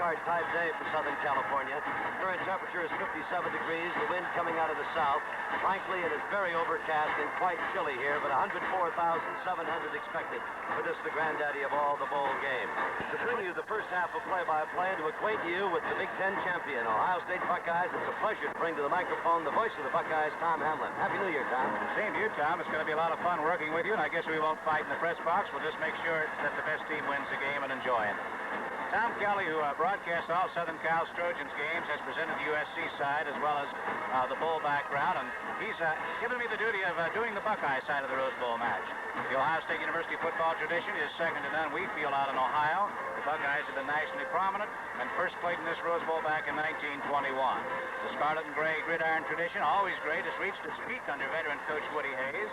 postcard type day for Southern California. Current temperature is 57 degrees, the wind coming out of the south. Frankly, it is very overcast and quite chilly here, but 104,700 expected for this, the granddaddy of all the bowl games. To bring you the first half of play-by-play and to acquaint you with the Big Ten champion, Ohio State Buckeyes, it's a pleasure to bring to the microphone the voice of the Buckeyes, Tom Hamlin. Happy New Year, Tom. Same to you, Tom. It's going to be a lot of fun working with you, and I guess we won't fight in the press box. We'll just make sure that the best team wins the game and enjoy it. Tom Kelly, who broadcasts all Southern Cal's Trojans games, has presented the USC side as well as the Bowl background, and he's given me the duty of doing the Buckeye side of the Rose Bowl match. The Ohio State University football tradition is second to none, we feel, out in Ohio. The Buckeyes have been nationally prominent and first played in this Rose Bowl back in 1921. The scarlet and gray gridiron tradition, always great, has reached its peak under veteran coach Woody Hayes.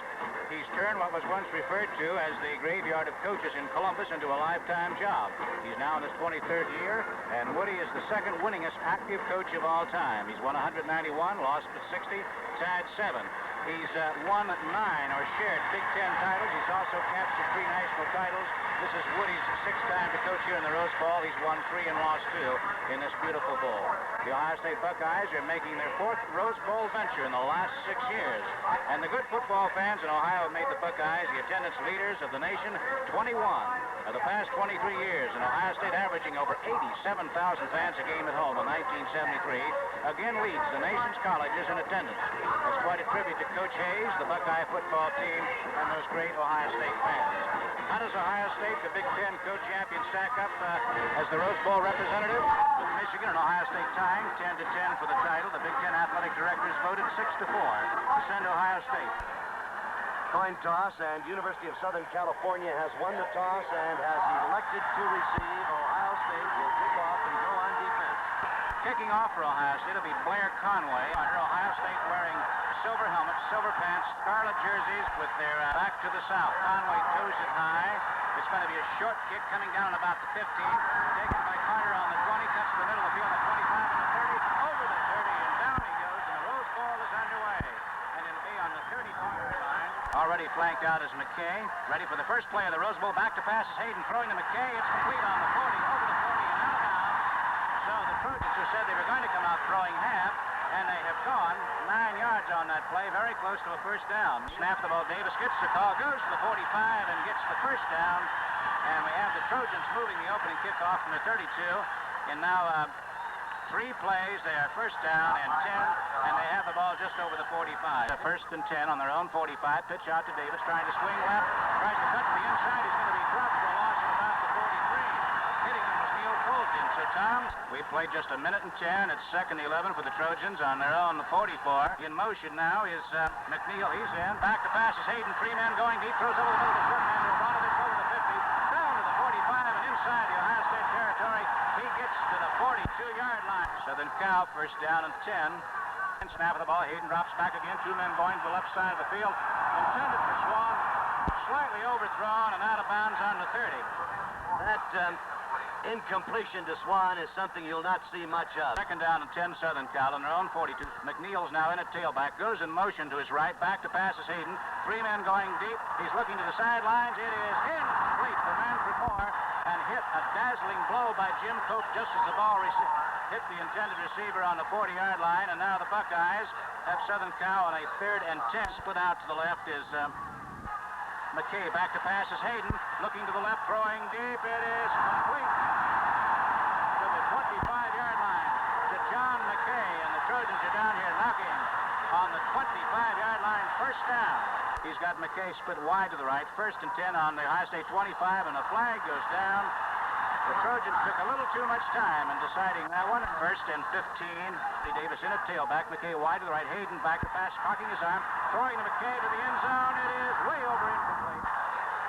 He's turned what was once referred to as the graveyard of coaches in Columbus into a lifetime job. He's now in his 23rd year, and Woody is the second winningest active coach of all time. He's won 191, lost to 60, tied 7. He's won 9 or shared Big Ten titles. He's also captured 3 national titles. This is Woody's 6th time to coach here in the Rose Bowl. He's won 3 and lost 2 in this beautiful bowl. The Ohio State Buckeyes are making their 4th Rose Bowl venture in the last 6 years. And the good football fans in Ohio have made the Buckeyes the attendance leaders of the nation. 21 of the past 23 years, and Ohio State averaging over 87,000 fans a game at home in 1973, again leads the nation's colleges in attendance. It's quite a tribute to Coach Hayes, the Buckeye football team, and those great Ohio State fans. How does Ohio State, the Big Ten co-champion, stack up as the Rose Bowl representative? With Michigan and Ohio State tying 10-10 for the title, the Big Ten athletic directors voted 6-4 to send Ohio State. Coin toss, and University of Southern California has won the toss and has elected to receive. Ohio State will kick off and go on defense. Kicking off for Ohio State will be Blair Conway. Under Ohio State wearing silver helmets, silver pants, scarlet jerseys with their back to the south. Conway toes it high. It's going to be a short kick coming down at about the 15. Taken by Carter on the 20, cuts to the middle of the field, the 25 and the 30, over the 30, and down he goes, and the Rose Bowl is underway. And it'll be on the 30-yard line. Already flanked out is McKay. Ready for the first play of the Rose Bowl. Back to pass is Hayden, throwing to McKay. It's complete on the 40, over the 40, and out of bounds. So the Trojans, who said they were going to come out throwing half, and they have gone 9 yards on that play, very close to a first down. Snap the ball. Davis gets the call, goes to the 45, and gets the first down. And we have the Trojans moving the opening kickoff from the 32. And now 3 plays. They are first down and 10, and they have the ball just over the 45. First and 10 on their own 45. Pitch out to Davis, trying to swing left, tries to cut to the inside. He's going to be dropped for a loss of about the 43. Hitting him was Neil Colton. So, Tom, we played just a minute and 10. It's 2nd and 11 for the Trojans on their own 44. In motion now is McNeil. He's in. Back to pass is Hayden. 3 men going deep. Throws over the middle. The short man to Ronovich over the 50. Down to the 45 and inside the Ohio State territory. He gets to the 42-yard line. Southern Cal first down and 10. And snap of the ball. Hayden drops back again. 2 men going to the left side of the field. Intended for Swan. Slightly overthrown and out of bounds on the 30. That incompletion to Swan is something you'll not see much of. 2nd down and 10 Southern Cal on their own 42. McNeil's now in at tailback. Goes in motion to his right. Back to pass is Hayden. 3 men going deep. He's looking to the sidelines. It is incomplete for Manfred Moore, and hit a dazzling blow by Jim Cope just as the ball hit the intended receiver on the 40-yard line. And now the Buckeyes have Southern Cal on a 3rd and 10. Split out to the left is McKay. Back to pass is Hayden. Looking to the left, throwing deep. It is complete to the 25-yard line to John McKay. And the Trojans are down here knocking on the 25-yard line. First down. He's got McKay split wide to the right. 1st and 10 on the Ohio State 25, and the flag goes down. The Trojans took a little too much time in deciding that one. 1st and 15. Davis in at tailback. McKay wide to the right. Hayden back to pass, cocking his arm, throwing to McKay to the end zone. It is way over incomplete.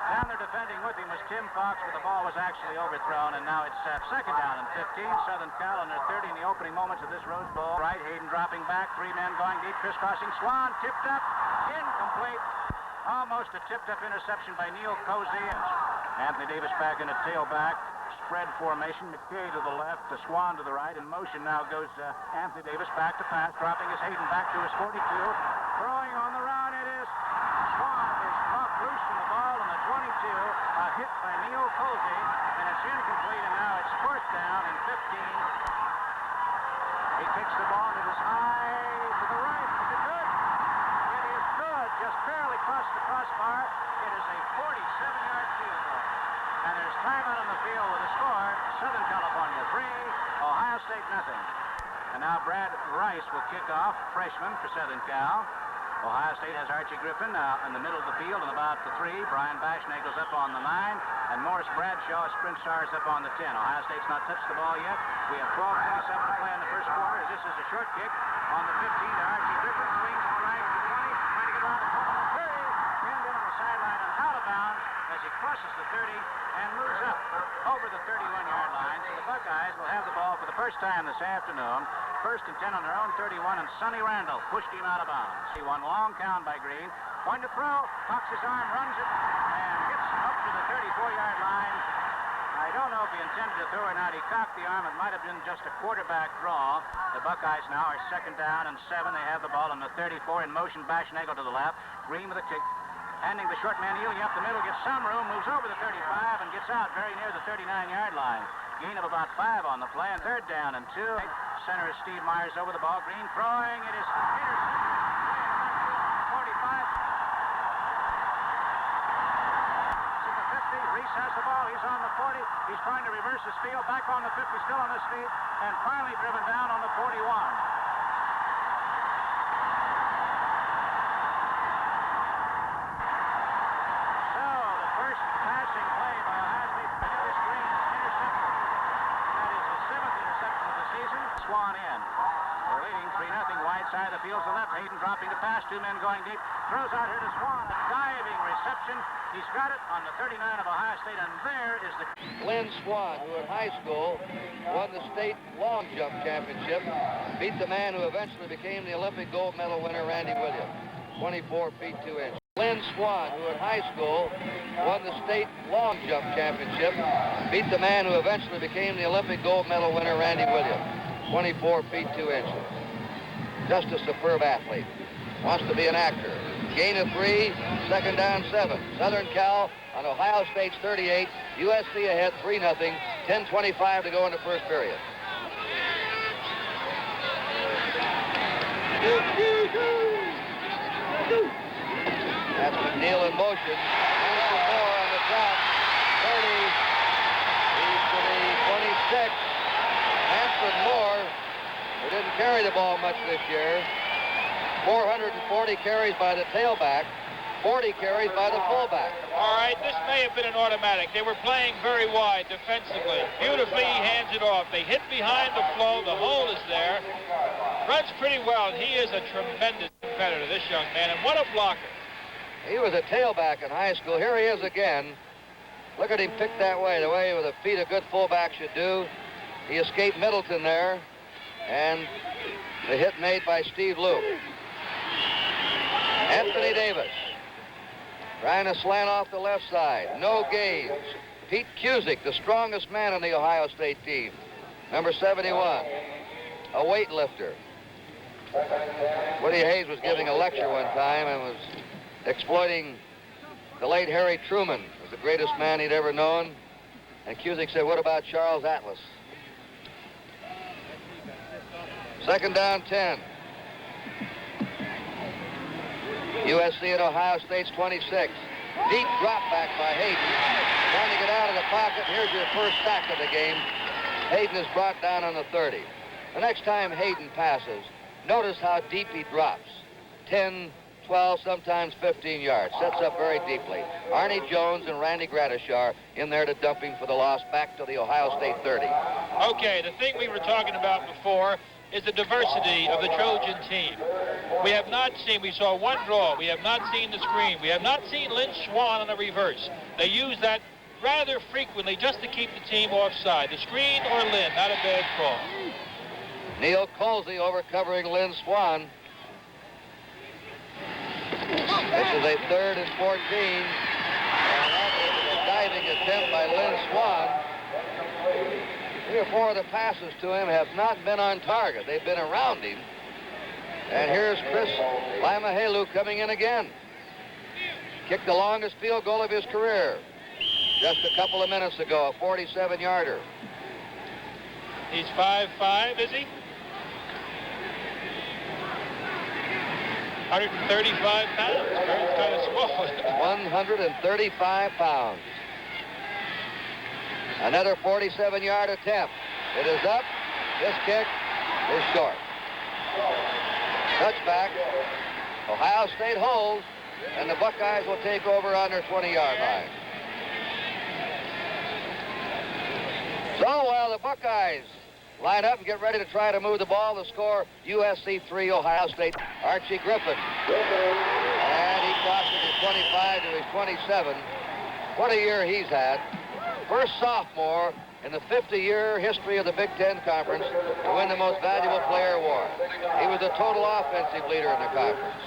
Down there defending with him was Tim Fox, but the ball was actually overthrown, and now it's 2nd down and 15. Southern Cal on their 30 in the opening moments of this Rose Bowl. Right, Hayden dropping back. 3 men going deep, crisscrossing. Swan tipped up, incomplete. Almost a tipped-up interception by Neil Cozy. Anthony Davis back in at tailback. Spread formation. McKay to the left, to Swan to the right. In motion now goes Anthony Davis back to pass, dropping his Hayden back to his 42. Throwing on the run, it is Swan is knocked loose from the ball, and the 22. A hit by Neil Colsey, and it's incomplete, and now it's 4th down and 15. He kicks the ball, and it is high to the right. Is it good? It is good. Just barely crossed the crossbar. It is a 47-yard field goal. And there's timeout on the field with a score. Southern California 3, Ohio State nothing. And now Brad Rice will kick off, freshman for Southern Cal. Ohio State has Archie Griffin in the middle of the field and about the 3. Brian Bashnagle's up on the 9. And Morris Bradshaw, sprint stars, up on the 10. Ohio State's not touched the ball yet. We have 12:27 to play in the first quarter. This is a short kick on the 15 to Archie Griffin. Swings to the right to the 20. Trying to get around the corner. 30. Pinned in on the sideline and out of bounds as he crosses the 30 and moves up over the 31-yard line. So the Buckeyes will have the ball for the first time this afternoon. 1st and 10 on their own 31, and Sonny Randall pushed him out of bounds. He won long count by Green. Going to throw, cocks his arm, runs it, and gets up to the 34-yard line. I don't know if he intended to throw or not. He cocked the arm. It might have been just a quarterback draw. The Buckeyes now are 2nd down and 7. They have the ball on the 34 in motion. Bashnagel to the left. Green with a kick. Handing the short man Ely up the middle, gets some room, moves over the 35, and gets out very near the 39-yard line. Gain of about 5 on the play, and 3rd down and 2. Center is Steve Myers over the ball. Green throwing. It is intercepted. 45. It's in the 50. Reese has the ball. He's on the 40. He's trying to reverse his field. Back on the 50, still on his feet, and finally driven down on the 41. Swan in. They're leading 3-0 wide side of the field to left. Hayden dropping the pass. 2 men going deep. Throws out here to Swan. A diving reception. He's got it on the 39 of Ohio State, and there is the... Lynn Swan, who in high school won the state long jump championship, beat the man who eventually became the Olympic gold medal winner, Randy Williams, 24 feet 2 inches. Lynn Swan, who in high school won the state long jump championship, beat the man who eventually became the Olympic gold medal winner, Randy Williams, 24 feet 2 inches. Just a superb athlete. Wants to be an actor. Gain of 3, 2nd down 7. Southern Cal on Ohio State's 38. USC ahead 3-0. 10:25 to go in the first period. That's McNeil in motion. Hanson Moore on the top. 30. He's to the 26. Hanson Moore, who didn't carry the ball much this year. 440 carries by the tailback, 40 carries by the fullback. All right, this may have been an automatic. They were playing very wide defensively. Beautifully, he hands it off. They hit behind the flow. The hole is there. Runs pretty well, and he is a tremendous competitor, this young man, and what a blocker. He was a tailback in high school. Here he is again. Look at him pick that way, the way with the feet a good fullback should do. He escaped Middleton there, and the hit made by Steve Luke. Anthony Davis trying to slant off the left side. No gains. Pete Cusick, the strongest man on the Ohio State team. Number 71, a weightlifter. Woody Hayes was giving a lecture one time and was exploiting the late Harry Truman as the greatest man he'd ever known. And Cusick said, what about Charles Atlas? 2nd down 10. USC at Ohio State's 26. Deep drop back by Hayden. Trying to get out of the pocket. Here's your first sack of the game. Hayden is brought down on the 30. The next time Hayden passes, notice how deep he drops. 10, 12, sometimes 15 yards. Sets up very deeply. Arnie Jones and Randy Gradishar in there to dump him for the loss back to the Ohio State 30. Okay, the thing we were talking about before is the diversity of the Trojan team. We have not seen, we saw one draw, we have not seen the screen, we have not seen Lynn Swan on the reverse. They use that rather frequently just to keep the team offside. The screen or Lynn, not a bad call. Neil Colsey over covering Lynn Swan. This is a 3rd and 14. And that is a diving attempt by Lynn Swan. 3 or 4 of the passes to him have not been on target. They've been around him. And here's Chris Limahelu coming in again. Kicked the longest field goal of his career. just a couple of minutes ago, a 47-yarder. He's 5'5", is he? 135 pounds. Kurt's kind of small. 135 pounds. Another 47-yard attempt. It is up. This kick is short. Touchback. Ohio State holds, and the Buckeyes will take over on their 20-yard line. So while the Buckeyes line up and get ready to try to move the ball, the score, USC 3, Ohio State. Archie Griffin. And he crosses his 25 to his 27. What a year he's had. First sophomore in the 50-year history of the Big Ten Conference to win the Most Valuable Player award. He was the total offensive leader in the conference.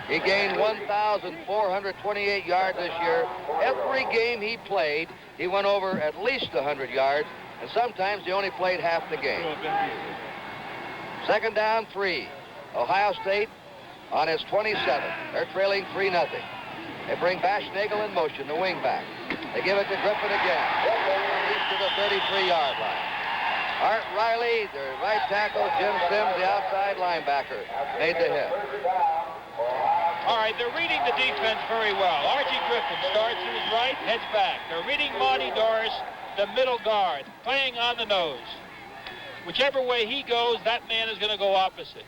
He gained 1,428 yards this year. Every game he played, he went over at least 100 yards, and sometimes he only played half the game. Second down, 3. Ohio State on its 27. They're trailing 3-0. They bring Bashnagel in motion, the wingback. They give it to Griffin again. He's to the 33-yard line. Art Riley, the right tackle. Jim Sims, the outside linebacker, made the hit. All right, they're reading the defense very well. Archie Griffin starts to his right, heads back. They're reading Monty Doris, the middle guard, playing on the nose. Whichever way he goes, that man is going to go opposite.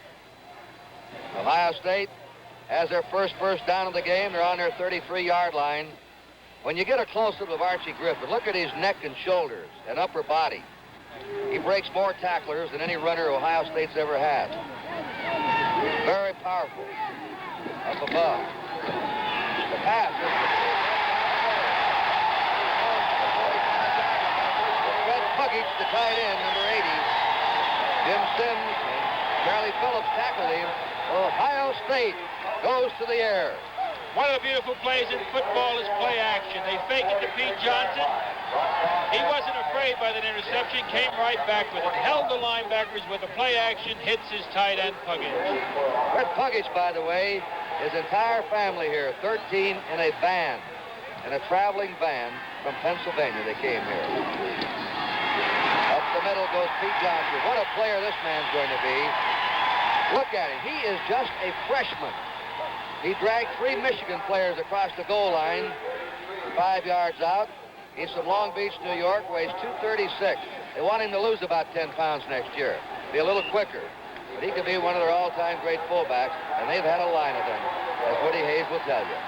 Ohio State has their first down of the game. They're on their 33-yard line. When you get a close-up of Archie Griffin, look at his neck and shoulders and upper body. He breaks more tacklers than any runner Ohio State's ever had. Very powerful. Up above. The pass. Fred Puggage, the tight end, number 80. Jim Sims and Charlie Phillips tackled him. Ohio State goes to the air. One of the beautiful plays in football is play action. They fake it to Pete Johnson. He wasn't afraid by that interception, came right back with it. Held the linebackers with a play action, hits his tight end, Puggage. Fred Puggage, by the way, his entire family here, 13 in a van, in a traveling van from Pennsylvania. They came here. Up the middle goes Pete Johnson. What a player this man's going to be. Look at him. He is just a freshman. He dragged 3 Michigan players across the goal line, 5 yards out. He's from Long Beach, New York, weighs 236. They want him to lose about 10 pounds next year, be a little quicker. But he could be one of their all-time great fullbacks, and they've had a line of them, as Woody Hayes will tell you.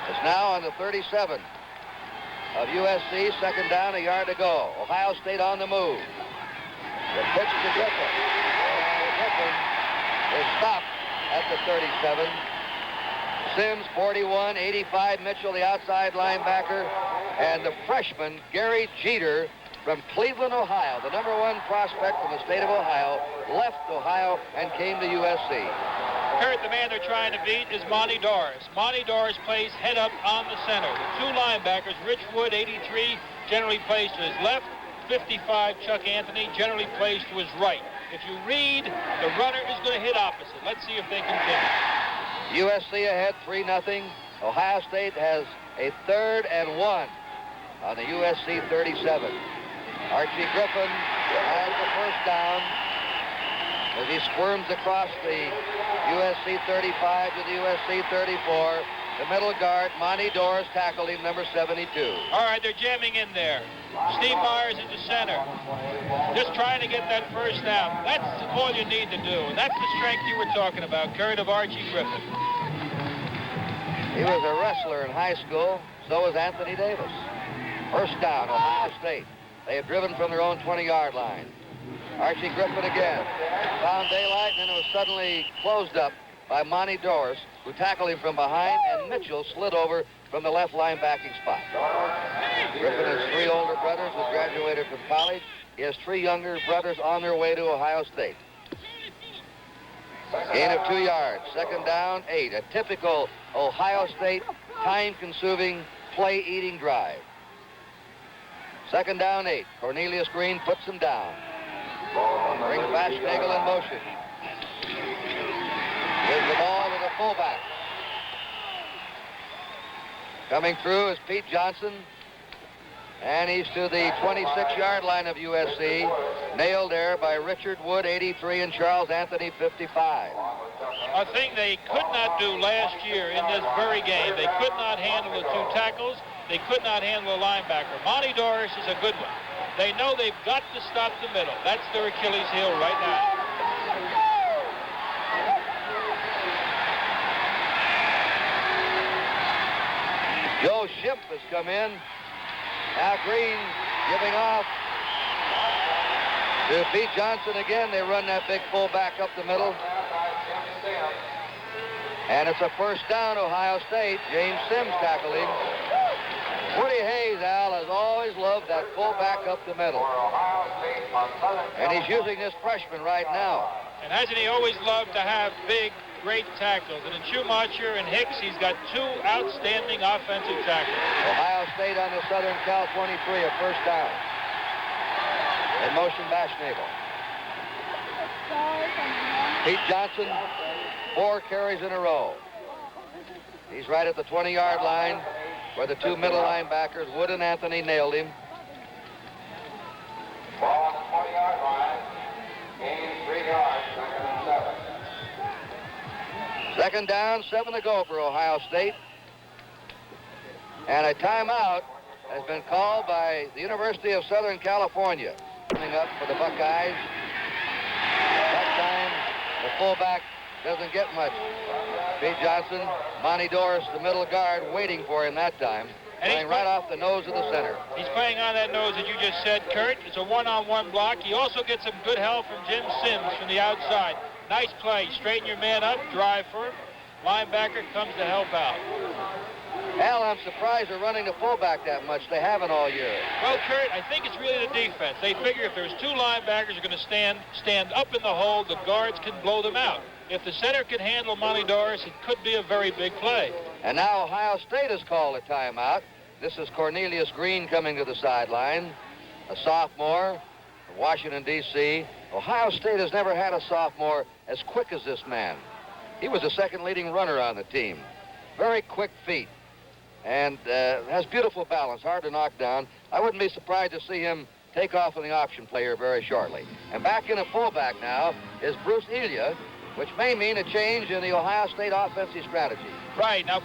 It's now on the 37 of USC, second down, a yard to go. Ohio State on the move. The pitch to Griffin. And Griffin is stopped at the 37. Sims, 41, 85, Mitchell, the outside linebacker, and the freshman, Gary Jeter, from Cleveland, Ohio, the #1 prospect from the state of Ohio, left Ohio and came to USC. Kurt, the man they're trying to beat is Monty Doris. Monty Doris plays head up on the center. The 2 linebackers, Rich Wood, 83, generally plays to his left. 55, Chuck Anthony, generally plays to his right. If you read, the runner is going to hit opposite. Let's see if they can finish. USC ahead 3-0. Ohio State has a 3rd and 1 on the USC 37. Archie Griffin has the first down as he squirms across the USC 35 to the USC 34. The middle guard, Monty Doris, tackled him, number 72. All right, they're jamming in there. Steve Myers into center. Just trying to get that first down. That's all you need to do. And that's the strength you were talking about, Kurt, of Archie Griffin. He was a wrestler in high school. So was Anthony Davis. First down, Ohio State. They have driven from their own 20-yard line. Archie Griffin again. Found daylight, and then it was suddenly closed up by Monty Doris, who tackled him from behind, and Mitchell slid over from the left linebacking spot. Griffin has 3 older brothers who graduated from college. He has 3 younger brothers on their way to Ohio State. Gain of 2 yards. Second down, 8. A typical Ohio State time-consuming, play-eating drive. Second down, 8. Cornelius Green puts him down. Brings Bashnagel in motion. Gives the ball to the fullback. Coming through is Pete Johnson. And he's to the 26-yard line of USC. Nailed there by Richard Wood, 83, and Charles Anthony, 55. A thing they could not do last year in this very game. They could not handle the two tackles. They could not handle a linebacker. Monty Doris is a good one. They know they've got to stop the middle. That's their Achilles heel right now. Joe Schimpf has come in. Now Green giving off to Pete Johnson again. They run that big fullback up the middle. And it's a first down, Ohio State. James Sims tackled him. Woody Hayes, Al, has always loved that fullback up the middle. And he's using this freshman right now. And hasn't he always loved to have big, great tackles? And in Schumacher and Hicks, he's got two outstanding offensive tackles. Ohio State on the Southern Cal 23, a first down. In motion, Bashnagle. Pete Johnson, 4 carries in a row. He's right at the 20-yard line where the two middle linebackers, Wood and Anthony, nailed him. Ball on the 20-yard line. Gain 3 yards, second and 7. Second down, 7 to go for Ohio State. And a timeout has been called by the University of Southern California. Coming up for the Buckeyes. That time, the fullback doesn't get much. Pete Johnson, Monty Doris, the middle guard, waiting for him that time. And Playing right off the nose of the center. He's playing on that nose that you just said, Kurt. It's a one-on-one block. He also gets some good help from Jim Sims from the outside. Nice play. Straighten your man up, drive for him. Linebacker comes to help out. Al, I'm surprised they're running the fullback that much. They haven't all year. Well, Kurt, I think it's really the defense. They figure if there's two linebackers who are going to stand up in the hole, the guards can blow them out. If the center can handle Monty Doris, it could be a very big play. And now Ohio State has called a timeout. This is Cornelius Green coming to the sideline, a sophomore from Washington, D.C. Ohio State has never had a sophomore as quick as this man. He was the second leading runner on the team. Very quick feet and has beautiful balance, hard to knock down. I wouldn't be surprised to see him take off on the option player very shortly. And back in a fullback now is Bruce Elia, which may mean a change in the Ohio State offensive strategy. Right. Now,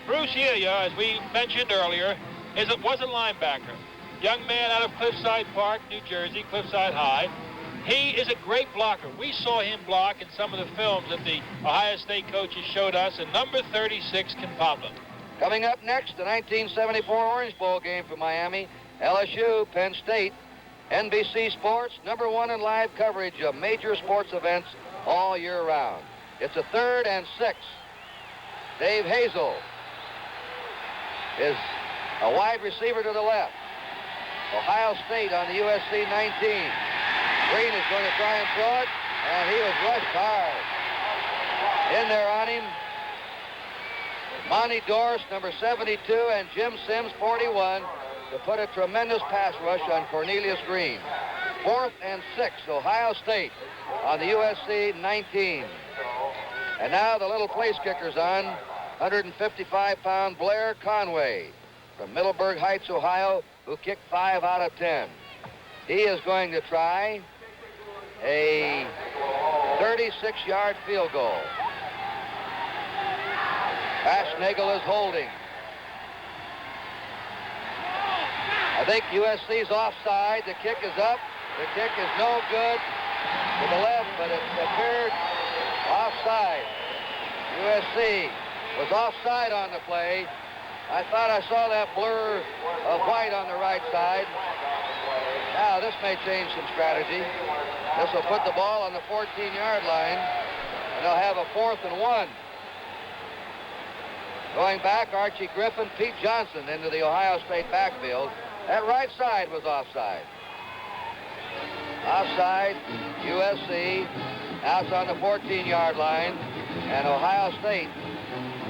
Bruce Elia, as we mentioned earlier, was a linebacker. Young man out of Cliffside Park, New Jersey, Cliffside High. He is a great blocker. We saw him block in some of the films that the Ohio State coaches showed us, and number 36 can pop him. Coming up next, the 1974 Orange Bowl game for Miami, LSU, Penn State. NBC Sports, #1 in live coverage of major sports events all year round. It's a 3rd and 6. Dave Hazel is a wide receiver to the left. Ohio State on the USC 19. Green is going to try and throw it, and he was rushed hard. In there on him, Monty Doris, number 72, and Jim Sims, 41, to put a tremendous pass rush on Cornelius Green. 4th and 6, Ohio State on the USC 19. And now the little place kicker's on, 155-pound Blair Conway from Middleburg Heights, Ohio, who kicked 5 out of 10. He is going to try a 36-yard field goal. Bashnagle is holding. I think USC's offside. The kick is up. The kick is no good to the left, but it appeared offside. USC was offside on the play. I thought I saw that blur of white on the right side. Now, this may change some strategy. This will put the ball on the 14-yard line, and they'll have a 4th and 1. Going back, Archie Griffin, Pete Johnson into the Ohio State backfield. That right side was offside. Offside, USC. Now it's on the 14-yard line, and Ohio State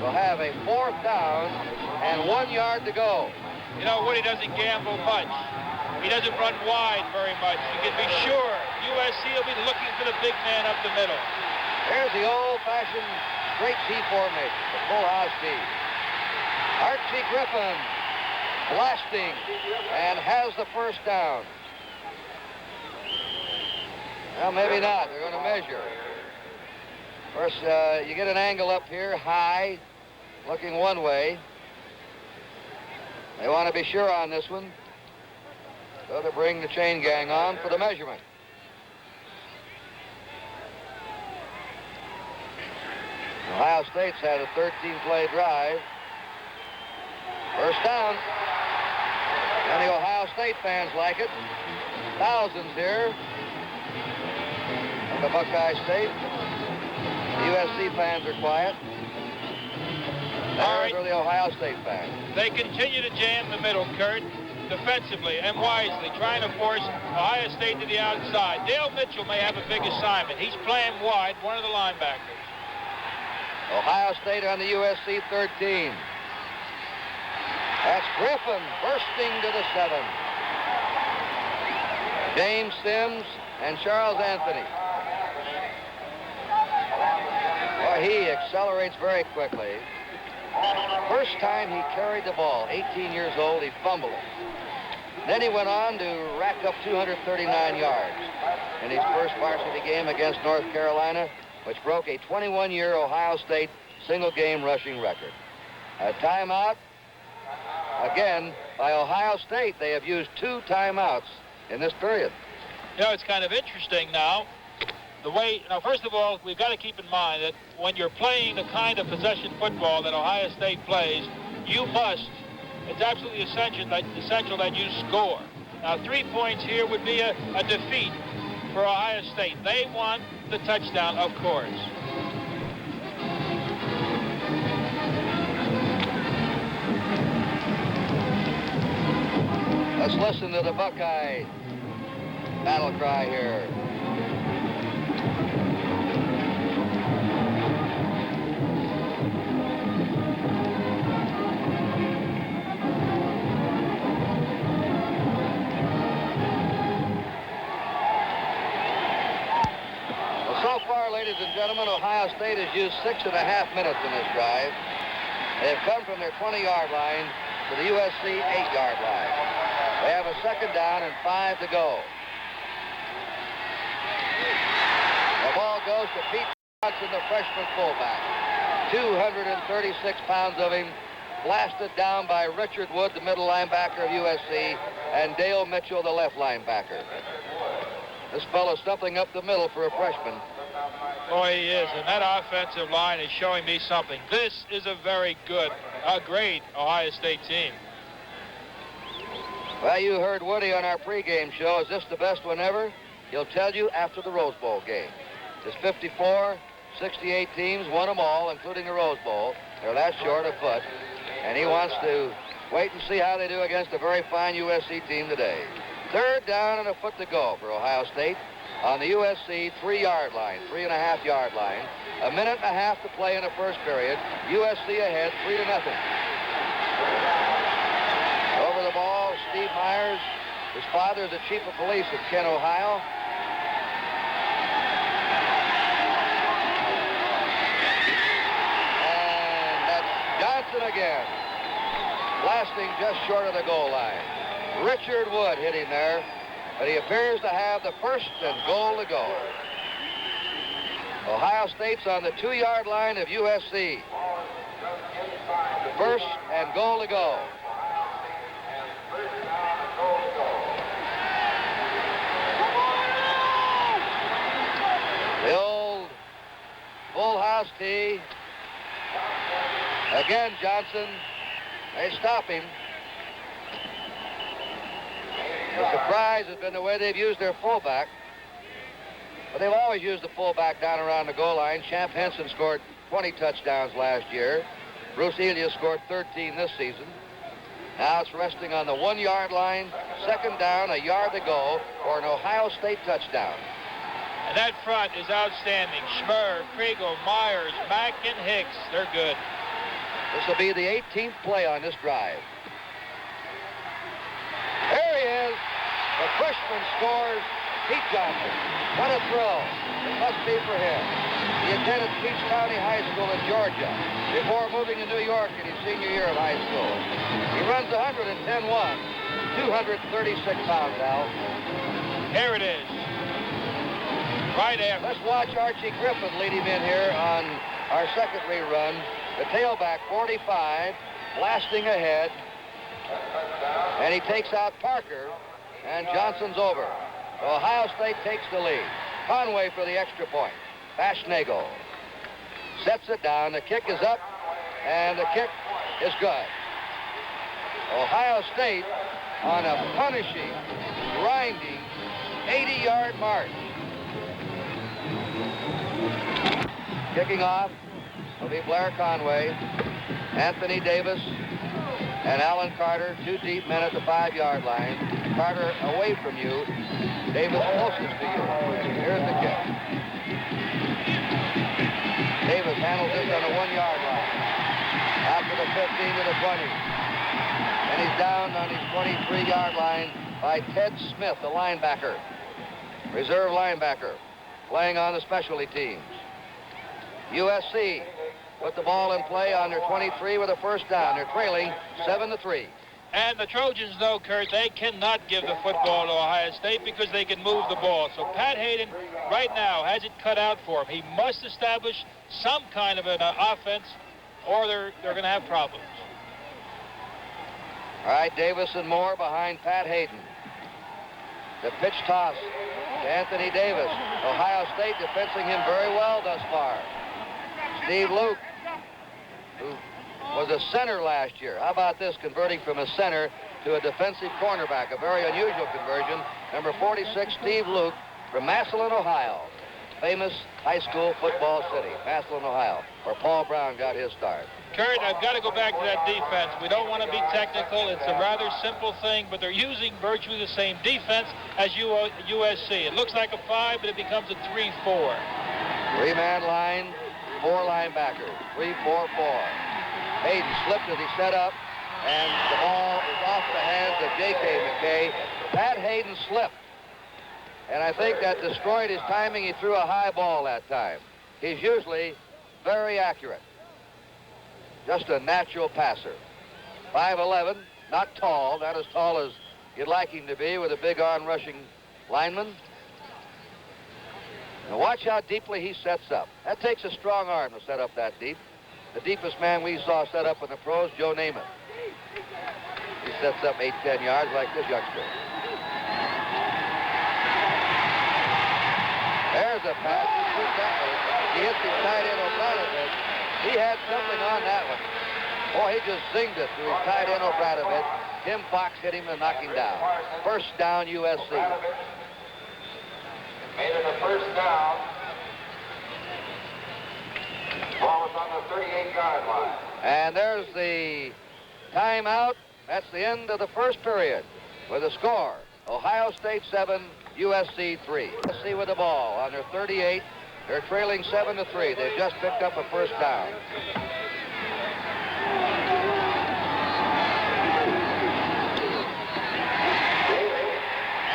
will have a 4th down and 1 yard to go. You know, Woody doesn't gamble much. He doesn't run wide very much. You can be sure USC will be looking for the big man up the middle. There's the old-fashioned straight T formation, the full house T. Archie Griffin blasting, and has the first down. Well, maybe not. They're going to measure. Of course, you get an angle up here, high, looking one way. They want to be sure on this one, so they bring the chain gang on for the measurement. Ohio State's had a 13-play drive. First down. And the Ohio State fans like it. Thousands here at the Buckeye State. The USC fans are quiet. All right. There are the Ohio State fans. They continue to jam the middle, Kurt, defensively and wisely, trying to force Ohio State to the outside. Dale Mitchell may have a big assignment. He's playing wide, one of the linebackers. Ohio State on the USC 13. That's Griffin bursting to the 7. James Sims and Charles Anthony. Well, he accelerates very quickly. First time he carried the ball, 18 years old, he fumbled it. Then he went on to rack up 239 yards in his first varsity game against North Carolina, which broke a 21-year Ohio State single-game rushing record. A timeout, again, by Ohio State. They have used 2 timeouts in this period. You know, it's kind of interesting now. The way, now, first of all, we've got to keep in mind that when you're playing the kind of possession football that Ohio State plays, you must, it's absolutely essential that you score. Now, 3 points here would be a defeat for Ohio State. They want the touchdown, of course. Let's listen to the Buckeye battle cry here. So far, ladies and gentlemen, Ohio State has used 6.5 minutes in this drive. They've come from their 20-yard line to the USC 8-yard line. They have a second down and 5 to go. The ball goes to Pete Johnson, the freshman fullback. 236 pounds of him, blasted down by Richard Wood, the middle linebacker of USC, and Dale Mitchell, the left linebacker. This fellow's something up the middle for a freshman. Boy, he is, and that offensive line is showing me something. This is a very good, a great Ohio State team. Well, you heard Woody on our pregame show. Is this the best one ever? He'll tell you after the Rose Bowl game. There's 54, 68 teams, won them all, including the Rose Bowl. They're that short a foot, and he wants to wait and see how they do against a very fine USC team today. Third down and a foot to go for Ohio State on the USC 3-yard line, 3.5-yard line. A minute and a half to play in the first period. USC ahead, 3-0. Over the ball, Steve Myers. His father is the chief of police in Kent, Ohio. And that's Johnson again, blasting just short of the goal line. Richard Wood hit him there, but he appears to have the first and goal to go. Ohio State's on the 2-yard line of USC. First and goal to go. The old full house tee. Again, Johnson. They stop him. The surprise has been the way they've used their fullback. But they've always used the fullback down around the goal line. Champ Henson scored 20 touchdowns last year. Bruce Elia scored 13 this season. Now it's resting on the 1-yard line. Second down, a yard to go for an Ohio State touchdown. And that front is outstanding. Schmer, Kriegel, Myers, Mack, and Hicks. They're good. This will be the 18th play on this drive. There he is. The freshman scores. Pete Johnson. What a throw. It must be for him. He attended Peach County High School in Georgia before moving to New York in his senior year of high school. He runs 110-1, 236 pounds, Al. Here it is. Right after. Let's watch Archie Griffin lead him in here on our second rerun. The tailback, 45, blasting ahead. And he takes out Parker, and Johnson's over. So Ohio State takes the lead. Conway for the extra point. Bashnagle sets it down. The kick is up, and the kick is good. Ohio State on a punishing, grinding, 80-yard march. Kicking off will be Blair Conway, Anthony Davis, and Alan Carter, two deep men at the 5-yard line. Carter away from you, Davis closest to you. Here's the kick. Davis handles this on the 1-yard line. After the 15 to the 20. And he's down on his 23-yard line by Ted Smith, the linebacker. Reserve linebacker, playing on the specialty teams. USC put the ball in play on their 23 with a first down. They're trailing 7-3. And the Trojans know, Kurt, they cannot give the football to Ohio State because they can move the ball. So Pat Hayden right now has it cut out for him. He must establish some kind of an offense or they're going to have problems. All right, Davis and Moore behind Pat Hayden. The pitch toss to Anthony Davis. Ohio State defending him very well thus far. Steve Luke, who was a center last year. How about this, converting from a center to a defensive cornerback, a very unusual conversion. Number 46, Steve Luke, from Massillon, Ohio. Famous high school football city, Massillon, Ohio, where Paul Brown got his start. Kurt, I've got to go back to that defense. We don't want to be technical. It's a rather simple thing, but they're using virtually the same defense as USC. It looks like a 5, but it becomes a 3-4. Three-man line, 4 linebackers, 3-4-4. Hayden slipped as he set up, and the ball is off the hands of J.K. McKay. Pat Hayden slipped, and I think that destroyed his timing. He threw a high ball that time. He's usually very accurate. Just a natural passer. 5'11", not tall, not as tall as you'd like him to be with a big arm rushing lineman. Now watch how deeply he sets up. That takes a strong arm to set up that deep. The deepest man we saw set up in the pros, Joe Namath. He sets up 8-10 yards like this youngster. There's a pass. He hits his tight end O'Brien. He had something on that one. Boy, he just zinged it to his tight end O'Brien. Tim Fox hit him and knocked him down. First down, USC. Made it a first down. Ball is on the 38-yard line. And there's the timeout. That's the end of the first period with a score. Ohio State 7, USC 3. USC with the ball on their 38. They're trailing 7-3. They've just picked up a first down.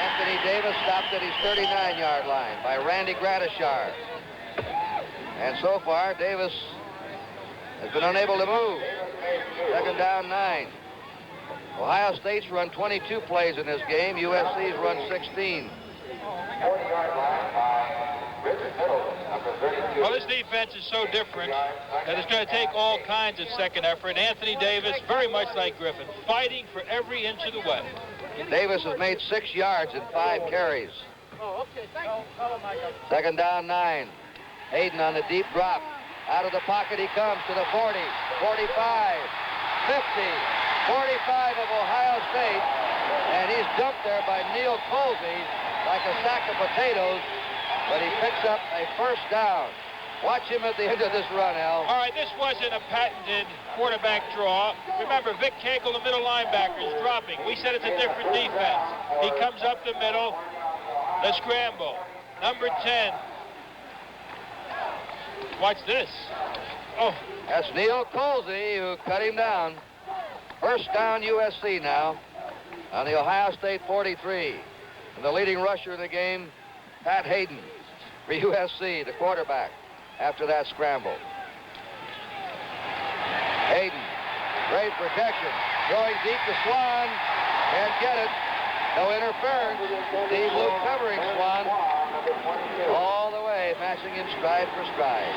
Anthony Davis stopped at his 39-yard line by Randy Gradishar. And so far, Davis has been unable to move. Second down, 9. Ohio State's run 22 plays in this game. USC's run 16. 40-yard line by Richard Middleton, number 32. Well, this defense is so different that it's going to take all kinds of second effort. Anthony Davis, very much like Griffin, fighting for every inch of the way. Davis has made 6 yards in 5 carries. Second down, 9. Hayden on the deep drop. Out of the pocket he comes to the 40, 45, 50, 45 of Ohio State. And he's dumped there by Neil Colsey like a sack of potatoes. But he picks up a first down. Watch him at the end of this run, Al. All right, this wasn't a patented quarterback draw. Remember, Vic Cagle, the middle linebacker, is dropping. We said it's a different defense. He comes up the middle. The scramble. Number 10. Watch this. Oh. That's Neil Colsey who cut him down. First down, USC now on the Ohio State 43. And the leading rusher in the game, Pat Hayden. for USC, the quarterback, after that scramble. Hayden, great protection, throwing deep to Swan, can't get it. No interference. Steve Luke covering Swan all the way, matching him stride for stride.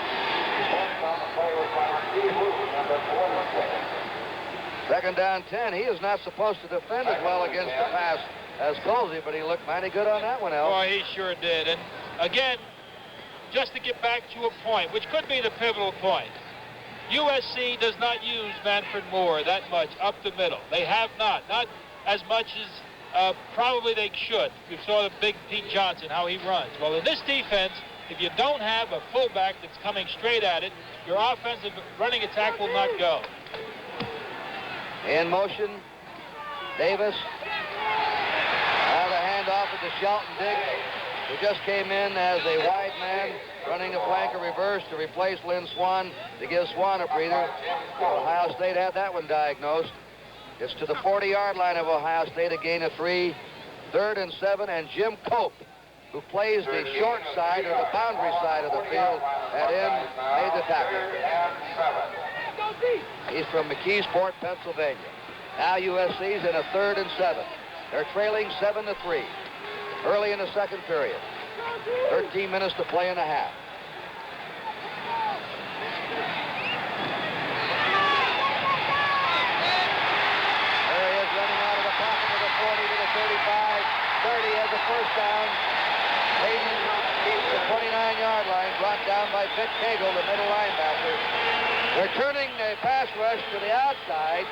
Second down 10. He is not supposed to defend as well against the pass as Colsey, but he looked mighty good on that one, El. Boy, he sure did. And again, just to get back to a point, which could be the pivotal point, USC does not use Manfred Moore that much up the middle. They have not as much as probably they should. You saw the big Pete Johnson, how he runs. Well, in this defense, if you don't have a fullback that's coming straight at it, your offensive running attack will not go. In motion, Davis. Now the handoff to Shelton Diggs, who just came in as a wide man, running the flanker reverse to replace Lynn Swan, to give Swan a breather. Ohio State had that one diagnosed. It's to the 40-yard line of Ohio State, a gain of 3. 3rd and 7, and Jim Cope, who plays the short side or the boundary side of the field at end, made the tackle. He's from McKeesport, Pennsylvania. Now USC's in a 3rd and 7. They're trailing 7-3 early in the second period. 13 minutes to play and a half. There he is running out of the pocket to the 40 to the 35. 30 has a first down. Hayden keeps the 29-yard line, brought down by Vic Cagle, the middle linebacker. They're turning a pass rush to the outside.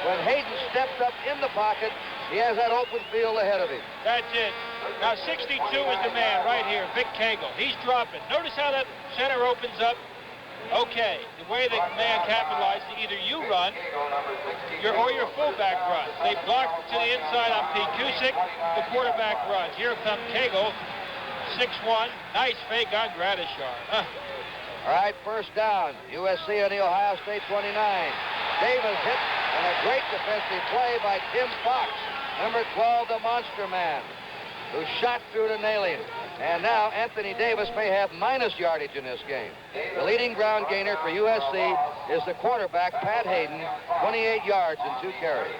When Hayden steps up in the pocket, he has that open field ahead of him. That's it. Now 62 is the man right here, Vic Cagle. He's dropping. Notice how that center opens up. Okay, the way the man capitalized, either you run or your fullback runs. They block to the inside on Pete Cusick. The quarterback runs. Here comes Cagle, 6'1". Nice fake on Gradishar. All right, first down. USC on the Ohio State 29. Davis hit, and a great defensive play by Tim Fox, number 12, the monster man, who shot through to nail him. And now Anthony Davis may have minus yardage in this game. The leading ground gainer for USC is the quarterback, Pat Hayden, 28 yards and 2 carries.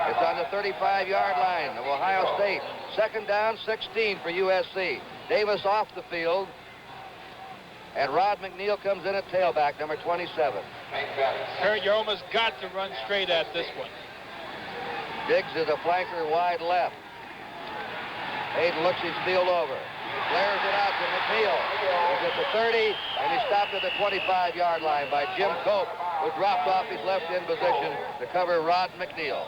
It's on the 35-yard line of Ohio State. Second down, 16 for USC. Davis off the field. And Rod McNeil comes in at tailback, number 27. Kurt, you almost got to run straight at this one. Diggs is a flanker wide left. Hayden looks his field over. Flares it out to McNeil. He's at the 30, and he stopped at the 25-yard line by Jim Cope, who dropped off his left end position to cover Rod McNeil.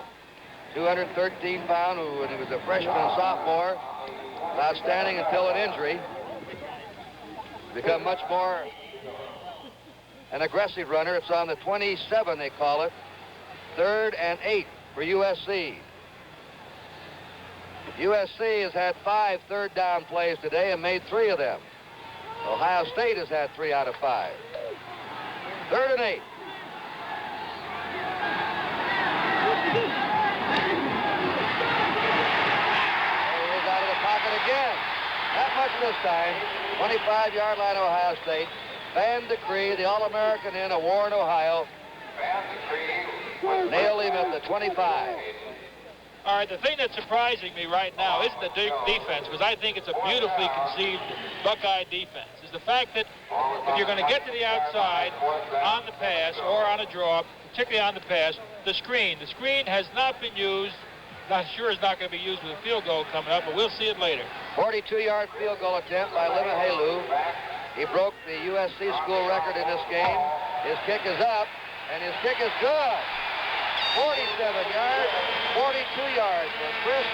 213-pound, who, when he was a freshman and sophomore, was outstanding until an injury. Become much more an aggressive runner. It's on the 27, they call it. 3rd and 8 for USC. USC has had 5 third down plays today and made 3 of them. Ohio State has had 3 out of 5. 3rd and 8. There he is out of the pocket again. Not much this time. 25-yard line, Ohio State. Van Decree, the All-American in Warren, Ohio. Nailed him at the 25. All right, the thing that's surprising me right now isn't the defense, because I think it's a beautifully conceived Buckeye defense, is the fact that if you're going to get to the outside on the pass or on a draw, particularly on the pass, the screen has not been used. Not sure it's not going to be used with a field goal coming up, but we'll see it later. 42-yard field goal attempt by Limahelu. He broke the USC school record in this game. His kick is up, and his kick is good. 47 yards, 42 yards for Chris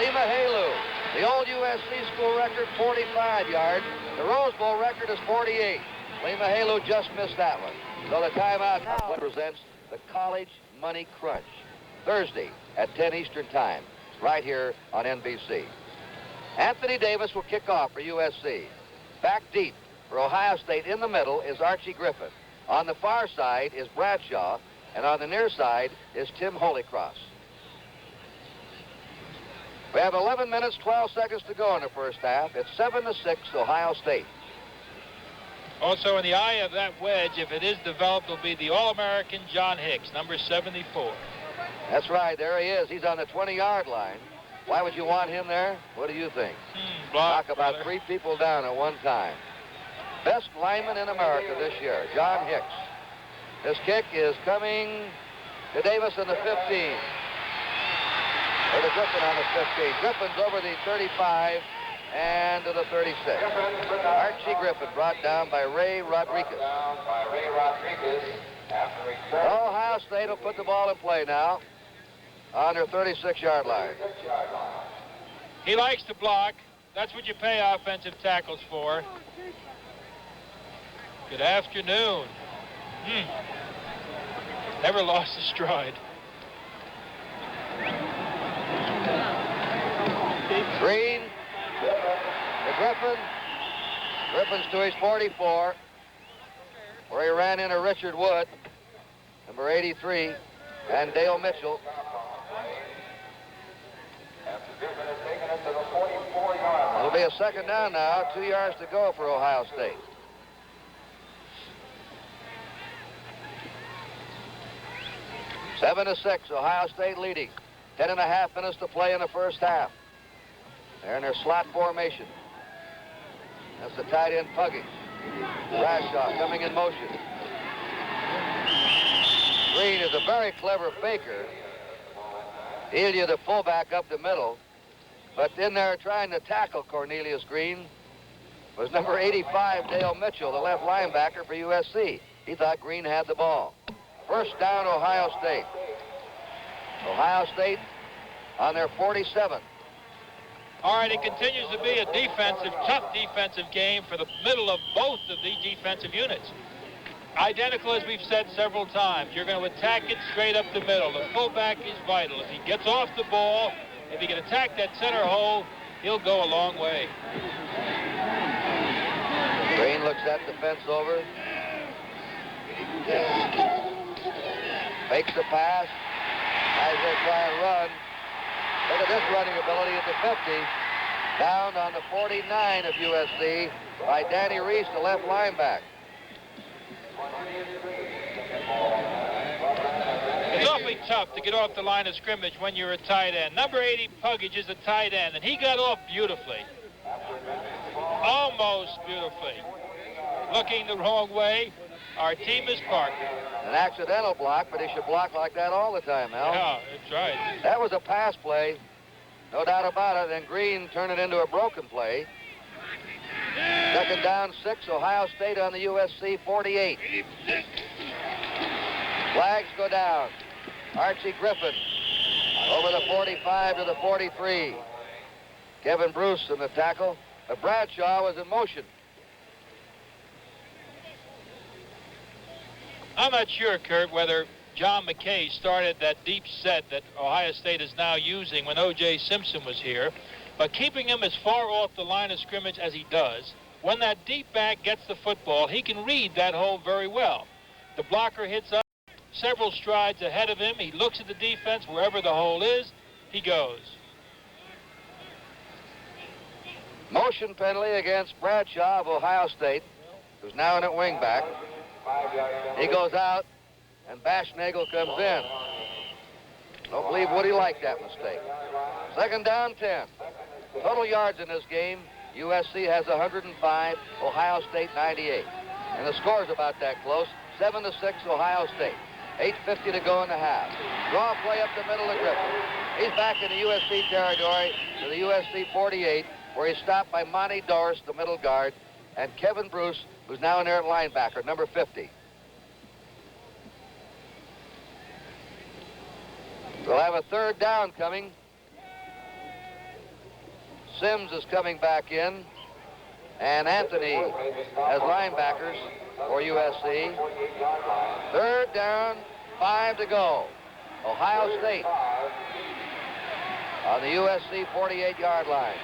Limahelu. The old USC school record, 45 yards. The Rose Bowl record is 48. Limahelu just missed that one. So the timeout now represents the College Money Crunch. Thursday at 10 Eastern Time, right here on NBC. Anthony Davis will kick off for USC. Back deep for Ohio State in the middle is Archie Griffin. On the far side is Bradshaw, and on the near side is Tim Holycross. We have 11 minutes, 12 seconds to go in the first half. It's 7-6, Ohio State. Also in the eye of that wedge, if it is developed, will be the All-American John Hicks, number 74. That's right. There he is. He's on the 20-yard line. Why would you want him there? What do you think? Block, Knock about brother. 3 people down at one time. Best lineman in America this year, John Hicks. This kick is coming to Davis in the 15. Or to Griffin on the 15. Griffin's over the 35 and to the 36. Archie Griffin brought down by Ray Rodriguez. Ohio State will put the ball in play now on their 36-yard line. He likes to block. That's what you pay offensive tackles for. Good afternoon. Never lost a stride. Green to Griffin. Griffin's to his 44, where he ran into Richard Wood, number 83, and Dale Mitchell. It'll be a second down now, 2 yards to go for Ohio State. 7-6, Ohio State leading. 10.5 minutes to play in the first half. They're in their slot formation. That's the tight end Pugging. Bradshaw coming in motion. Green is a very clever faker. Elia, the fullback, up the middle. But in there trying to tackle Cornelius Green was number 85, Dale Mitchell, the left linebacker for USC. He thought Green had the ball. First down, Ohio State. Ohio State on their 47. All right, it continues to be a tough defensive game for the middle of both of the defensive units. Identical as we've said several times. You're going to attack it straight up the middle. The fullback is vital. If he gets off the ball, if he can attack that center hole, he'll go a long way. Green looks that defense over. Fakes the pass. As they try and run. Look at this running ability at the 50. Down on the 49 of USC by Danny Reese, the left linebacker. It's awfully tough to get off the line of scrimmage when you're a tight end. Number 80, Puggage, is a tight end, and he got off beautifully. Almost beautifully. Looking the wrong way, our team is parked. An accidental block, but he should block like that all the time, Al. Yeah, that's right. That was a pass play, no doubt about it, and Green turned it into a broken play. Second down, 6, Ohio State on the USC 48. Flags go down. Archie Griffin over the 45 to the 43. Kevin Bruce in the tackle, but Bradshaw was in motion. I'm not sure, Kurt, whether John McKay started that deep set that Ohio State is now using when O.J. Simpson was here, but keeping him as far off the line of scrimmage as he does, when that deep back gets the football, he can read that hole very well. The blocker hits up several strides ahead of him. He looks at the defense. Wherever the hole is, he goes. Motion penalty against Bradshaw of Ohio State, who's now in at wingback. He goes out, and Bashnagel comes in. Don't believe Woody liked that mistake. Second down, 10. Total yards in this game, USC has 105, Ohio State 98. And the score's about that close, 7-6 Ohio State. 8:50 to go in the half. Draw play up the middle of Griffin. He's back in the USC territory to the USC 48, where he's stopped by Monty Doris, the middle guard, and Kevin Bruce, who's now in there at linebacker, number 50. We'll have a third down coming. Sims is coming back in, and Anthony as linebackers for USC. Third down, 5 to go. Ohio State on the USC 48-yard line.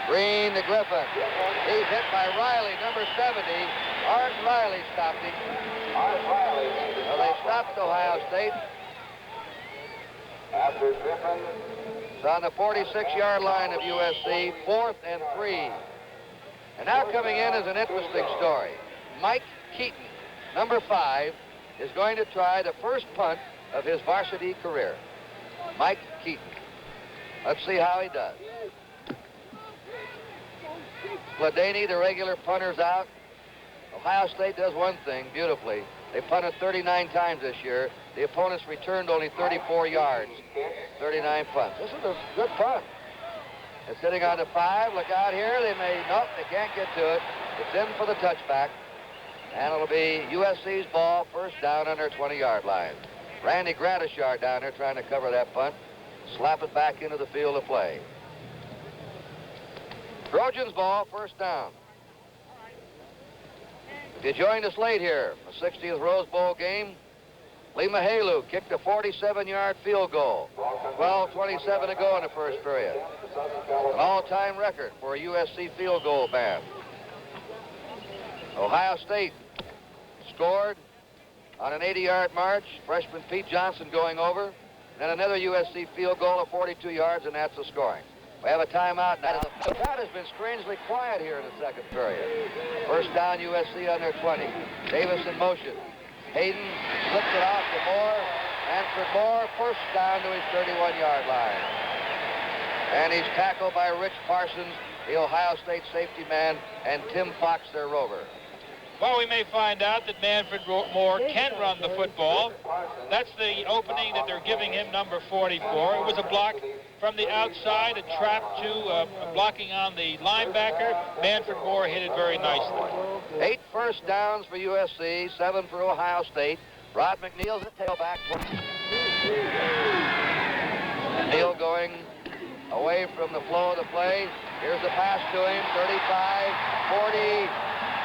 Green to Griffin. He's hit by Riley, number 70. Art Riley stopped him. Well, they stopped Ohio State. After Griffin, It's on the 46-yard line of USC, 4th and 3. And now coming in is an interesting story. Mike Keaton, number 5, is going to try the first punt of his varsity career. Mike Keaton. Let's see how he does. Ladaney, the regular punter's out. Ohio State does one thing beautifully. They punted 39 times this year. The opponents returned only 34 yards. 39 punts. This is a good punt. It's sitting on the 5. Look out here. Nope, they can't get to it. It's in for the touchback. And it'll be USC's ball, first down on their 20-yard line. Randy Gratishar down there trying to cover that punt. Slap it back into the field of play. Trojans ball, first down. If you joined us late here, the 60th Rose Bowl game, Lee Mahalu kicked a 47-yard field goal. 12:27 to go in the first period. An all-time record for a USC field goal ban. Ohio State scored on an 80-yard march. Freshman Pete Johnson going over. Then another USC field goal of 42 yards, and that's the scoring. We have a timeout. The crowd has been strangely quiet here in the second period. First down, USC on their 20. Davis in motion. Hayden slips it off to Moore. Manfred Moore, first down to his 31-yard line. And he's tackled by Rich Parsons, the Ohio State safety man, and Tim Fox, their rover. Well, we may find out that Manfred Moore can run the football. That's the opening that they're giving him, number 44. It was a block from the outside, a trap to blocking on the linebacker. Manfred Moore hit it very nicely. 8 first downs for USC, 7 for Ohio State. Rod McNeil's at tailback. McNeil going away from the flow of the play. Here's the pass to him, 35, 40.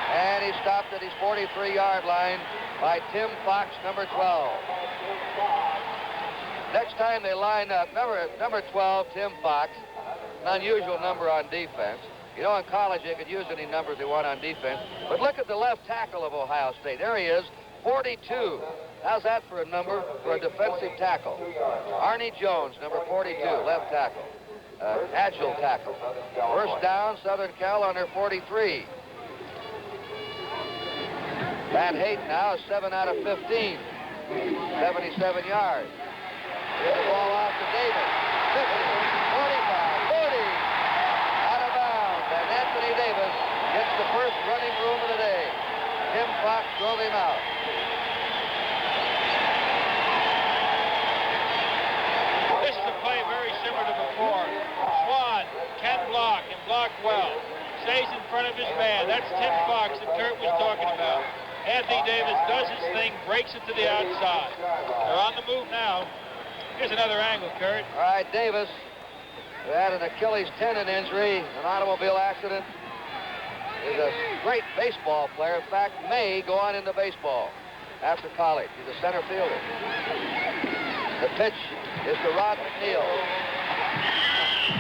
And he stopped at his 43-yard line by Tim Fox, number 12. Next time they line up, number 12, Tim Fox, an unusual number on defense. You know, in college, they could use any numbers they want on defense. But look at the left tackle of Ohio State. There he is, 42. How's that for a number for a defensive tackle? Arnie Jones, number 42, left tackle. Agile tackle. First down, Southern Cal on their 43. Pat Hayden now is 7 out of 15. 77 yards. Here's the ball off to Davis. 50, 45, 40. Out of bounds. And Anthony Davis gets the first running room of the day. Tim Fox drove him out. This is a play very similar to before. Swan can block and block well. Stays in front of his man. That's Tim Fox that Kurt was talking about. Anthony Davis does his thing, breaks it to the outside. They're on the move now. Here's another angle, Kurt. All right, Davis, who had an Achilles tendon injury, an automobile accident, is a great baseball player. In fact, may go on into baseball after college. He's a center fielder. The pitch is to Rod McNeil.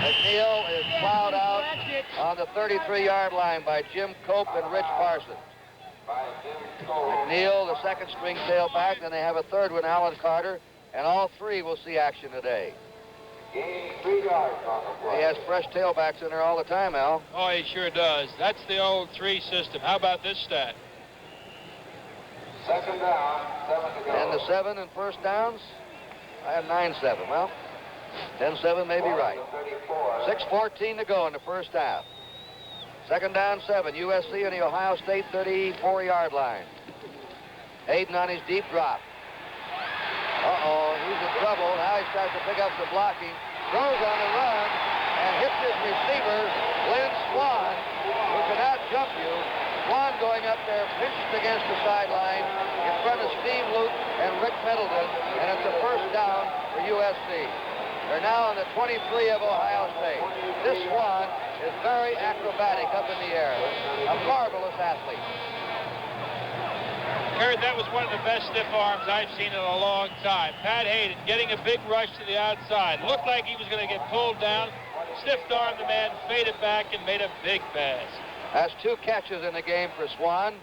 McNeil is plowed out on the 33-yard line by Jim Cope and Rich Parsons. McNeil, the second string tailback, then they have a third one, Alan Carter, and all three will see action today. He has fresh tailbacks in there all the time, Al. Oh, he sure does. That's the old 3 system. How about this stat? Second down, 7 to go. And the 7 and first downs? I have 9-7. Well, 10-7 may be right. 6:14 to go in the first half. Second down, 7. USC on the Ohio State 34-yard line. Hayden on his deep drop. He's in trouble. Now he starts to pick up some blocking. Throws on the run and hits his receiver, Lynn Swan, who can out-jump you. Swan going up there, pinched against the sideline in front of Steve Luke and Rick Middleton, and it's a first down for USC. They're now on the 23 of Ohio State. This Swan is very acrobatic up in the air. A marvelous athlete. Kurt, that was one of the best stiff arms I've seen in a long time. Pat Hayden getting a big rush to the outside. Looked like he was going to get pulled down. Stiffed arm the man, faded back, and made a big pass. Has 2 catches in the game for Swan.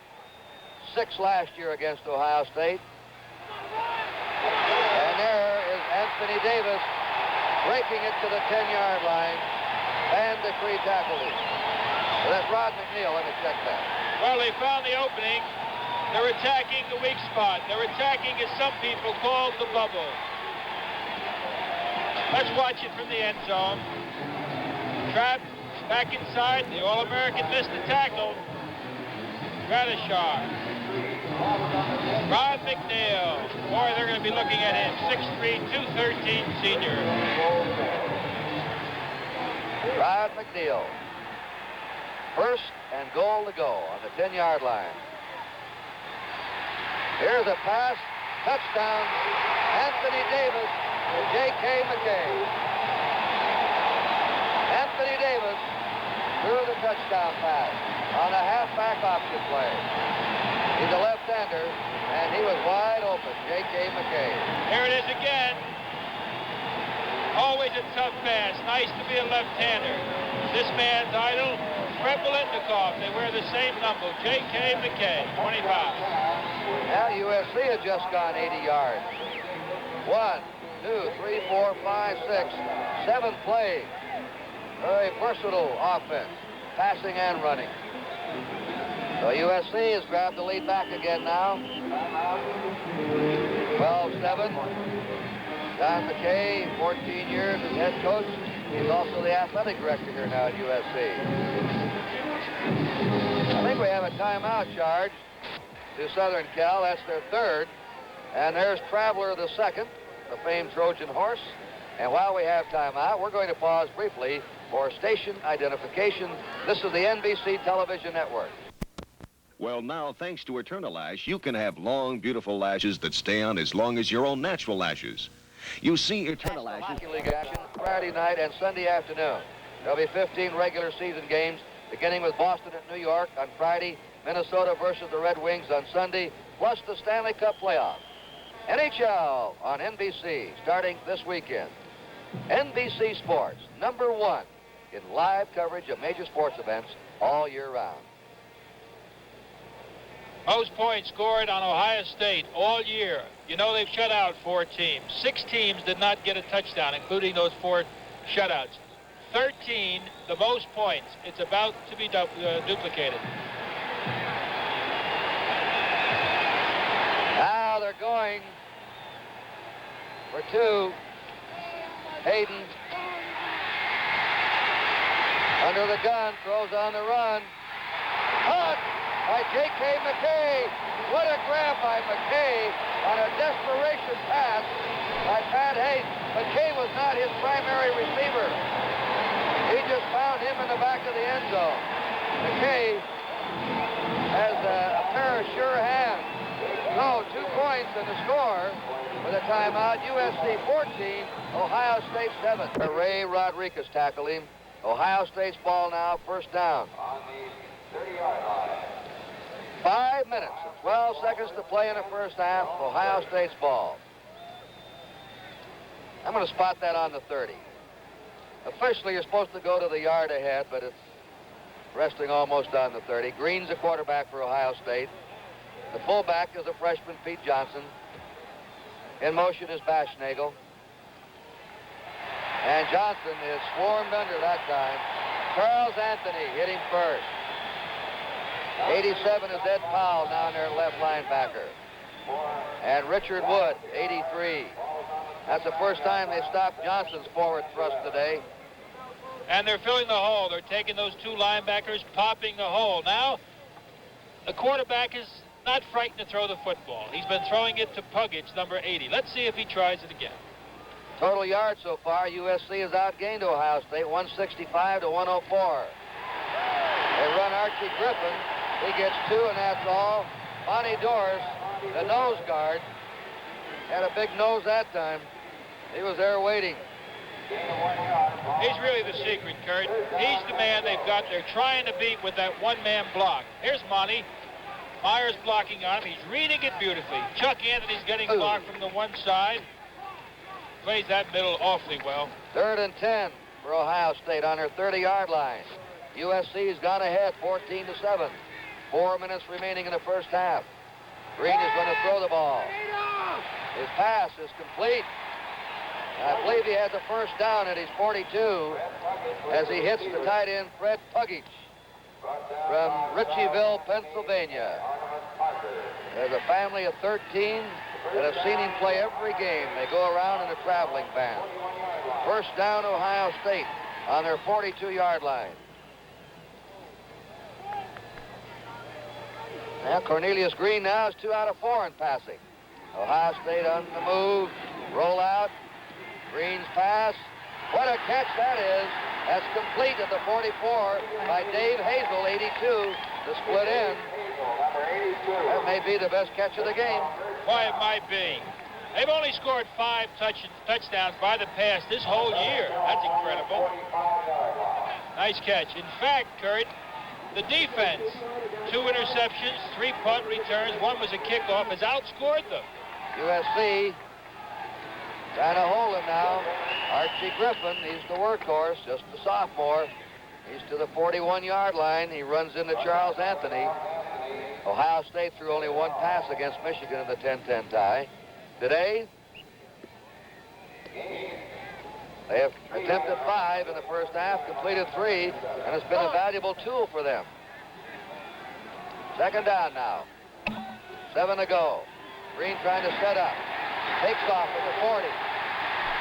6 last year against Ohio State. And there is Anthony Davis breaking it to the 10-yard line. Van de Cree tackled him. So that's Rod McNeil. Let me check that. Well, they found the opening. They're attacking the weak spot. They're attacking, as some people call, the bubble. Let's watch it from the end zone. Trap back inside. The All-American missed the tackle. Gradishar. Rod McNeil. Boy, they're going to be looking at him. 6'3", 213 senior. Rod McNeil. First and goal to go on the 10-yard line. Here's a pass. Touchdown. Anthony Davis to J.K. McKay. Anthony Davis threw the touchdown pass on a halfback option play. He's a left-hander, and he was wide open, J.K. McKay. Here it is again. Always a tough pass. Nice to be a left-hander. This man's idol, Fred Biletnikoff. They wear the same number, J.K. McKay, 25. Now USC has just gone 80 yards. 1, 2, 3, 4, 5, 6, 7 plays. Very versatile offense, passing and running. So USC has grabbed the lead back again now. 12-7. Don McKay, 14 years as head coach. He's also the athletic director here now at USC. I think we have a timeout charge to Southern Cal. That's their third. And there's Traveler the second, the famed Trojan horse. And while we have timeout, we're going to pause briefly for station identification. This is the NBC Television Network. Well, now, thanks to Eternal Lash, you can have long, beautiful lashes that stay on as long as your own natural lashes. You see, Eternal Lashes... Hockey League action Friday night and Sunday afternoon. There'll be 15 regular season games, beginning with Boston at New York on Friday, Minnesota versus the Red Wings on Sunday, plus the Stanley Cup playoff. NHL on NBC starting this weekend. NBC Sports, #1 in live coverage of major sports events all year round. Most points scored on Ohio State all year. You know they've shut out 4 teams. 6 teams did not get a touchdown, including those 4 shutouts. 13, the most points. It's about to be duplicated. Now they're going for 2. Hayden under the gun, throws on the run. Caught by J.K. McKay. What a grab by McKay on a desperation pass by Pat Hayden. McKay was not his primary receiver. He just found him in the back of the end zone. McKay has a pair of sure hands. So 2 points in the score with a timeout. USC 14, Ohio State 7. Ray Rodriguez tackled him. Ohio State's ball now, first down. On the 30-yard line. 5 minutes and 12 seconds to play in the first half. Ohio State's ball. I'm going to spot that on the 30. Officially, you're supposed to go to the yard ahead, but it's resting almost on the 30. Green's a quarterback for Ohio State. The fullback is a freshman, Pete Johnson. In motion is Baschnagel. And Johnson is swarmed under that time. Charles Anthony hit him first. 87 is Ed Powell down there, left linebacker. And Richard Wood, 83. That's the first time they stopped Johnson's forward thrust today. And they're filling the hole. They're taking those 2 linebackers, popping the hole. Now, the quarterback is not frightened to throw the football. He's been throwing it to Puggage, number 80. Let's see if he tries it again. Total yards so far, USC has outgained Ohio State, 165 to 104. They run Archie Griffin. He gets 2, and that's all. Bonnie Doris, the nose guard, had a big nose that time. He was there waiting. He's really the secret, Kurt. He's the man they've got. They're trying to beat with that one-man block. Here's Monty. Myers blocking on him. He's reading it beautifully. Chuck Anthony's getting blocked from the one side. Plays that middle awfully well. 3rd and 10 for Ohio State on their 30-yard line. USC's gone ahead 14 to 7. 4 minutes remaining in the first half. Green is going to throw the ball. His pass is complete. I believe he has a first down at his 42 as he hits the tight end Fred Puggich from Ritchieville, Pennsylvania. There's a family of 13 that have seen him play every game. They go around in a traveling band. First down, Ohio State on their 42-yard line. Now Cornelius Green now is 2 out of 4 in passing. Ohio State on the move, roll out. Green's pass. What a catch that is. That's complete at the 44 by Dave Hazel, 82, the split end. That may be the best catch of the game. Why, it might be. They've only scored 5 touchdowns by the pass this whole year. That's incredible. Nice catch. In fact, Kurt, the defense, 2 interceptions, 3 punt returns, 1 was a kickoff, has outscored them. USC trying to hold him now. Archie Griffin, he's the workhorse, just a sophomore. He's to the 41-yard line. He runs into Charles Anthony. Ohio State threw only 1 pass against Michigan in the 10-10 tie. Today, they have attempted 5 in the first half, completed 3, and it's been a valuable tool for them. Second down now. 7 to go. Green trying to set up. Takes off at the 40.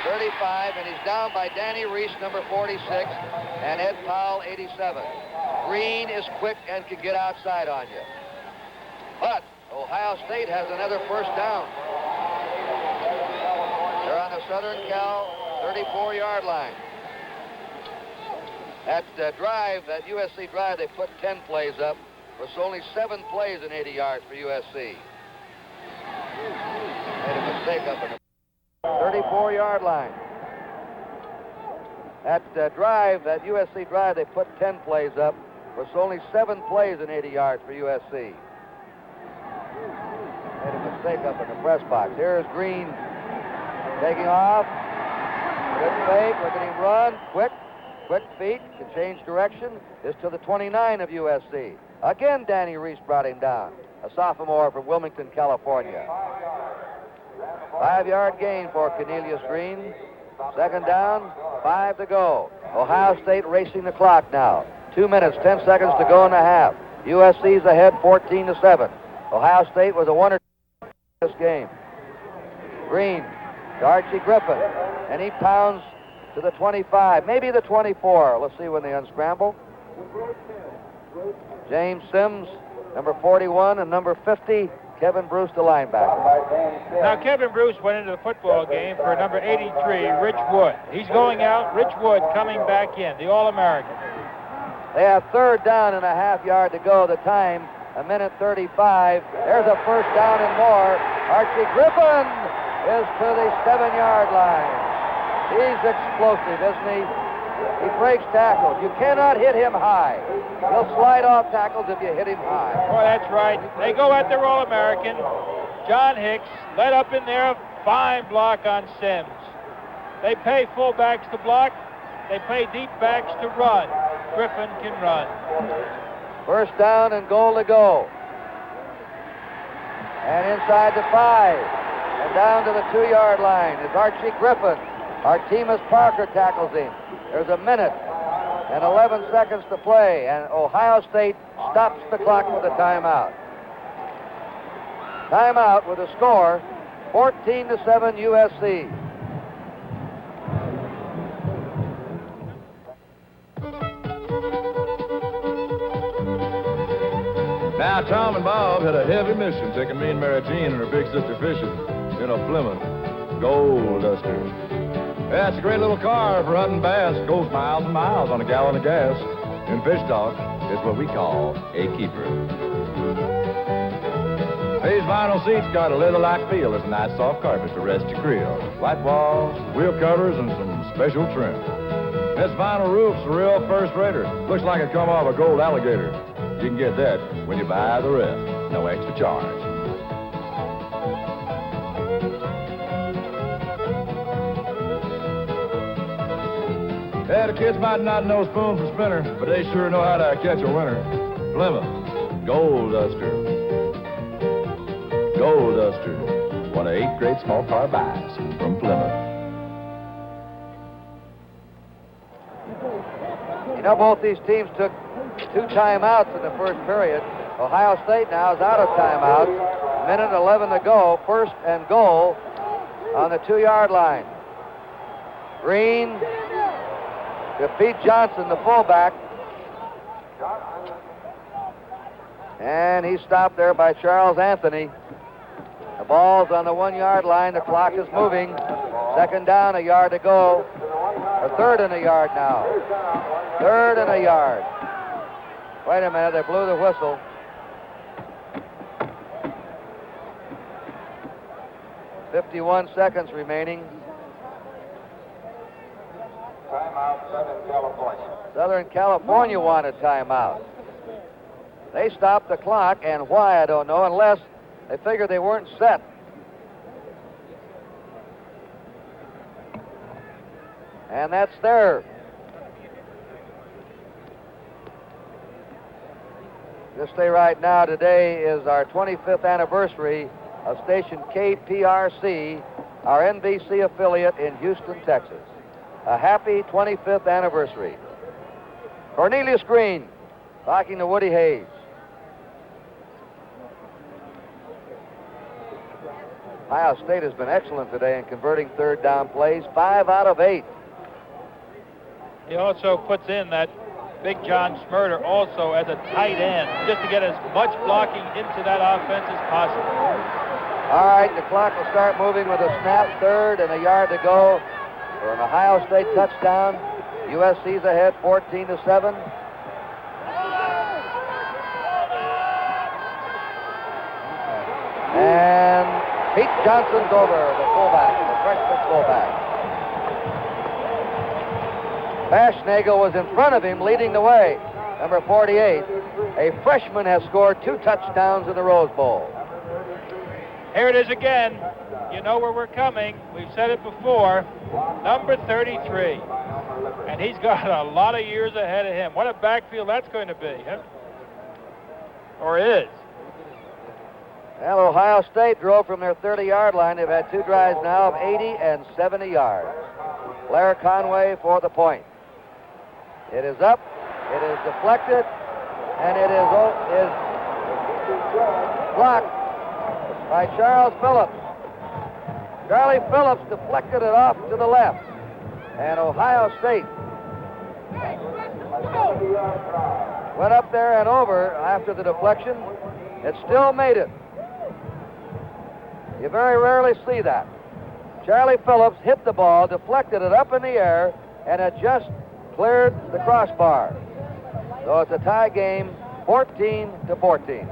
35, and he's down by Danny Reese, number 46, and Ed Powell, 87. Green is quick and can get outside on you. But Ohio State has another first down. They're on the Southern Cal 34-yard line. That drive, that USC drive, they put 10 plays up. It was only 7 plays in 80 yards for USC. Made a mistake up in the 34-yard line. That drive, that USC drive, they put 10 plays up. It was only 7 plays in 80 yards for USC. Made a mistake up in the press box. Here's Green taking off. Good fake. Look at him run. Quick feet. Can change direction. This to the 29 of USC. Again, Danny Reese brought him down. A sophomore from Wilmington, California. 5-yard gain for Cornelius Green. Second down, 5 to go. Ohio State racing the clock now. 2 minutes, 10 seconds to go in the half. USC's ahead 14-7. Ohio State was a 1 or 2 in this game. Green to Archie Griffin, and he pounds to the 25, maybe the 24. Let's see when they unscramble. James Sims, number 41, and number 50, Kevin Bruce, the linebacker. Now, Kevin Bruce went into the football game for number 83, Rich Wood. He's going out. Rich Wood coming back in, the All-American. They have third down and a half yard to go. The time, 1:35. There's a first down and more. Archie Griffin is to the 7-yard line. He's explosive, isn't he? He breaks tackles. You cannot hit him high. He'll slide off tackles if you hit him high. Well, that's right. They go at their All-American. John Hicks led up in there. Fine block on Sims. They pay fullbacks to block. They pay deep backs to run. Griffin can run. First down and goal to go. And inside the 5. And down to the 2-yard line is Archie Griffin. Artemus Parker tackles him. There's a minute and 11 seconds to play, and Ohio State stops the clock with a timeout. Timeout with a score, 14-7 USC. Now, Tom and Bob had a heavy mission taking me and Mary Jean and her big sister fishing in a Plymouth Gold Duster. That's a great little car for hunting bass. Goes miles and miles on a gallon of gas. In fish talk, it's what we call a keeper. These vinyl seats got a leather-like feel. It's a nice soft carpet to rest your crib. White walls, wheel covers, and some special trim. This vinyl roof's a real first-rater. Looks like it come off a gold alligator. You can get that when you buy the rest. No extra charge. Yeah, the kids might not know spoon from spinner, but they sure know how to catch a winner. Plymouth Gold Duster. Gold Duster. One of 8 great small car buys from Plymouth. You know, both these teams took 2 timeouts in the first period. Ohio State now is out of timeouts. Minute 11 to go. First and goal on the 2-yard line. Green to Pete Johnson, the fullback. And he's stopped there by Charles Anthony. The ball's on the 1-yard line. The clock is moving. Second down, a yard to go. Or third and a yard now. Third and a yard. Wait a minute, they blew the whistle. .51 seconds remaining. Timeout, Southern California. Southern California wanted timeout. They stopped the clock, and why, I don't know, unless they figured they weren't set. And that's there. Just stay right now. Today is our 25th anniversary of station KPRC, our NBC affiliate in Houston, Texas. A happy 25th anniversary. Cornelius Green talking to Woody Hayes. Ohio State has been excellent today in converting third down plays, 5 out of 8. He also puts in that Big John Smurder also as a tight end, just to get as much blocking into that offense as possible. All right, the clock will start moving with a snap, third and a yard to go for an Ohio State touchdown. USC's ahead 14-7. And Pete Johnson's over, the fullback, the freshman fullback. Baschnagel was in front of him, leading the way. Number 48, a freshman has scored 2 touchdowns in the Rose Bowl. Here it is again. You know where we're coming. We've said it before. Number 33. And he's got a lot of years ahead of him. What a backfield that's going to be, huh? Or is. Well, Ohio State drove from their 30-yard line. They've had 2 drives now of 80 and 70 yards. Blair Conway for the point. It is up, it is deflected, and it is blocked by Charles Phillips. Charlie Phillips deflected it off to the left. And Ohio State went up there and over after the deflection. It still made it. You very rarely see that. Charlie Phillips hit the ball, deflected it up in the air, and it just cleared the crossbar. So it's a tie game, 14-14.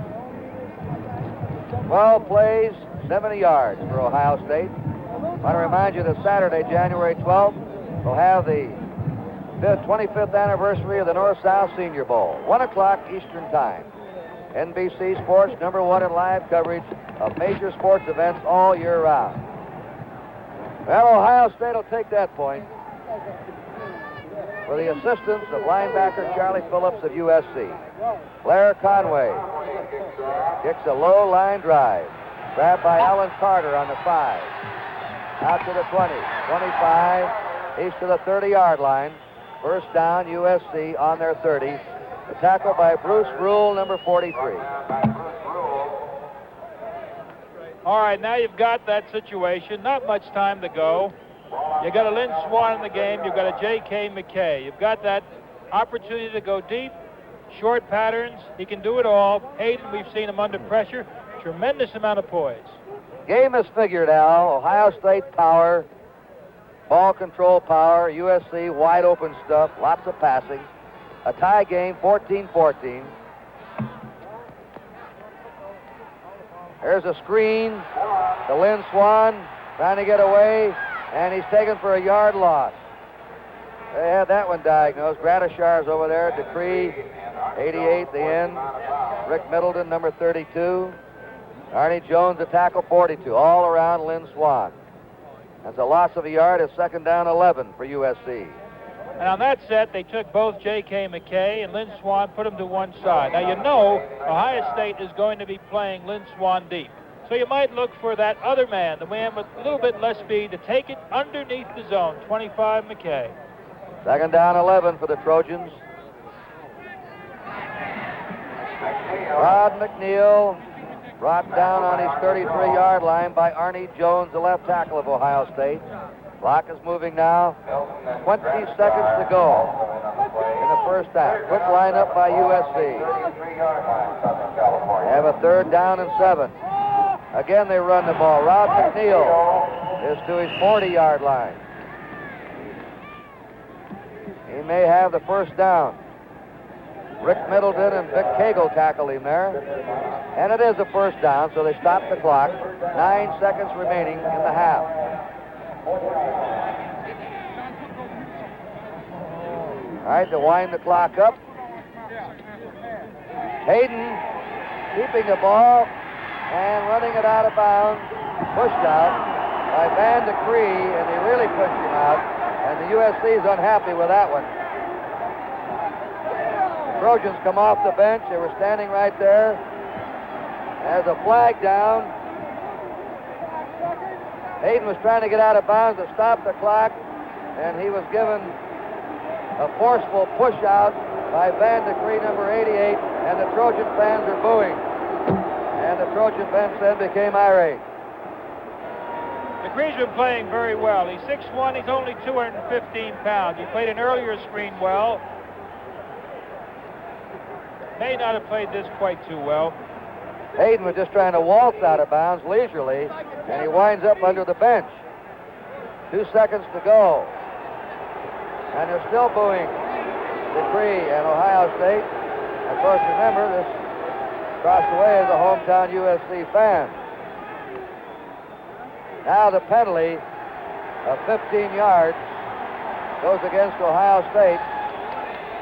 12 plays, 70 yards for Ohio State. I want to remind you that Saturday, January 12th, we'll have the 25th anniversary of the North-South Senior Bowl, 1 o'clock Eastern Time. NBC Sports, #1 in live coverage of major sports events all year round. Well, Ohio State will take that point for the assistance of linebacker Charlie Phillips of USC. Blair Conway kicks a low line drive. Grabbed by Alan Carter on the 5. Out to the 20, 25. He's to the 30-yard line. First down, USC on their 30. The tackle by Bruce Rule, number 43. All right, now you've got that situation. Not much time to go. You've got a Lynn Swan in the game. You've got a J.K. McKay. You've got that opportunity to go deep, short patterns. He can do it all. Hayden, we've seen him under pressure. Tremendous amount of poise. Game is figured out. Ohio State power, ball control power. USC wide open stuff, lots of passing. A tie game, 14-14. There's a screen to Lynn Swan, trying to get away, and he's taken for a yard loss. They had that one diagnosed. Gradishar's over there. Decree, 88, the end. Rick Middleton, number 32. Arnie Jones, the tackle, 42. All around Lynn Swan. That's a loss of a yard. It's second down 11 for USC. And on that set, they took both J.K. McKay and Lynn Swan, put them to one side. Now, you know Ohio State is going to be playing Lynn Swan deep. So you might look for that other man, the man with a little bit less speed, to take it underneath the zone, 25 McKay. Second down 11 for the Trojans. Rod McNeil brought down on his 33-yard line by Arnie Jones, the left tackle of Ohio State. Clock is moving now. 20 seconds to go in the first half. Quick lineup by USC. They have a 3rd down and 7. Again, they run the ball. Rod McNeil is to his 40-yard line. He may have the first down. Rick Middleton and Vic Cagle tackled him there. And it is a first down, so they stop the clock. 9 seconds remaining in the half. All right, to wind the clock up. Hayden keeping the ball and running it out of bounds. Pushed out by Van de Cree, and he really pushed him out. And the USC is unhappy with that one. The Trojans come off the bench. They were standing right there. There's a flag down. Hayden was trying to get out of bounds to stop the clock, and he was given a forceful push out by Van de Cree, number 88, and the Trojan fans are booing. And the Trojan bench then became irate. De Cree's been playing very well. He's 6'1", he's only 215 pounds. He played an earlier screen well. May not have played this quite too well. Hayden was just trying to waltz out of bounds leisurely, and he winds up under the bench. 2 seconds to go. And they're still booing DeCree and Ohio State. Of course, remember, this across the way is a hometown USC fan. Now the penalty of 15 yards goes against Ohio State.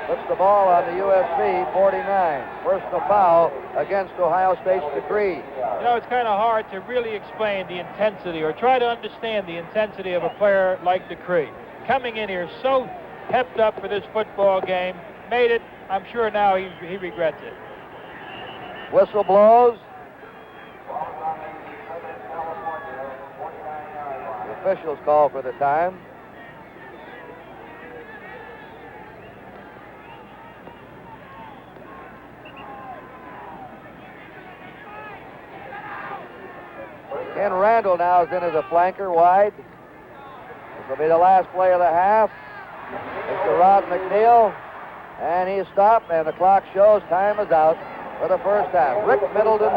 Puts the ball on the USC 49. Personal foul against Ohio State's DeCree. You know, it's kind of hard to really explain the intensity or try to understand the intensity of a player like DeCree. Coming in here so pepped up for this football game, made it. I'm sure now he regrets it. Whistle blows. The officials call for the time. Ken Randall now is in as a flanker wide. This will be the last play of the half. Mr. Rod McNeil, and he's stopped, and the clock shows time is out for the first half. Rick Middleton,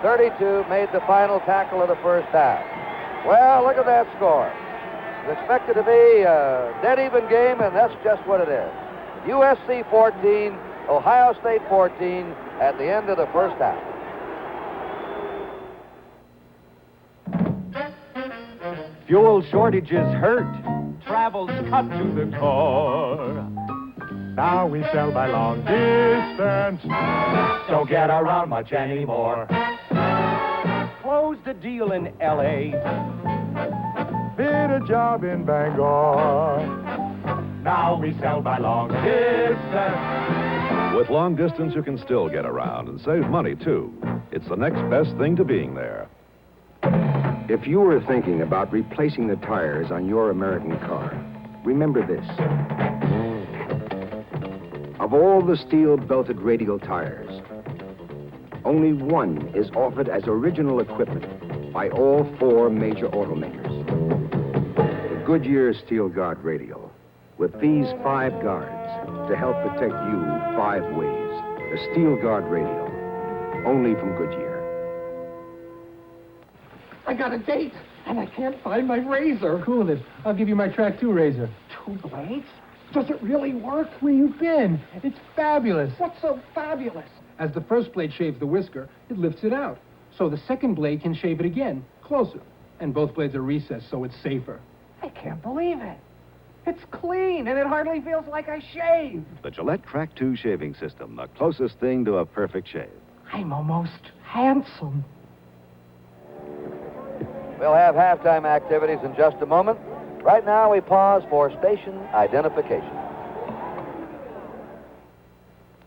32, made the final tackle of the first half. Well, look at that score. It's expected to be a dead even game, and that's just what it is. USC 14, Ohio State 14 at the end of the first half. Fuel shortages hurt. Travel's cut to the core. Now we sell by long distance. Don't get around much anymore. Closed a deal in L.A. Bid a job in Bangor. Now we sell by long distance. With long distance, you can still get around and save money, too. It's the next best thing to being there. If you were thinking about replacing the tires on your American car, remember this. Of all the steel-belted radial tires, only one is offered as original equipment by all 4 major automakers. The Goodyear Steel Guard Radial, with these 5 guards to help protect you 5 ways. The Steel Guard Radial, only from Goodyear. I got a date, and I can't find my razor. Cool it. I'll give you my Track 2 razor. 2 blades? Does it really work? Where you been? It's fabulous. What's so fabulous? As the first blade shaves the whisker, it lifts it out. So the second blade can shave it again, closer. And both blades are recessed, so it's safer. I can't believe it. It's clean, and it hardly feels like I shaved. The Gillette Track 2 shaving system, the closest thing to a perfect shave. I'm almost handsome. We'll have halftime activities in just a moment. Right now, we pause for station identification.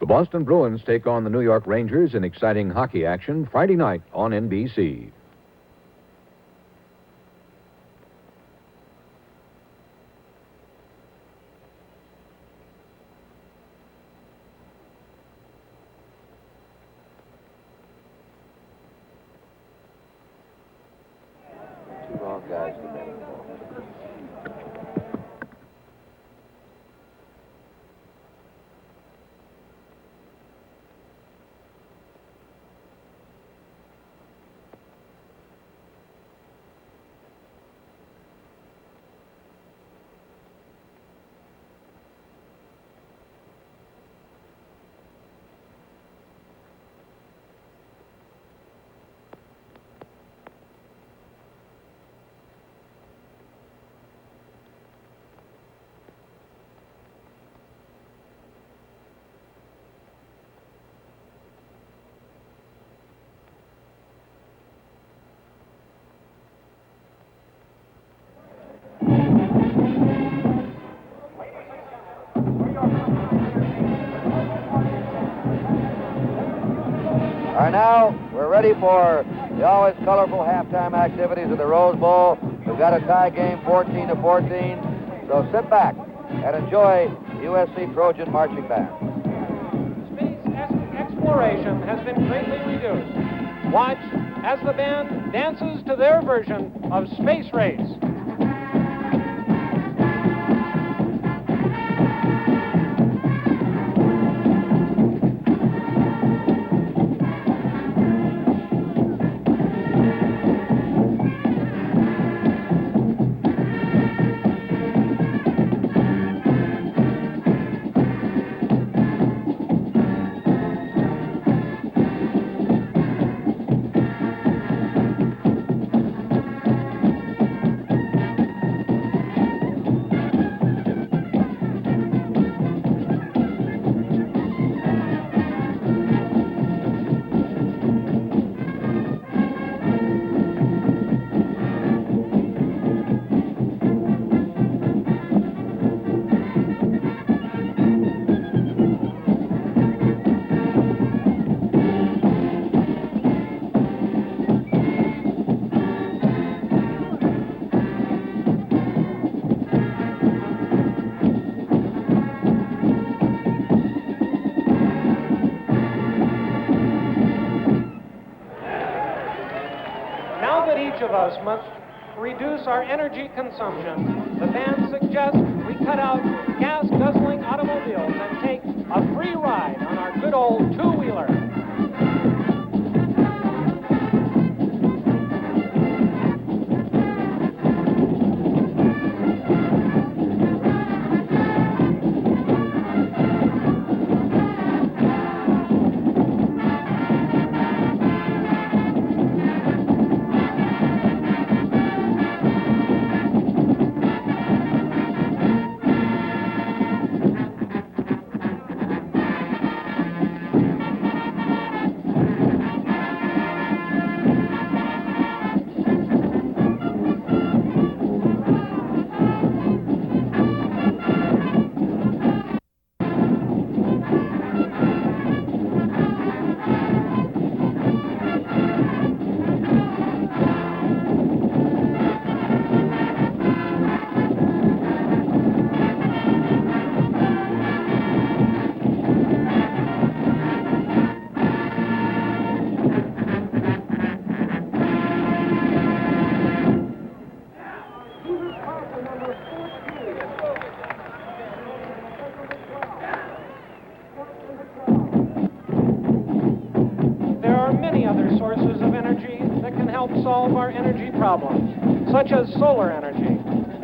The Boston Bruins take on the New York Rangers in exciting hockey action Friday night on NBC. guys today. All right, now we're ready for the always colorful halftime activities of the Rose Bowl. We've got a tie game, 14-14. So sit back and enjoy USC Trojan Marching Band. Space exploration has been greatly reduced. Watch as the band dances to their version of Space Race. Each of us must reduce our energy consumption. The band suggests we cut out gas-guzzling automobiles and take a free ride on our good old two-wheeler. Sources of energy that can help solve our energy problems, such as solar energy.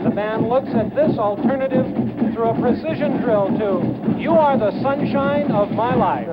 The band looks at this alternative through a precision drill to "You Are the Sunshine of My Life."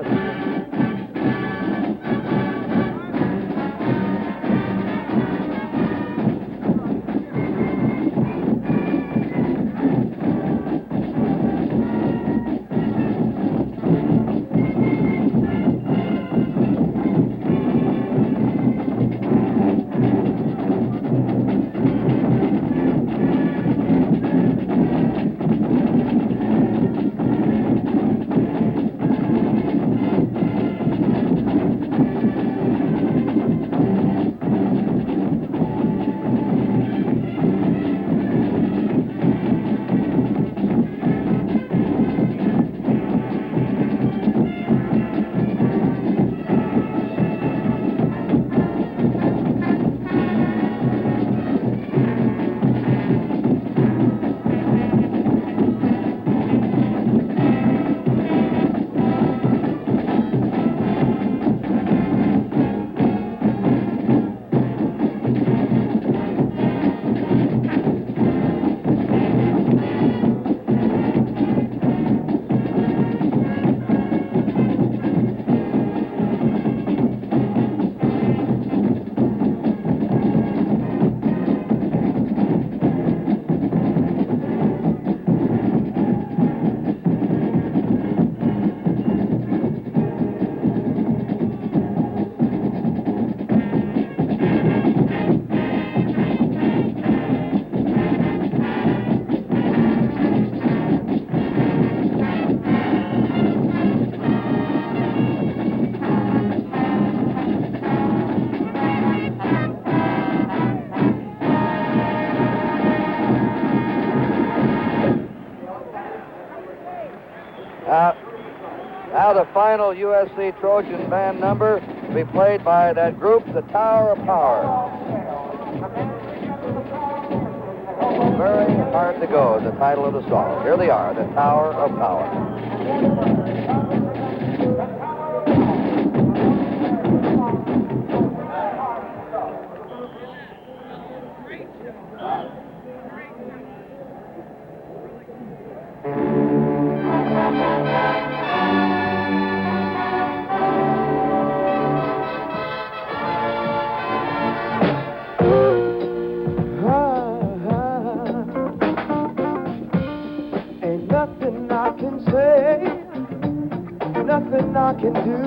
Now the final USC Trojan band number to be played by that group, the Tower of Power. Very hard to go is the title of the song. Here they are, the Tower of Power. Ain't nothing I can say, nothing I can do.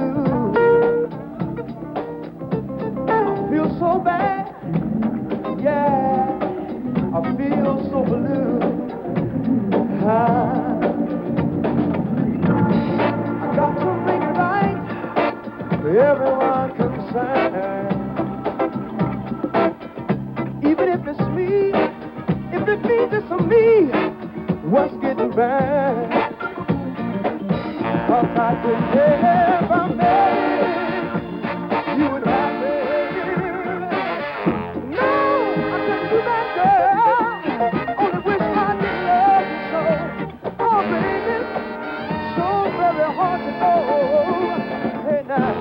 I feel so bad, yeah, I feel so blue. I got to make it right for everyone concerned. Even if it's me, if it means it's for me, what's getting bad? 'Cause I could never make you would have me. No, I couldn't do that, girl. Only wish I could love you so. Oh, baby, so very hard to go. Hey, now,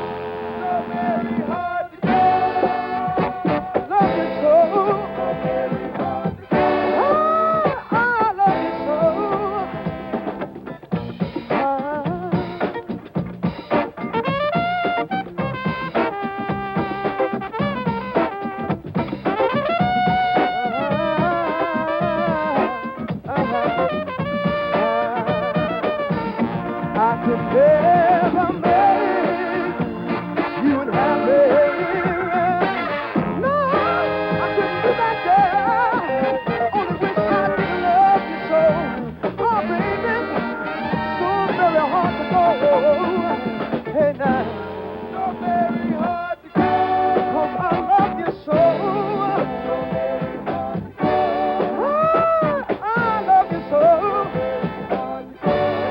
so very hard to go. Love you so. So very hard to go. Oh, I love you so. I could never make you happy. No, I couldn't do that, girl. Only wish I could love you so. Oh, baby, so very hard to go. Hey, now, so very hard to go. 'Cause I love you so. So very hard to go. Oh, I love you so.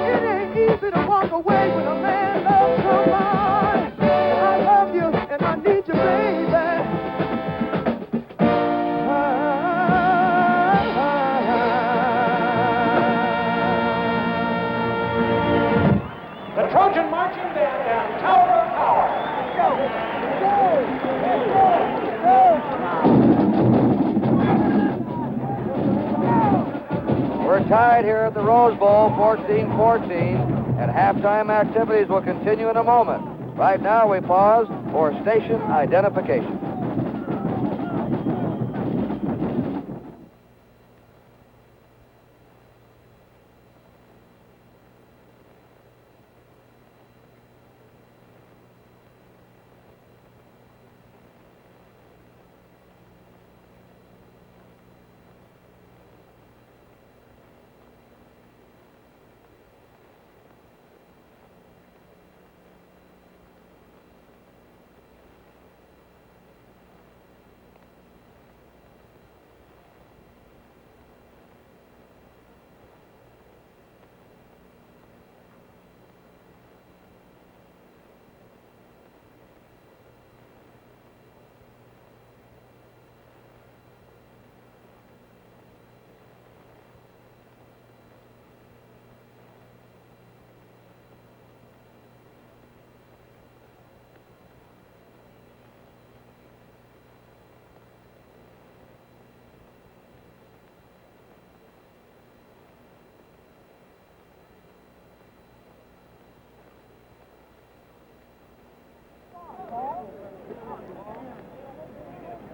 It ain't easy to walk away when a man loves somebody. I love you and I need you, baby. The Trojan Marching Band and Tower of Power. We're tied here at the Rose Bowl, 14-14, and halftime activities will continue in a moment. Right now, we pause for station identification.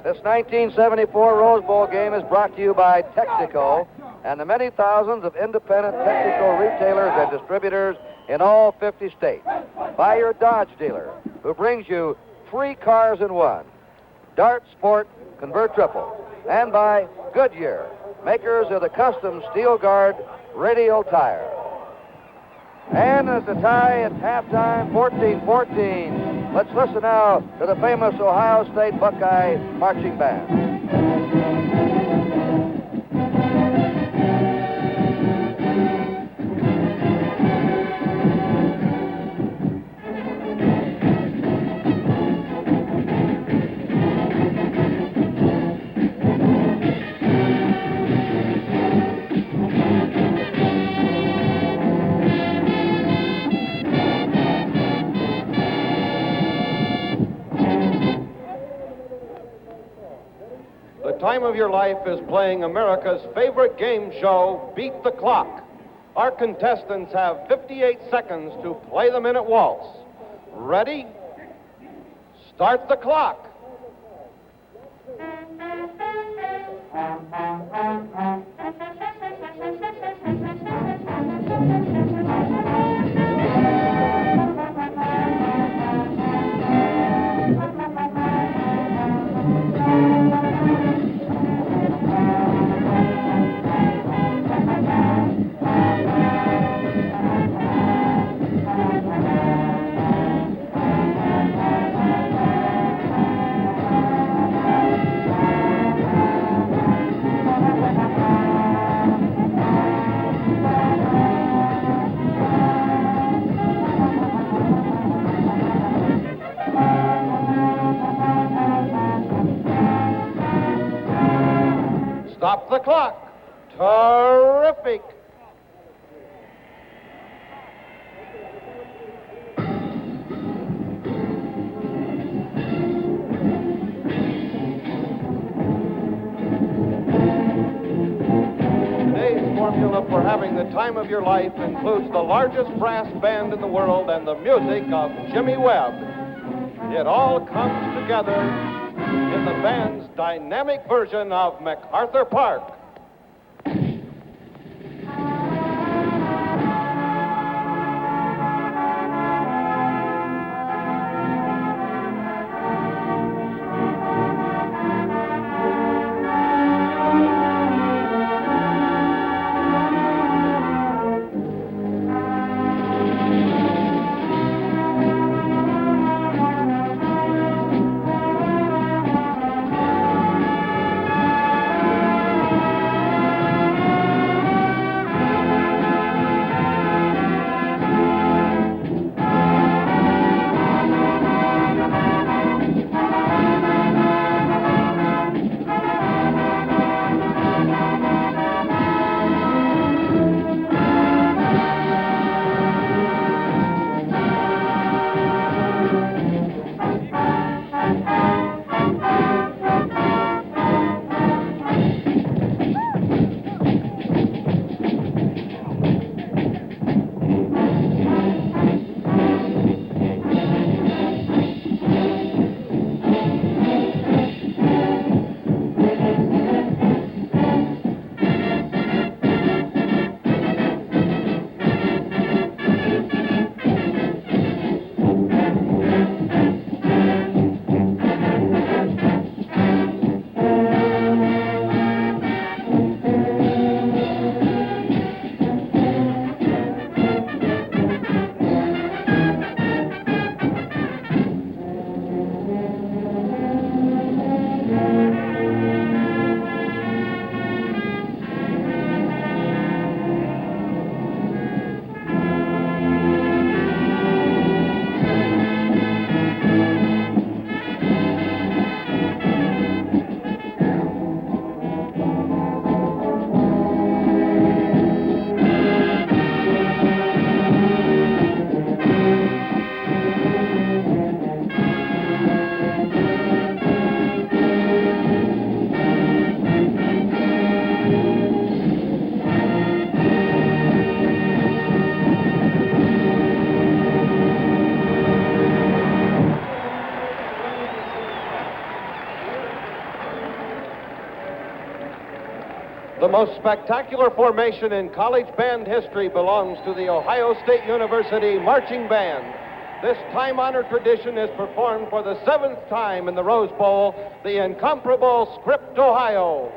This 1974 Rose Bowl game is brought to you by Texaco and the many thousands of independent Texaco retailers and distributors in all 50 states. By your Dodge dealer, who brings you 3 cars in one, Dart Sport Convert Triple. And by Goodyear, makers of the custom Steel Guard radial tire. And as the tie at halftime, 14-14. Let's listen now to the famous Ohio State Buckeye Marching Band. time of your life is playing America's favorite game show, Beat the Clock. Our contestants have 58 seconds to play the minute waltz. Ready? Start the clock. Stop the clock. Terrific. Today's formula for having the time of your life includes the largest brass band in the world and the music of Jimmy Webb. It all comes together in the band's dynamic version of MacArthur Park. The most spectacular formation in college band history belongs to the Ohio State University Marching Band. This time-honored tradition is performed for the 7th time in the Rose Bowl, the incomparable Script, Ohio.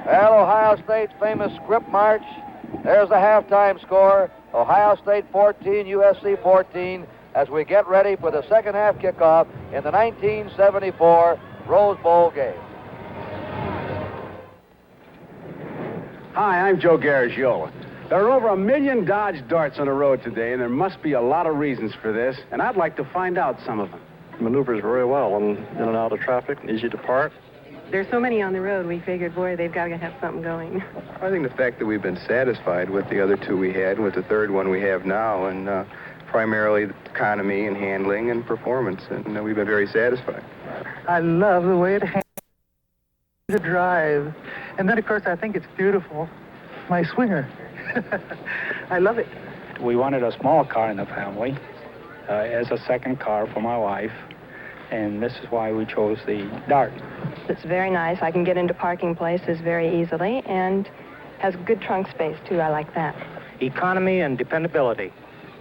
Well, Ohio State's famous script march. There's the halftime score. Ohio State 14, USC 14, as we get ready for the second half kickoff in the 1974 Rose Bowl game. Hi, I'm Joe Garagiola. There are over 1 million Dodge Darts on the road today, and there must be a lot of reasons for this, and I'd like to find out some of them. Maneuvers very well in and out of traffic, easy to park. There's so many on the road, we figured, boy, they've got to have something going. I think the fact that we've been satisfied with the other two we had and with the third one we have now, and primarily economy and handling and performance, and we've been very satisfied. I love the way it handles to drive. And then, of course, I think it's beautiful. My swinger. I love it. We wanted a small car in the family as a second car for my wife, and this is why we chose the Dart. It's very nice. I can get into parking places very easily and has good trunk space, too. I like that. Economy and dependability.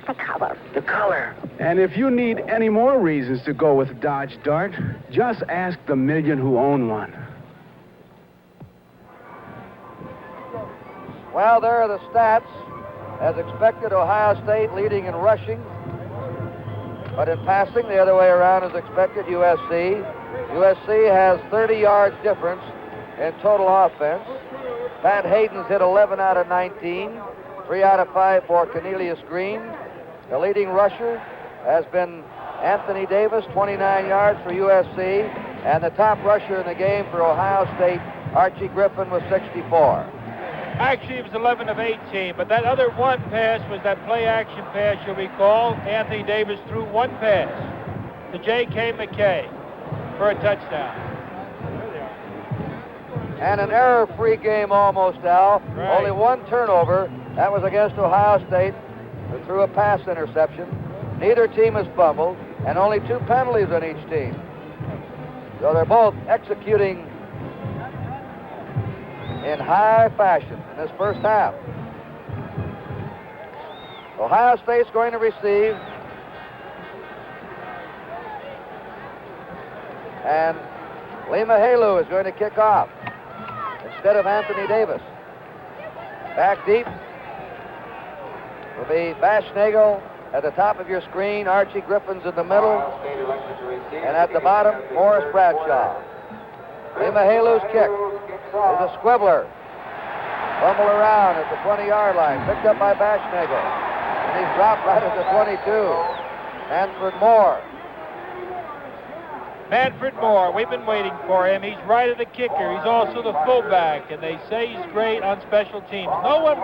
The color. The color. And if you need any more reasons to go with Dodge Dart, just ask the million who own one. Well, there are the stats. As expected, Ohio State leading in rushing. But in passing, the other way around as expected, USC. USC has 30 yards difference in total offense. Pat Hayden's hit 11 out of 19. 3 out of 5 for Cornelius Green. The leading rusher has been Anthony Davis, 29 yards for USC. And the top rusher in the game for Ohio State, Archie Griffin, was 64. Actually, it was 11 of 18, but that other one pass was that play-action pass, you'll recall. Anthony Davis threw one pass to J.K. McKay for a touchdown. And an error-free game almost, Al. Right. Only one turnover. That was against Ohio State, who threw a pass interception. Neither team has fumbled, and only 2 penalties on each team. So they're both executing in high fashion in this first half. Ohio State's going to receive. And Lima Halu is going to kick off instead of Anthony Davis. Back deep will be Bashnagel at the top of your screen. Archie Griffin's in the middle. And at the bottom, Morris Bradshaw. Lima Halu's kick is a squibbler. Fumble around at the 20-yard line. Picked up by Bashnagel. And he's dropped right at the 22. Manfred Moore. Manfred Moore, we've been waiting for him. He's right at the kicker. He's also the fullback, and they say he's great on special teams. No one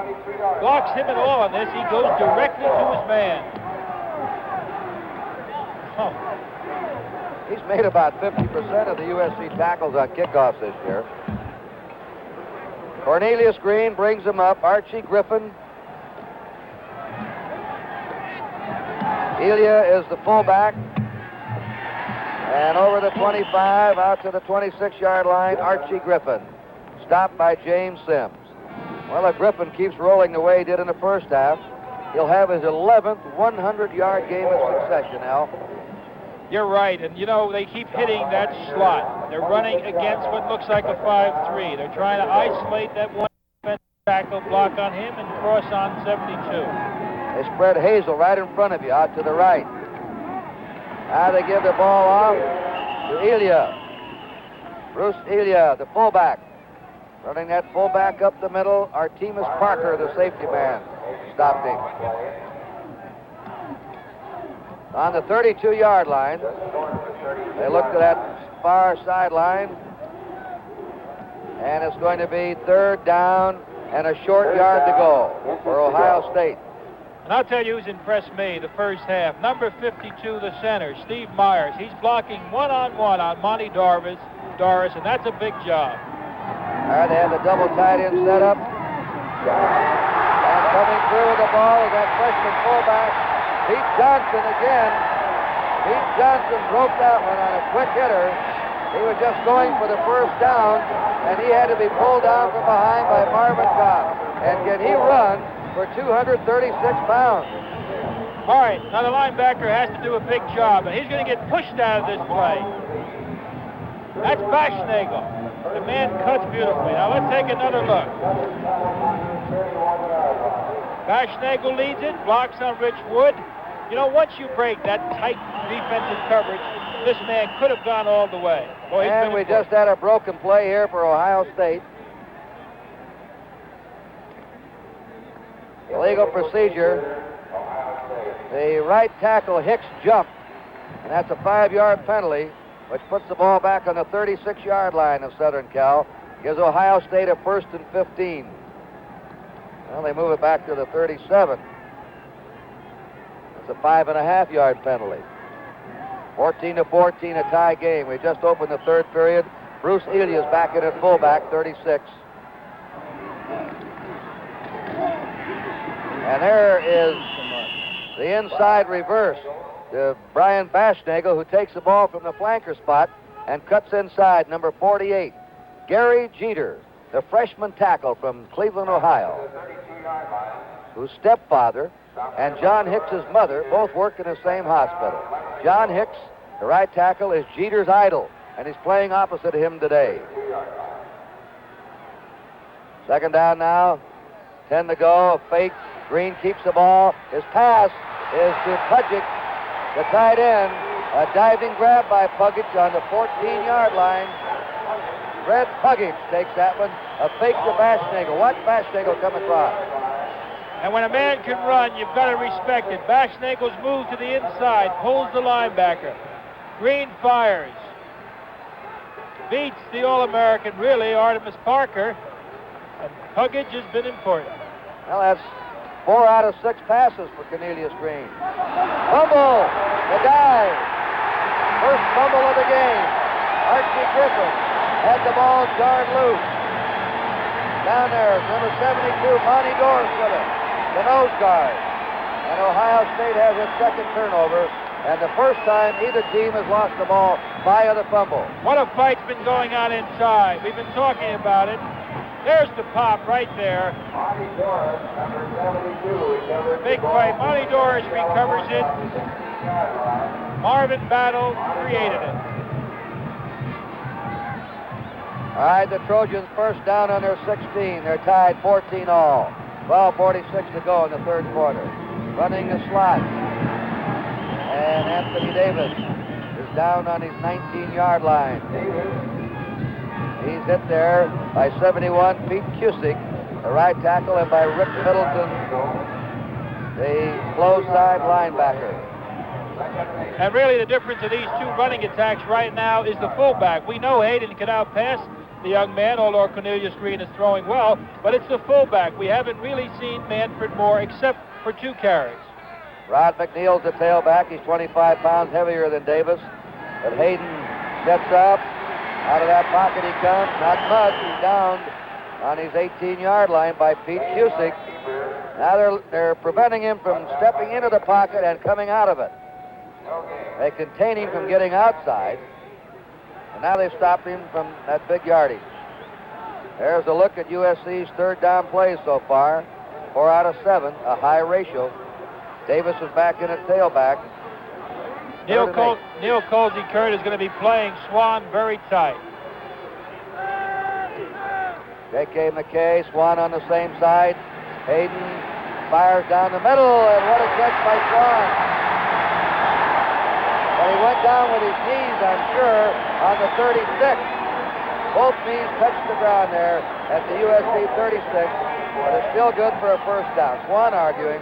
blocks him at all on this. He goes directly to his man. Oh. He's made about 50% of the USC tackles on kickoffs this year. Cornelius Green brings him up. Archie Griffin. Elia is the fullback. And over the 25, out to the 26-yard line, Archie Griffin. Stopped by James Sims. Well, if Griffin keeps rolling the way he did in the first half, he'll have his 11th 100-yard game in succession, Al. You're right, and you know, they keep hitting that slot. They're running against what looks like a 5-3. They're trying to isolate that one defensive tackle, block on him, and cross on 72. They spread Hazel right in front of you, out to the right. Now they give the ball off to Elia. Bruce Elia, the fullback. Running that fullback up the middle, Artemus Parker, the safety man, stopped him. On the 32-yard line, they looked at that far sideline, and it's going to be 3rd down and a short yard to go for Ohio State. And I'll tell you who's impressed me the first half. Number 52, the center, Steve Myers. He's blocking one-on-one on Monty Doris, and that's a big job. All right, they have the double tight end set up. And coming through with the ball is that freshman fullback, Pete Johnson again. Pete Johnson broke that one on a quick hitter. He was just going for the first down, and he had to be pulled down from behind by Marvin Cobb. And can he run for 236 pounds? All right, now the linebacker has to do a big job, and he's going to get pushed out of this play. That's Baschnagel. The man cuts beautifully. Now let's take another look. Baschnagel leads it, blocks on Rich Wood. You know, once you break that tight defensive coverage, this man could have gone all the way. Boy, and we just had a broken play here for Ohio State. Illegal procedure. The right tackle, Hicks, jumped, and that's a 5-yard penalty, which puts the ball back on the 36-yard line of Southern Cal. Gives Ohio State a 1st and 15. Well, they move it back to the 37. It's a 5.5-yard penalty. 14-14, a tie game. We just opened the third period. Bruce Elias back in at fullback, 36. And there is the inside reverse to Brian Baschnagel, who takes the ball from the flanker spot and cuts inside, number 48. Gary Jeter, the freshman tackle from Cleveland, Ohio, whose stepfather and John Hicks's mother both work in the same hospital. John Hicks, the right tackle, is Jeter's idol, and he's playing opposite of him today. Second down now, 10 to go, a fake. Green keeps the ball. His pass is to Pugic, the tight end. A diving grab by Pugic on the 14-yard line. Fred Pugic takes that one. A fake to Baschnagel. Watch Baschnagel come across. And when a man can run, you've got to respect it. Baschnagel's move to the inside pulls the linebacker. Green fires. Beats the All-American, really, Artemis Parker. And Pugic has been important. Well, that's 4 out of 6 passes for Cornelius Green. Fumble! The dive. First fumble of the game. Archie Griffin had the ball jarred loose. Down there, number 72, Monty Doris with it. The nose guard. And Ohio State has its second turnover. And the first time either team has lost the ball via the fumble. What a fight's been going on inside. We've been talking about it. There's the pop right there. Big fight. Monty Doris recovers it. Marvin Battle created it. All right, the Trojans first down on their 16. They're tied 14 all. 12:46 to go in the third quarter. Running the slot. And Anthony Davis is down on his 19-yard line. He's hit there by 71, Pete Cusick, the right tackle, and by Rick Middleton, the close side linebacker. And really the difference in these two running attacks right now is the fullback. We know Hayden can outpass the young man, although Cornelius Green is throwing well, but it's the fullback. We haven't really seen Manfred Moore except for 2 carries. Rod McNeil's the tailback. He's 25 pounds heavier than Davis. But Hayden sets up. Out of that pocket he comes. Not much. He's downed on his 18-yard line by Pete Cusick. Now they're preventing him from stepping into the pocket and coming out of it. They contain him from getting outside. And now they've stopped him from that big yardage. There's a look at USC's third down plays so far. 4 out of 7, a high ratio. Davis is back in at tailback. Neil Colsey Kurt is going to be playing Swan very tight. J.K. McKay, Swan on the same side. Hayden fires down the middle, and what a catch by Swan. But he went down with his knees, I'm sure, on the 36. Both knees touched the ground there at the USC 36, but it's still good for a first down. Swan arguing.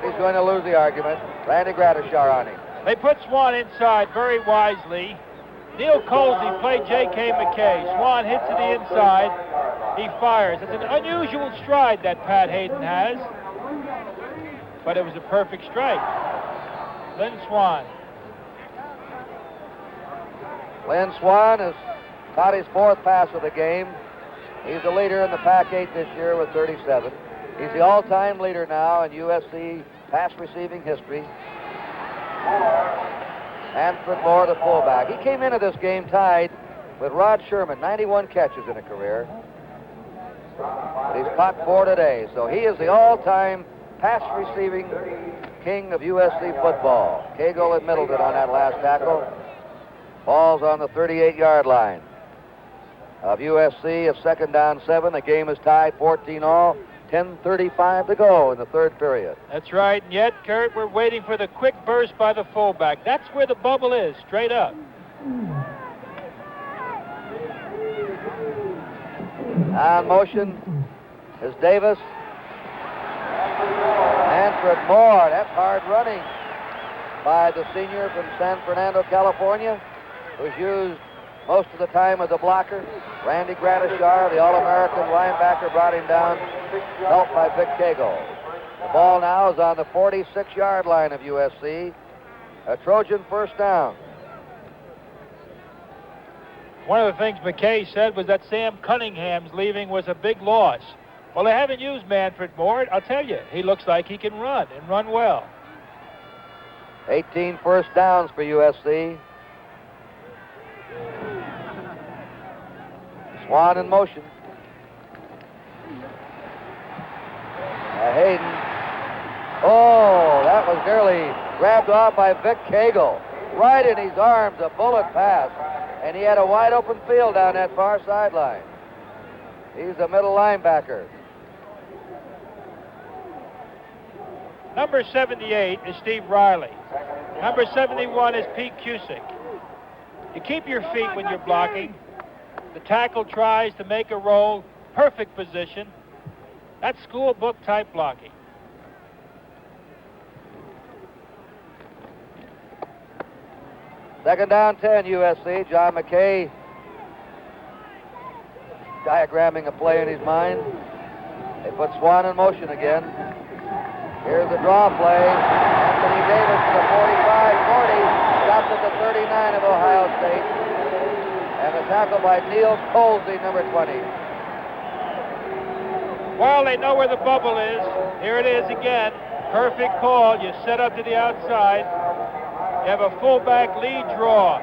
He's going to lose the argument. Randy Gradishar on him. They put Swan inside very wisely. Neil Colsey played J.K. McKay. Swan hits to the inside. He fires. It's an unusual stride that Pat Hayden has. but it was a perfect strike. Lynn Swan. Lynn Swan has caught his 4th pass of the game. He's the leader in the Pac-8 this year with 37. He's the all-time leader now in USC pass receiving history. Manfred Moore, the fullback. He came into this game tied with Rod Sherman, 91 catches in a career. But he's caught 4 today, so he is the all-time pass receiving king of USC football. Cagle and Middleton on that last tackle. Ball's on the 38-yard line of USC. It's 2nd down 7. The game is tied 14-all. 10:35 to go in the 3rd period. That's right, and yet, Kurt, we're waiting for the quick burst by the fullback. That's where the bubble is, straight up. On motion is Davis. Manfred Moore, that's hard running by the senior from San Fernando, California, who's used most of the time as a blocker. Randy Gratishar, the All-American linebacker, brought him down, helped by Vic Cagle. The ball now is on the 46-yard line of USC. A Trojan 1st down. One of the things McKay said was that Sam Cunningham's leaving was a big loss. Well, they haven't used Manfred Moore. I'll tell you, he looks like he can run and run well. 18 first downs for USC. Swan in motion. Hayden. Oh, that was nearly grabbed off by Vic Cagle. Right in his arms, a bullet pass. And he had a wide open field down that far sideline. He's the middle linebacker. Number 78 is Steve Riley. Number 71 is Pete Cusick. You keep your feet when you're blocking. The tackle tries to make a roll, perfect position. That's school book type blocking. Second down 10, USC. John McKay diagramming a play in his mind. They put Swan in motion again. Here's the draw play. Anthony Davis to the 45-40. Stopped at the 39 of Ohio State. And a tackle by Neil Colsey, number 20. Well, they know where the bubble is. Here it is again. Perfect call. You set up to the outside. You have a fullback lead draw.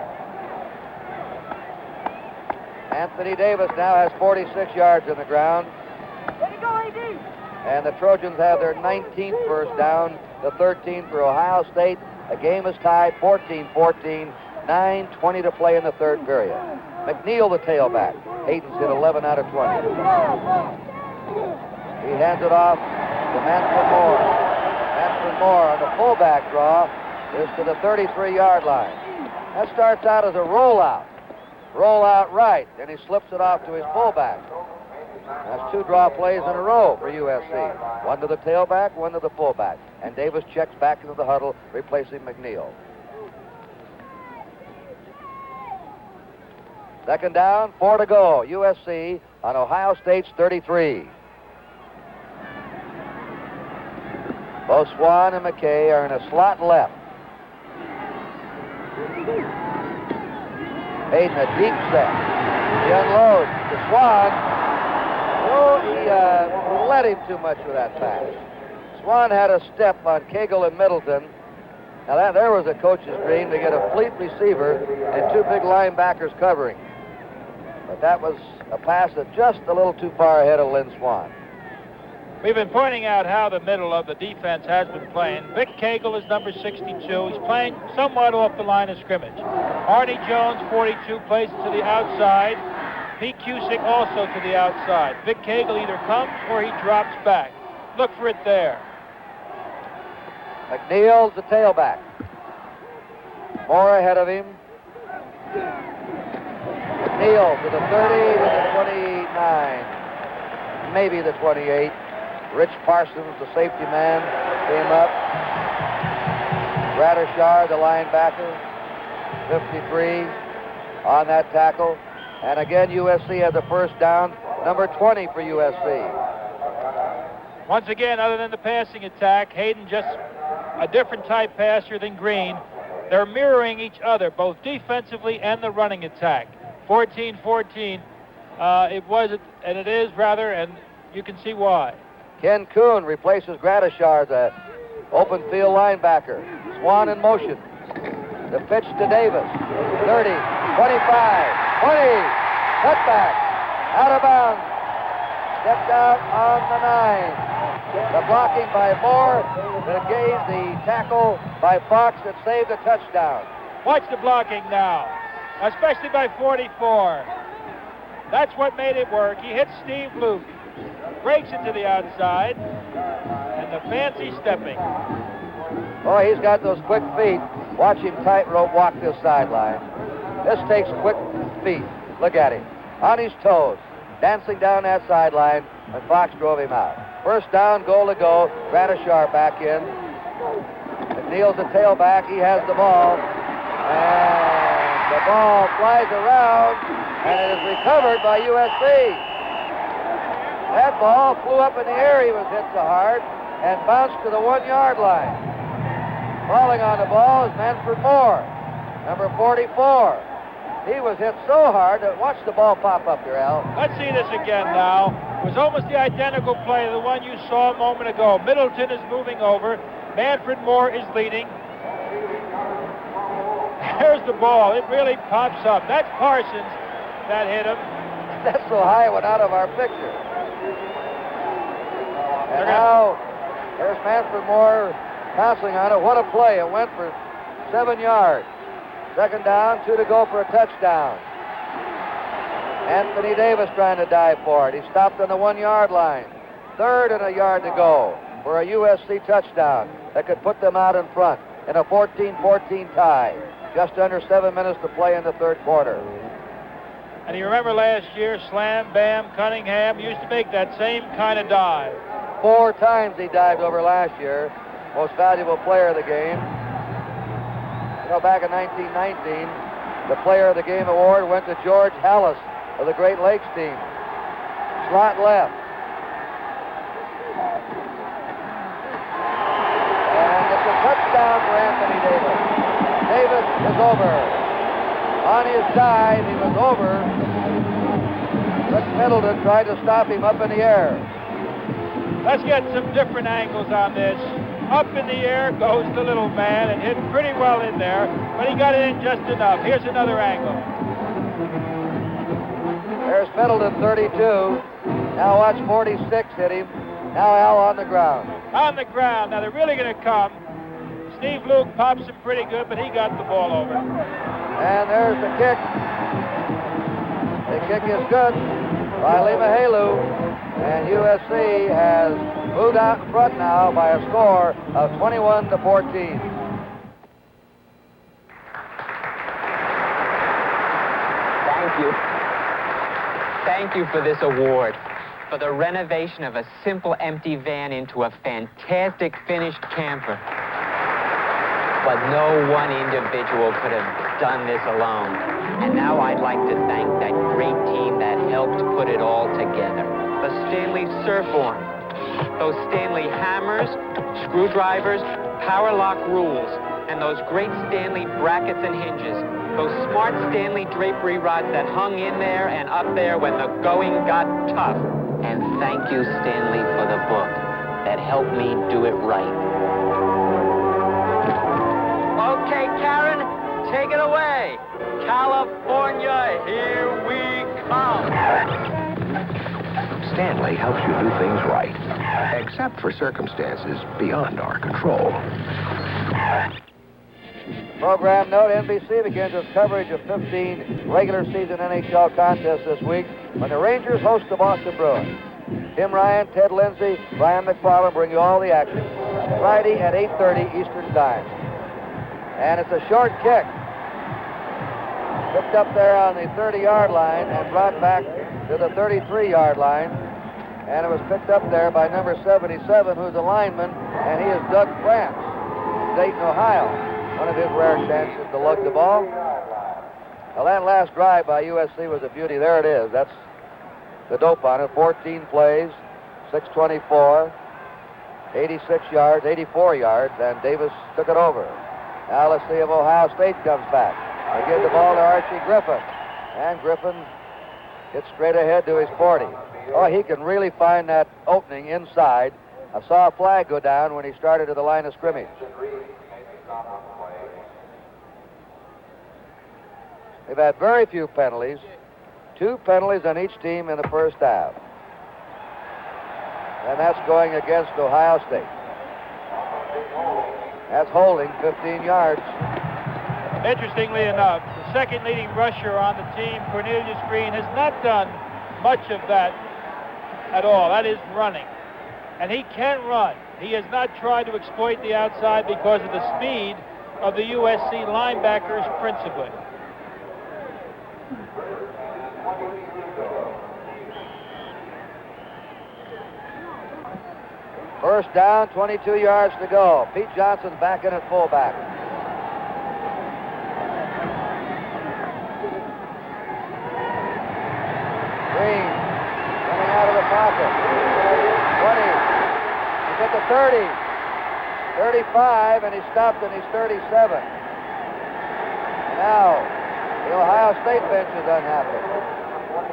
Anthony Davis now has 46 yards in the ground. Way to go, AD! And the Trojans have their 19th first down, the 13th for Ohio State. The game is tied 14-14, 9:20 to play in the 3rd period. McNeil, the tailback. Hayden's hit 11 out of 20. He hands it off to Manfred Moore. Manfred Moore on the fullback draw is to the 33-yard line. That starts out as a rollout. Rollout right, and he slips it off to his fullback. That's 2 draw plays in a row for USC. One to the tailback, one to the fullback. And Davis checks back into the huddle, replacing McNeil. Second down, 4 to go. USC on Ohio State's 33. Both Swan and McKay are in a slot left. Hayden, a deep set. He unloads to Swan. Oh, he led him too much with that pass. Swan had a step on Cagle and Middleton. Now, there was a coach's dream to get a fleet receiver and 2 big linebackers covering. But that was a pass that just a little too far ahead of Lynn Swan. We've been pointing out how the middle of the defense has been playing. Vic Cagle is number 62. He's playing somewhat off the line of scrimmage. Arnie Jones, 42, plays to the outside. Pete Cusick also to the outside. Vic Cagle either comes or he drops back. Look for it there. McNeil's the tailback. Moore ahead of him. McNeil to the 30, to the 29, maybe the 28. Rich Parsons, the safety man, came up. Gratishar, the linebacker, 53 on that tackle. And again, USC has a first down, number 20 for USC. Once again, other than the passing attack, Hayden just a different type passer than Green. They're mirroring each other, both defensively and the running attack. 14-14, it was, and it is rather, and you can see why. Ken Kuhn replaces Gradishar, the open field linebacker. Swan in motion. The pitch to Davis. 30, 25, 20. Cutback. Out of bounds. Stepped out on the 9. The blocking by Moore that gave the tackle by Fox that saved the touchdown. Watch the blocking now, especially by 44. That's what made it work. He hit Steve Luke, breaks it to the outside, and the fancy stepping. Oh, he's got those quick feet. Watch him tightrope walk this sideline. This takes quick feet. Look at him. On his toes, dancing down that sideline, and Fox drove him out. First down, goal to go. Gradishar back in. McNeil's the tailback. He has the ball. And the ball flies around, and it is recovered by USC. That ball flew up in the air. He was hit so hard and bounced to the 1-yard line. Falling on the ball is Manfred Moore, number 44. He was hit so hard that watch the ball pop up there, Al. Let's see this again now. It was almost the identical play to the one you saw a moment ago. Middleton is moving over. Manfred Moore is leading. There's the ball. It really pops up. That's Parsons that hit him. That's so high it went out of our picture. And now there's Manfred Moore passing on it. What a play. It went for 7 yards. Second down, 2 to go for a touchdown. Anthony Davis trying to dive for it. He stopped on the 1-yard line. Third and a yard to go for a USC touchdown that could put them out in front in a 14-14 tie. Just under 7 minutes to play in the third quarter. And you remember last year, Slam Bam Cunningham used to make that same kind of dive. 4 times he dived over last year. Most valuable player of the game. You know, back in 1919, the Player of the Game award went to George Hallis of the Great Lakes team. Slot left. And it's a touchdown for Anthony Davis. Davis is over. On his dive, he was over. Rick Middleton tried to stop him up in the air. Let's get some different angles on this. Up in the air goes the little man and hit pretty well in there, but he got it in just enough. Here's another angle. There's Middleton, 32. Now watch 46 hit him. Now Al on the ground. On the ground. Now they're really going to come. Steve Luke pops him pretty good, but he got the ball over. And there's the kick. The kick is good by Lima Halu. And USC has moved out in front now by a score of 21-14. Thank you. Thank you for this award, for the renovation of a simple empty van into a fantastic finished camper. But no one individual could have done this alone. And now I'd like to thank that great team that helped put it all together. The Stanley Surfborn, those Stanley hammers, screwdrivers, power lock rules, and those great Stanley brackets and hinges, those smart Stanley drapery rods that hung in there and up there when the going got tough. And thank you, Stanley, for the book that helped me do it right. Okay, Karen, take it away. California, here we come. Stanley helps you do things right, except for circumstances beyond our control. Program note, NBC begins its coverage of 15 regular season NHL contests this week when the Rangers host the Boston Bruins. Tim Ryan, Ted Lindsay, Brian McFarland bring you all the action. Friday at 8:30 Eastern Time. And it's a short kick. Picked up there on the 30-yard line and brought back to the 33-yard line. And it was picked up there by number 77, who's a lineman, and he is Doug France, Dayton, Ohio. One of his rare chances to lug the ball. Well, that last drive by USC was a beauty. There it is. That's the dope on it. 14 plays, 624. 86 yards, 84 yards, and Davis took it over. Now let's see if Ohio State comes back. They give the ball to Archie Griffin, and Griffin gets straight ahead to his 40. Oh, he can really find that opening inside. I saw a flag go down when he started at the line of scrimmage. They've had very few penalties. 2 penalties on each team in the first half. And that's going against Ohio State. That's holding 15 yards. Interestingly enough, the second leading rusher on the team, Cornelius Green, has not done much of that at all. That is running. And he can run. He has not tried to exploit the outside because of the speed of the USC linebackers principally. First down, 22 yards to go. Pete Johnson back in at fullback. Green coming out of the pocket. 20. He's at the 30. 35, and he stopped and he's 37. Now, the Ohio State bench is unhappy.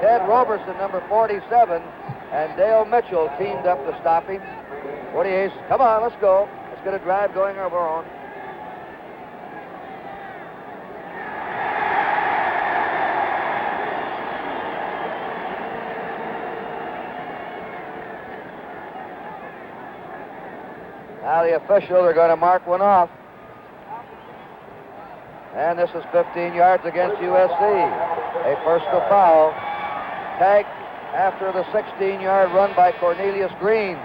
Ted Roberson, number 47, and Dale Mitchell teamed up to stop him. 48, come on, let's go. Let's get a drive going of our own. Now the officials are going to mark one off. And this is 15 yards against USC. A personal foul. Tag after the 16-yard run by Cornelius Green.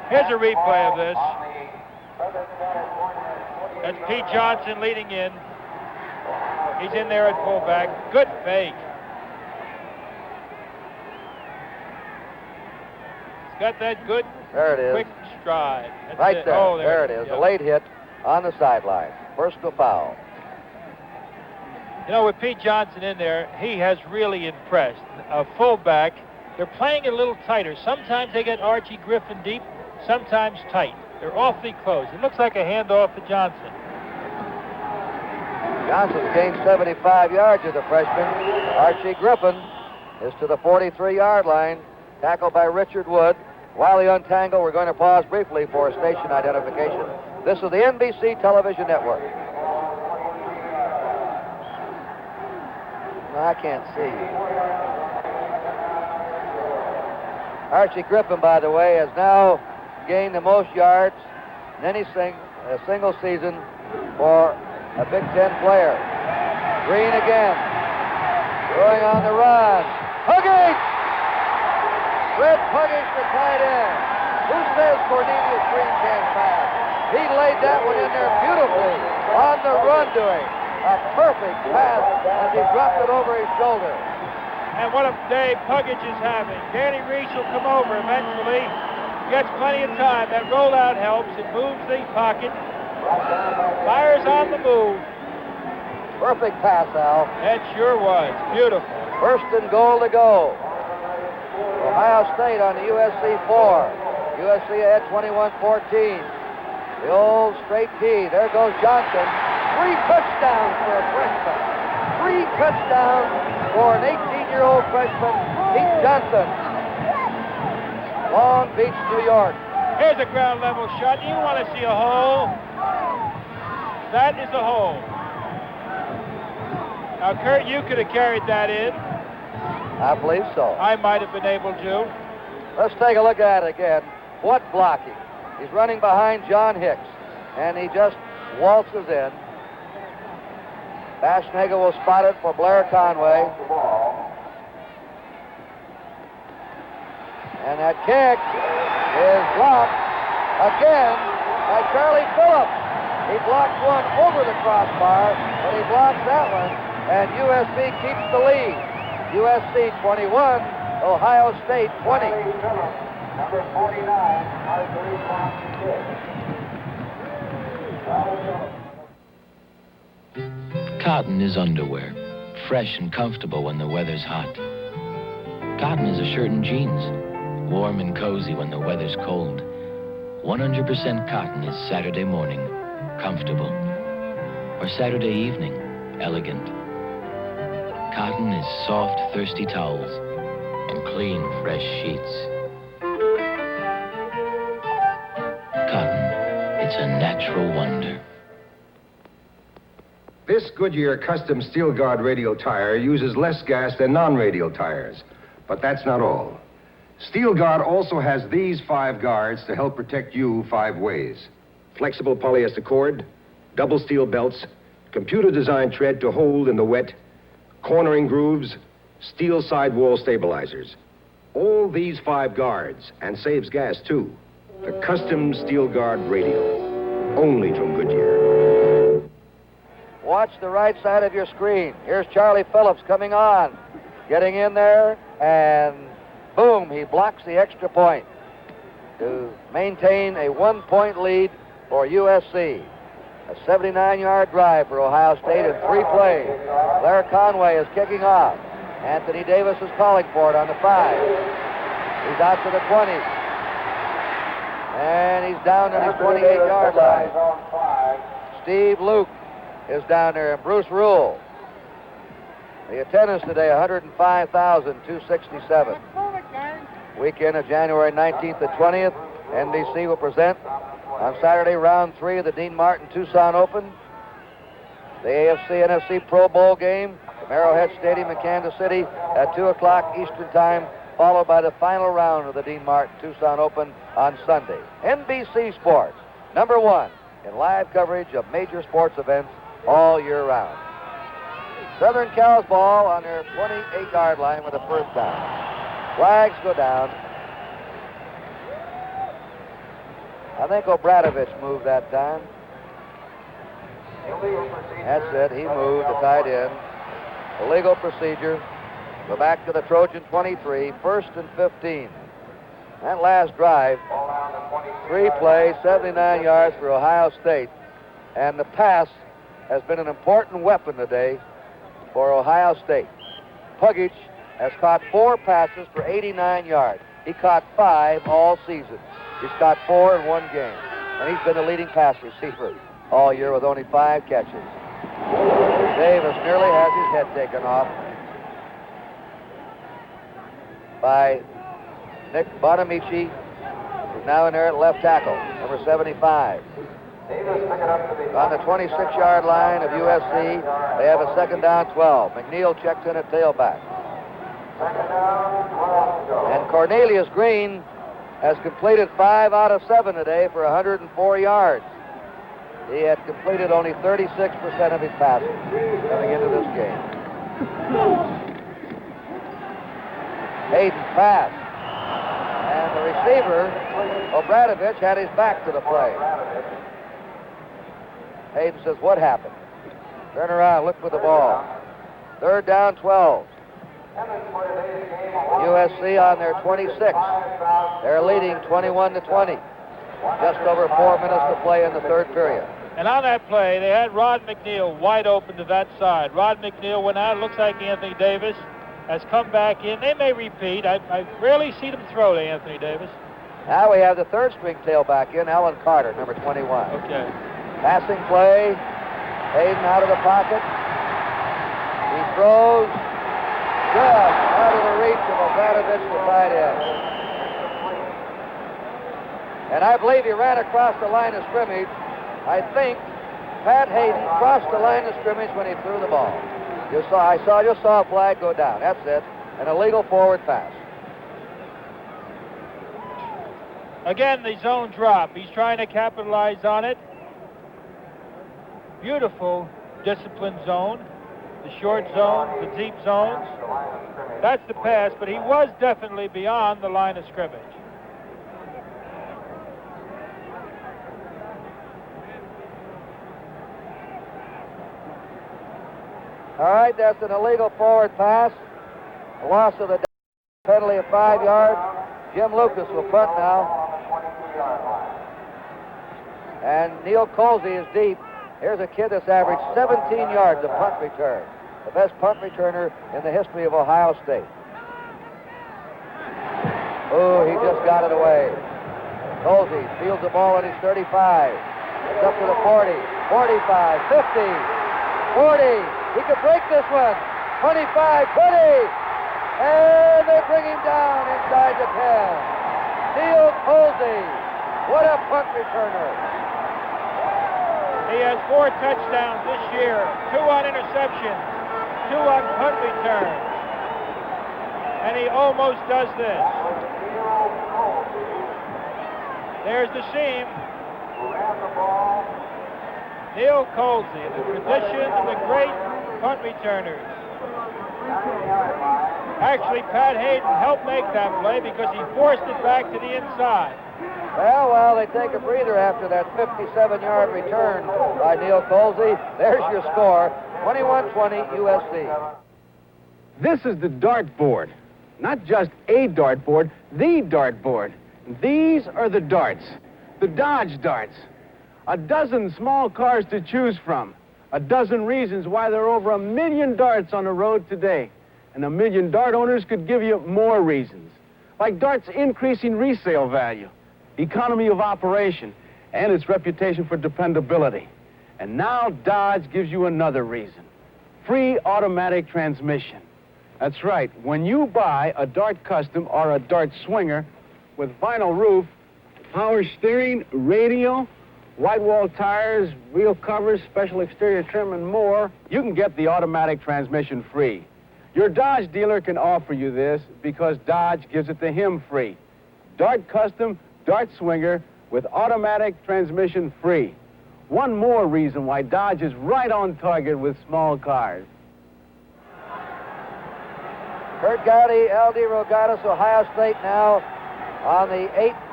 Here's a replay of this. That's Pete Johnson leading in. He's in there at fullback. Good fake. He's got that good, there it is. Quick stride. That's right it. there. Oh, there it is. Yeah. A late hit on the sideline. Personal foul. You know, with Pete Johnson in there, he has really impressed. A fullback, they're playing a little tighter. Sometimes they get Archie Griffin deep, sometimes tight. They're awfully close. It looks like a handoff to Johnson. Johnson's gained 75 yards as a freshman. Archie Griffin is to the 43-yard line. Tackled by Richard Wood. While they untangle, we're going to pause briefly for station identification. This is the NBC television network. No, I can't see. Archie Griffin, by the way, has now gained the most yards in any single season for a Big Ten player. Green again. Going on the run. Huggins! Red Huggins, the tight end. Who says Cornelius Green can't pass? He laid that one in there beautifully on the run doing a perfect pass as he dropped it over his shoulder. And what a day Puggage is having. Danny Reese will come over eventually. Gets plenty of time. That rollout helps. It moves the pocket. Fires on the move. Perfect pass, Al. It sure was. Beautiful. First and goal to go. Ohio State on the USC 4. USC ahead 21-14. The old straight key. There goes Johnson. 3 touchdowns for a freshman. 3 touchdowns for an 18-year-old freshman, Pete Johnson. Long Beach, New York. Here's a ground level shot. You want to see a hole? That is a hole. Now, Kurt, you could have carried that in. I believe so. I might have been able to. Let's take a look at it again. What blocking. He's running behind John Hicks, and he just waltzes in. Baschnagel will spot it for Blair Conway. And that kick is blocked again by Charlie Phillips. He blocked one over the crossbar, but he blocks that one, and USC keeps the lead. USC 21, Ohio State 20. Number 49, Cotton is underwear, fresh and comfortable when the weather's hot. Cotton is a shirt and jeans, warm and cozy when the weather's cold. 100% cotton is Saturday morning, comfortable. Or Saturday evening, elegant. Cotton is soft, thirsty towels and clean, fresh sheets. Cotton, it's a natural wonder. This Goodyear custom steel guard radial tire uses less gas than non-radial tires. But that's not all. Steel Guard also has these 5 guards to help protect you 5 ways. Flexible polyester cord, double steel belts, computer-designed tread to hold in the wet, cornering grooves, steel sidewall stabilizers. All these 5 guards, and saves gas too. The custom Steel Guard radial, only from Goodyear. Watch the right side of your screen. Here's Charlie Phillips coming on. Getting in there, and boom, he blocks the extra point to maintain a 1-point lead for USC. A 79-yard drive for Ohio State in 3 plays. Blair Conway is kicking off. Anthony Davis is calling for it on the 5. He's out to the 20. And he's down on his 28-yard line. Steve Luke is down there, and Bruce Rule. The attendance today, 105,267. Weekend of January 19th to 20th, NBC will present on Saturday round 3 of the Dean Martin Tucson Open. The AFC-NFC Pro Bowl game from Arrowhead Stadium in Kansas City at 2 o'clock Eastern Time, followed by the final round of the Dean Martin Tucson Open on Sunday. NBC Sports, #1 in live coverage of major sports events all year round. Southern Cal's ball on their 28-yard line with a first down. Flags go down. I think Obradovich moved that time. That's it. He moved the tight end. Illegal procedure. Go back to the Trojan 23, 1st and 15. That last drive, 3 plays, 79 yards for Ohio State. And the pass has been an important weapon today for Ohio State. Puggich has caught 4 passes for 89 yards. He caught 5 all season. He's caught 4 in 1 game. And he's been the leading pass receiver all year with only 5 catches. Davis nearly has his head taken off by Nick Bonamici, who's now in there at left tackle, number 75. On the 26-yard line of USC, they have a 2nd down 12. McNeil checks in at tailback. And Cornelius Green has completed 5 out of 7 today for 104 yards. He had completed only 36% of his passes coming into this game. Hayden pass. And the receiver, Obradovich, had his back to the play. Hayden says, what happened? Turn around, look for the ball. 3rd down 12. USC on their 26. They're leading 21-20. Just over 4 minutes to play in the 3rd period. And on that play, they had Rod McNeil wide open to that side. Rod McNeil went out. It looks like Anthony Davis has come back in. They may repeat. I rarely see them throw to Anthony Davis. Now we have the 3rd string tailback in, Alan Carter, number 21. Okay. Passing play. Hayden out of the pocket. He throws just out of the reach of Obradovich, the tight end. And I believe he ran across the line of scrimmage. I think Pat Hayden crossed the line of scrimmage when he threw the ball. I just saw a flag go down. That's it. An illegal forward pass. Again, the zone drop. He's trying to capitalize on it. Beautiful disciplined zone. The short zone, the deep zones. That's the pass, but he was definitely beyond the line of scrimmage. All right, that's an illegal forward pass. A loss of the penalty of 5 yards. Jim Lucas will punt now. And Neil Colsey is deep. Here's a kid that's averaged 17 yards a punt return. The best punt returner in the history of Ohio State. Oh, he just got it away. Colsey fields the ball on his 35. It's up to the 40, 45, 50, 40. He could break this one. 25, 20. And they bring him down inside the 10. Neil Colsey. What a punt returner. He has 4 touchdowns this year, 2 on interceptions, 2 on punt returns. And he almost does this. There's the seam. Neil Colsey, the tradition of the great punt returners. Actually, Pat Hayden helped make that play because he forced it back to the inside. Well, they take a breather after that 57-yard return by Neil Colsey. There's your score, 21-20 USC. This is the dartboard. Not just a dartboard, the dartboard. These are the darts, the Dodge darts. A dozen small cars to choose from. A dozen reasons why there are over 1 million darts on the road today. And 1 million dart owners could give you more reasons. Like darts' increasing resale value, economy of operation, and its reputation for dependability. And now Dodge gives you another reason. Free automatic transmission. That's right. When you buy a Dart Custom or a Dart Swinger with vinyl roof, power steering, radio, white wall tires, wheel covers, special exterior trim, and more, you can get the automatic transmission free. Your Dodge dealer can offer you this because Dodge gives it to him free. Dart Custom, Dart Swinger with automatic transmission free. One more reason why Dodge is right on target with small cars. Kurt Gowdy, L.D. Rogatis, Ohio State now on the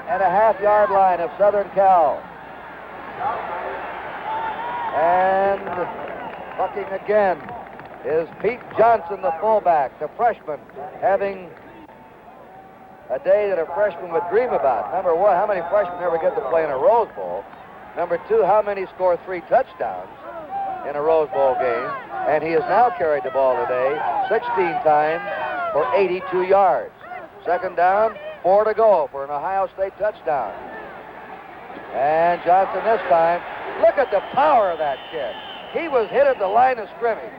8.5-yard line of Southern Cal. And bucking again is Pete Johnson, the fullback, the freshman, having a day that a freshman would dream about. Number one, how many freshmen ever get to play in a Rose Bowl? Number two, how many score 3 touchdowns in a Rose Bowl game? And he has now carried the ball today 16 times for 82 yards. Second down, 4 to go for an Ohio State touchdown. And Johnson this time, look at the power of that kid. He was hit at the line of scrimmage.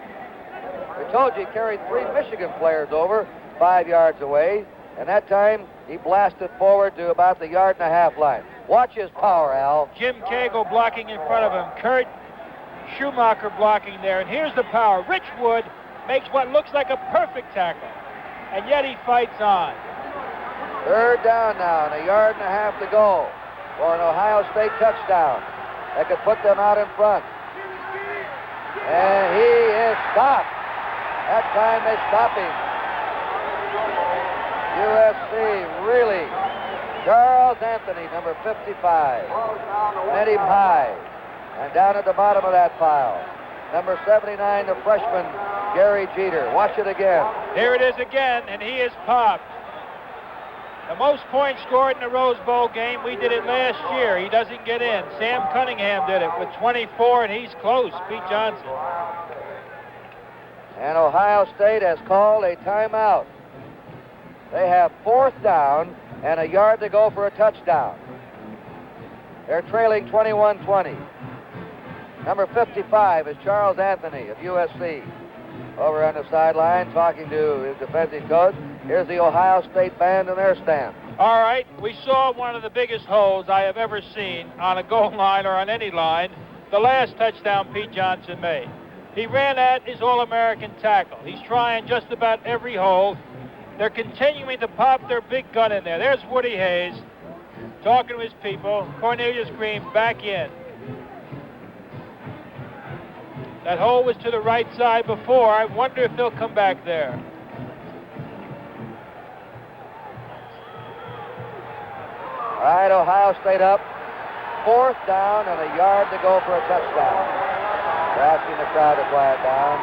I told you he carried 3 Michigan players over 5 yards away, and that time he blasted forward to about the 1.5 yard line. Watch his power, Al. Jim Cagle blocking in front of him. Kurt Schumacher blocking there. And here's the power. Rich Wood makes what looks like a perfect tackle, and yet he fights on. Third down now, and 1.5 yards to go for an Ohio State touchdown. That could put them out in front. And he is stopped. That time they stop him. USC, really. Charles Anthony, number 55. Met him high. And down at the bottom of that pile, number 79, the freshman, Gary Jeter. Watch it again. Here it is again, and he is popped. The most points scored in the Rose Bowl game, we did it last year. He doesn't get in. Sam Cunningham did it with 24, and he's close, Pete Johnson. And Ohio State has called a timeout. They have 4th down and 1 yard to go for a touchdown. They're trailing 21-20. Number 55 is Charles Anthony of USC. Over on the sideline talking to his defensive coach. Here's the Ohio State band in their stand. All right, we saw one of the biggest holes I have ever seen on a goal line or on any line, the last touchdown Pete Johnson made. He ran at his All-American tackle. He's trying just about every hole. They're continuing to pop their big gun in there. There's Woody Hayes talking to his people. Cornelius Green back in. That hole was to the right side before. I wonder if they'll come back there. All right, Ohio State up. 4th down and 1 yard to go for a touchdown. They're asking the crowd to quiet down.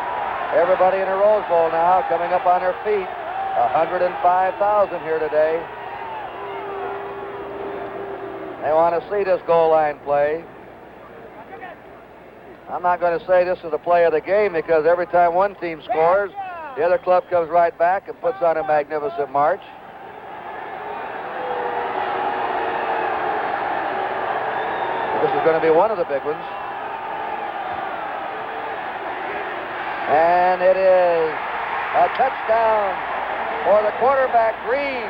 Everybody in the Rose Bowl now coming up on their feet. 105,000 here today. They want to see this goal line play. I'm not going to say this is the play of the game because every time one team scores, the other club comes right back and puts on a magnificent march. This is going to be one of the big ones. And it is a touchdown for the quarterback, Green.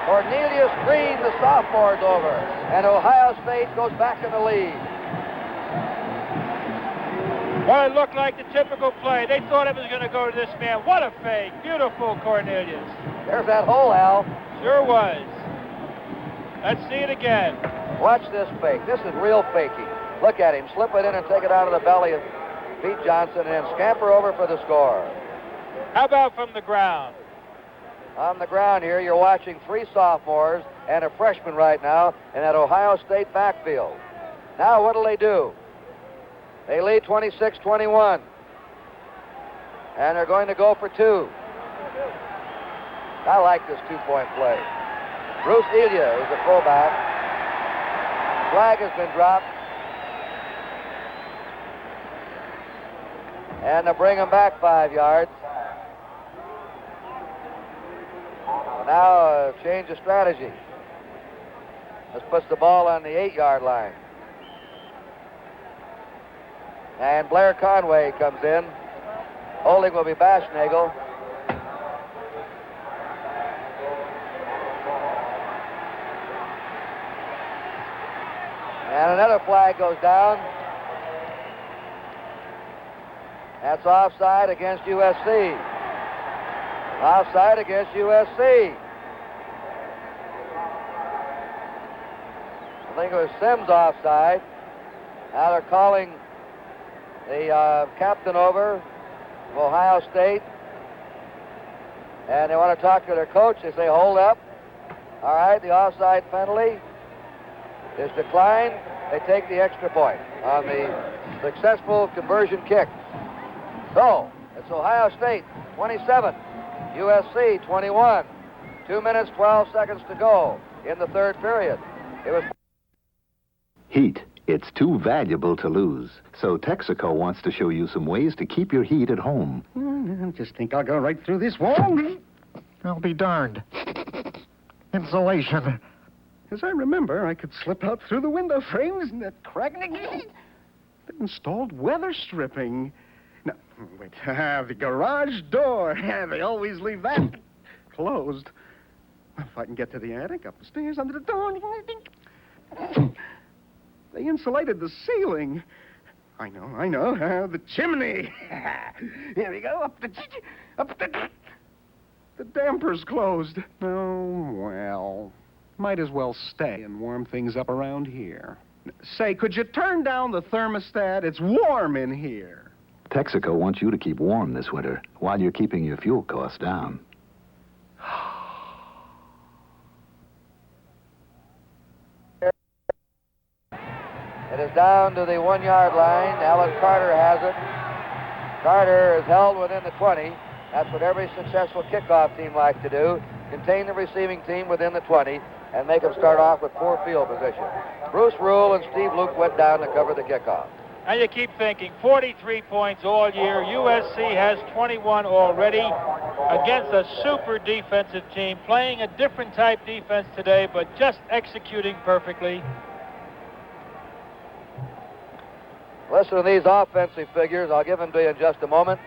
Cornelius Green, the sophomore's over. And Ohio State goes back in the lead. Well, it looked like the typical play. They thought it was going to go to this man. What a fake. Beautiful, Cornelius. There's that hole, Al. Sure was. Let's see it again. Watch this fake. This is real faking. Look at him. Slip it in and take it out of the belly of Pete Johnson and then scamper over for the score. How about from the ground? On the ground here, you're watching 3 sophomores and a freshman right now in that Ohio State backfield. Now, what'll they do? They lead 26-21. And they're going to go for 2. I like this 2-point play. Bruce Elia is the fullback. Flag has been dropped. And they'll bring him back 5 yards. So now change of strategy. This puts the ball on the 8-yard line. And Blair Conway comes in. Holding will be Baschnagel. And another flag goes down. That's offside against USC. Offside against USC. I think it was Sims offside. Now they're calling the captain over of Ohio State. And they want to talk to their coach. They say, hold up. All right, the offside penalty is declined. They take the extra point on the successful conversion kick. So, it's Ohio State 27, USC 21. 2 minutes, 12 seconds to go in the third period. It was Heat. It's too valuable to lose. So Texaco wants to show you some ways to keep your heat at home. I just think I'll go right through this wall. I'll be darned. Insulation. As I remember, I could slip out through the window frames and that crack. They installed weather stripping. Now, wait, the garage door. They always leave that closed. Well, if I can get to the attic, up the stairs, under the door. They insulated the ceiling. I know. The chimney. Here we go, up the... The damper's closed. Oh, well, might as well stay and warm things up around here. Say, could you turn down the thermostat? It's warm in here. Texaco wants you to keep warm this winter while you're keeping your fuel costs down. It is down to the 1-yard line. Alan Carter has it. Carter is held within the 20. That's what every successful kickoff team likes to do. Contain the receiving team within the 20 and make them start off with poor field position. Bruce Rule and Steve Luke went down to cover the kickoff. And you keep thinking, 43 points all year. USC has 21 already against a super defensive team, playing a different type defense today, but just executing perfectly. Listen to these offensive figures. I'll give them to you in just a moment.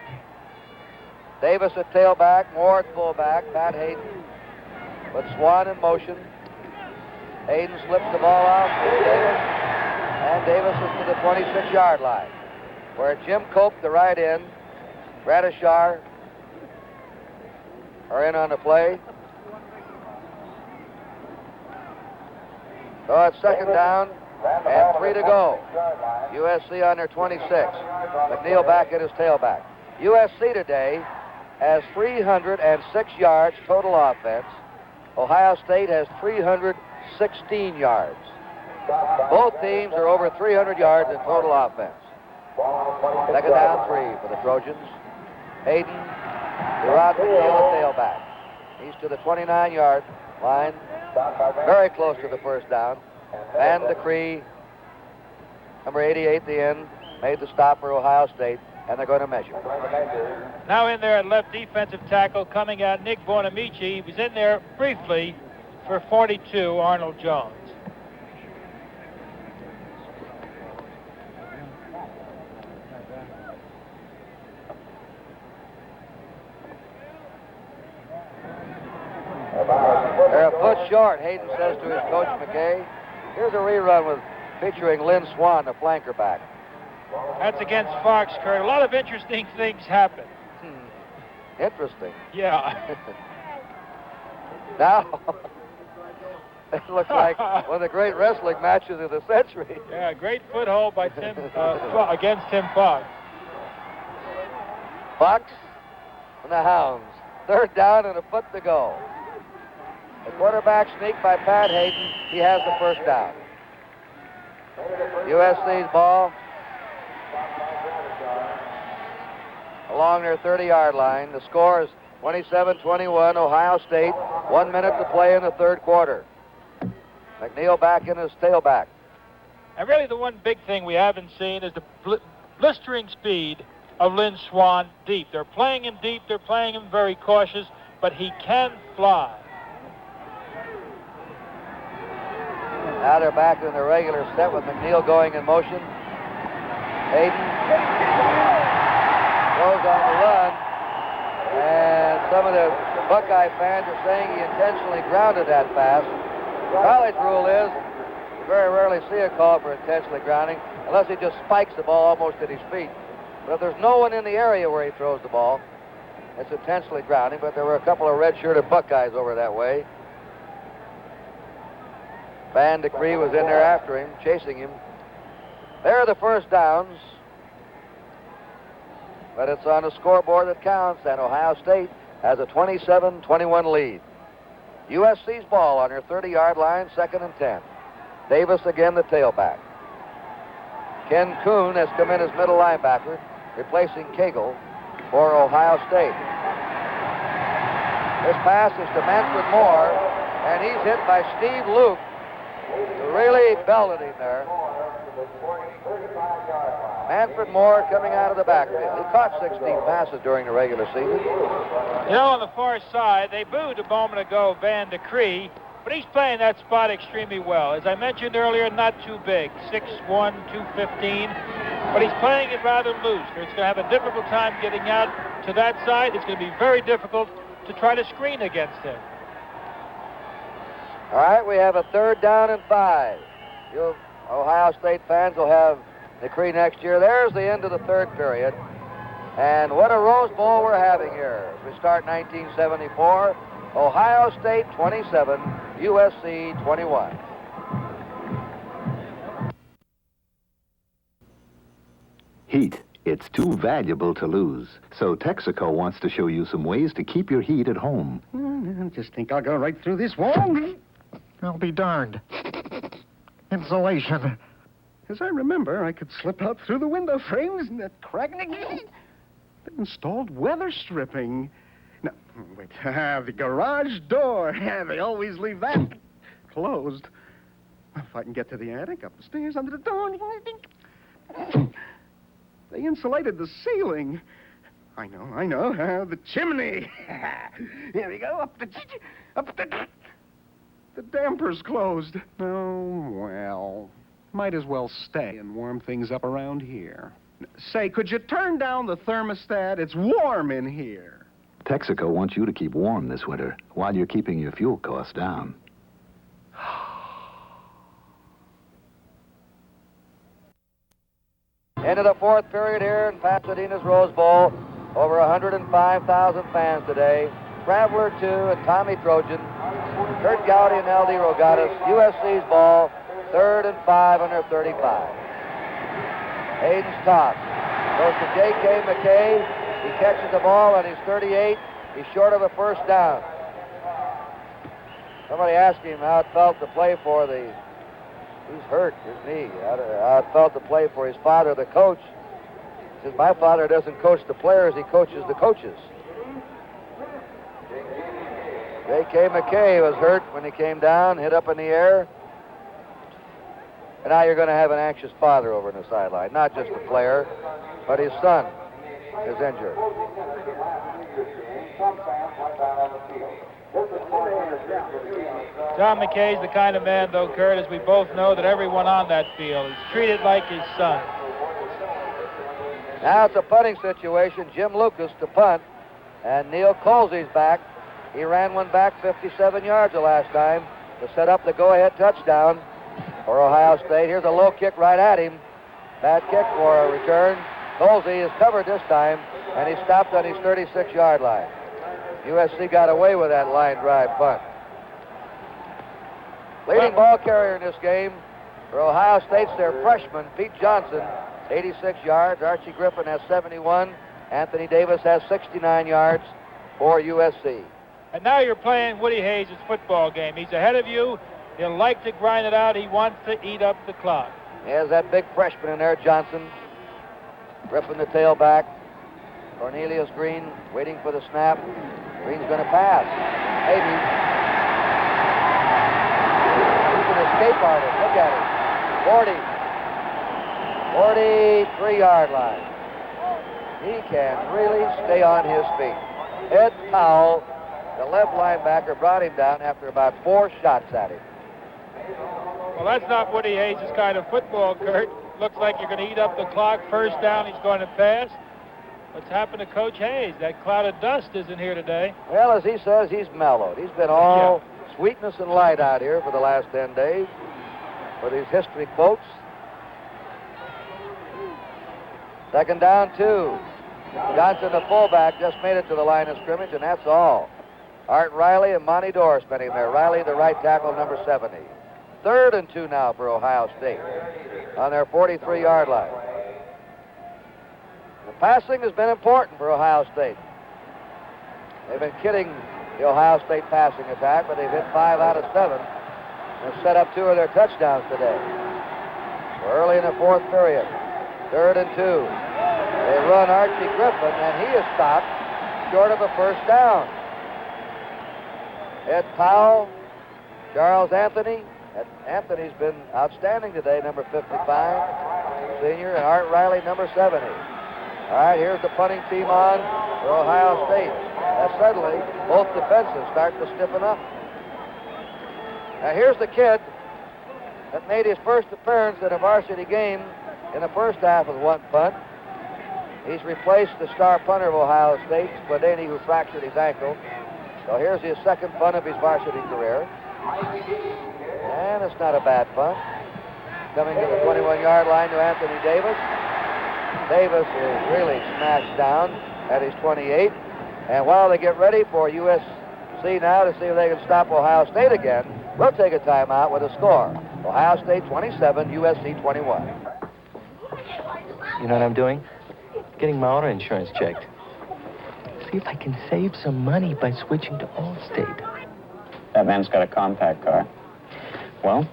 Davis at tailback, Moore at fullback, Pat Hayden with Swan in motion. Hayden slips the ball off to Davis, and Davis is to the 26-yard line, where Jim Cope, the right end, Gradishar are in on the play. So it's second down and 3 to go. USC on their 26. McNeil back at his tailback. USC today has 306 yards total offense. Ohio State has 316 yards. Both teams are over 300 yards in total offense. Second down 3 for the Trojans. Hayden, Gerard McNeil at tailback. He's to the 29-yard line, very close to the first down. Van Decree, number 88, the end, made the stop for Ohio State, and they're going to measure. Now in there at left defensive tackle, coming out, Nick Bonamici. He was in there briefly for 42, Arnold Jones. short, Hayden says to his coach, McKay. Here's a rerun with featuring Lynn Swan, the flanker back. That's against Fox, Kurt. A lot of interesting things happen. Interesting. Yeah. Now, it looks like one of the great wrestling matches of the century. Yeah, great foothold by Tim against Tim Fox. Fox and the Hounds. Third down and a foot to go. The quarterback sneak by Pat Hayden. He has the first down. USC's ball along their 30-yard line. The score is 27-21, Ohio State. 1 minute to play in the third quarter. McNeil back in his tailback. And really the one big thing we haven't seen is the blistering speed of Lynn Swan deep. They're playing him deep. They're playing him very cautious, but he can fly. Now they're back in the regular set with McNeil going in motion. Hayden goes on the run, and some of the Buckeye fans are saying he intentionally grounded that pass. The college rule is you very rarely see a call for intentionally grounding unless he just spikes the ball almost at his feet. But if there's no one in the area where he throws the ball, it's intentionally grounding, but there were a couple of red-shirted Buckeyes over that way. Van de Cree was in there after him, chasing him. There are the first downs. But it's on the scoreboard that counts, and Ohio State has a 27-21 lead. USC's ball on their 30-yard line, 2nd and 10. Davis again the tailback. Ken Kuhn has come in as middle linebacker, replacing Cagle for Ohio State. This pass is to Manfred Moore, and he's hit by Steve Luke, who really belted him there. Manfred Moore coming out of the backfield. He caught 16 passes during the regular season. You know, on the far side, they booed a moment ago Van de Cree, but he's playing that spot extremely well. As I mentioned earlier, not too big, 6'1", 215, but he's playing it rather loose. It's going to have a difficult time getting out to that side. It's going to be very difficult to try to screen against him. All right, we have a 3rd down and 5. You Ohio State fans will have DeCree next year. There's the end of the third period. And what a Rose Bowl we're having here. As we start 1974, Ohio State 27, USC 21. Heat. It's too valuable to lose. So Texaco wants to show you some ways to keep your heat at home. I just think I'll go right through this wall. I'll be darned. Insulation. As I remember, I could slip out through the window frames and that cracking. They installed weather stripping. Now, wait, the garage door. They always leave that closed. If I can get to the attic, up the stairs, under the door. They insulated the ceiling. I know. The chimney. Here we go, up the damper's closed. Oh, well, might as well stay and warm things up around here. Say, could you turn down the thermostat? It's warm in here. Texaco wants you to keep warm this winter while you're keeping your fuel costs down. Into the fourth period here in Pasadena's Rose Bowl. Over 105,000 fans today. Traveler 2 and Tommy Trojan. Kurt Gowdy and L.D. Rogatis. USC's ball. 3rd and 5 on their 35. Hayden's toss. Goes to J.K. McKay. He catches the ball on his 38. He's short of a first down. Somebody asked him how it felt to play for the... He's hurt, his knee. How it felt to play for his father, the coach. He says, my father doesn't coach the players, he coaches the coaches. J.K. McKay was hurt when he came down, hit up in the air. And now you're going to have an anxious father over in the sideline. Not just the player, but his son is injured. John McKay's the kind of man, though, Kurt, as we both know, that everyone on that field is treated like his son. Now it's a punting situation. Jim Lucas to punt, and Neil Colsey's back. He ran one back 57 yards the last time. to set up the go-ahead touchdown for Ohio State. Here's a low kick right at him. Bad kick for a return. Colsey is covered this time, and he stopped on his 36-yard line. USC got away with that line drive punt. Leading ball carrier in this game for Ohio State's their freshman, Pete Johnson, 86 yards. Archie Griffin has 71. Anthony Davis has 69 yards for USC. And now you're playing Woody Hayes' football game. He's ahead of you. He'll like to grind it out. He wants to eat up the clock. There's that big freshman in there, Johnson. Griffin the tailback. Cornelius Green waiting for the snap. Green's going to pass. Maybe. He's an escape artist. Look at him. 43-yard line. He can really stay on his feet. Ed Powell, the left linebacker, brought him down after about 4 shots at him. Well, that's not Woody Hayes' kind of football, Kurt. Looks like you're going to eat up the clock. First down, he's going to pass. What's happened to Coach Hayes? That cloud of dust isn't here today. Well, as he says, he's mellowed. He's been all sweetness and light out here for the last 10 days for these history quotes. Second down, 2. Johnson, the fullback, just made it to the line of scrimmage, and that's all. Art Riley and Monty Dorr spending there. Riley, the right tackle, number 70. 3rd and 2 now for Ohio State on their 43-yard line. The passing has been important for Ohio State. They've been kidding the Ohio State passing attack, but they've hit 5 out of 7 and set up 2 of their touchdowns today. We're early in the 4th period. 3rd and 2. They run Archie Griffin, and he is stopped short of a first down. Ed Powell, Charles Anthony. Anthony's been outstanding today, number 55, senior, and Art Riley, number 70. All right, here's the punting team on for Ohio State. As suddenly, both defenses start to stiffen up. Now here's the kid that made his first appearance in a varsity game in the first half with 1 punt. He's replaced the star punter of Ohio State, Spladany, who fractured his ankle. So here's his second punt of his varsity career. And it's not a bad punt. Coming to the 21-yard line to Anthony Davis. Davis is really smashed down at his 28. And while they get ready for USC now to see if they can stop Ohio State again, we'll take a timeout with a score. Ohio State 27, USC 21. You know what I'm doing? Getting my auto insurance checked. See if I can save some money by switching to Allstate. That man's got a compact car. Well,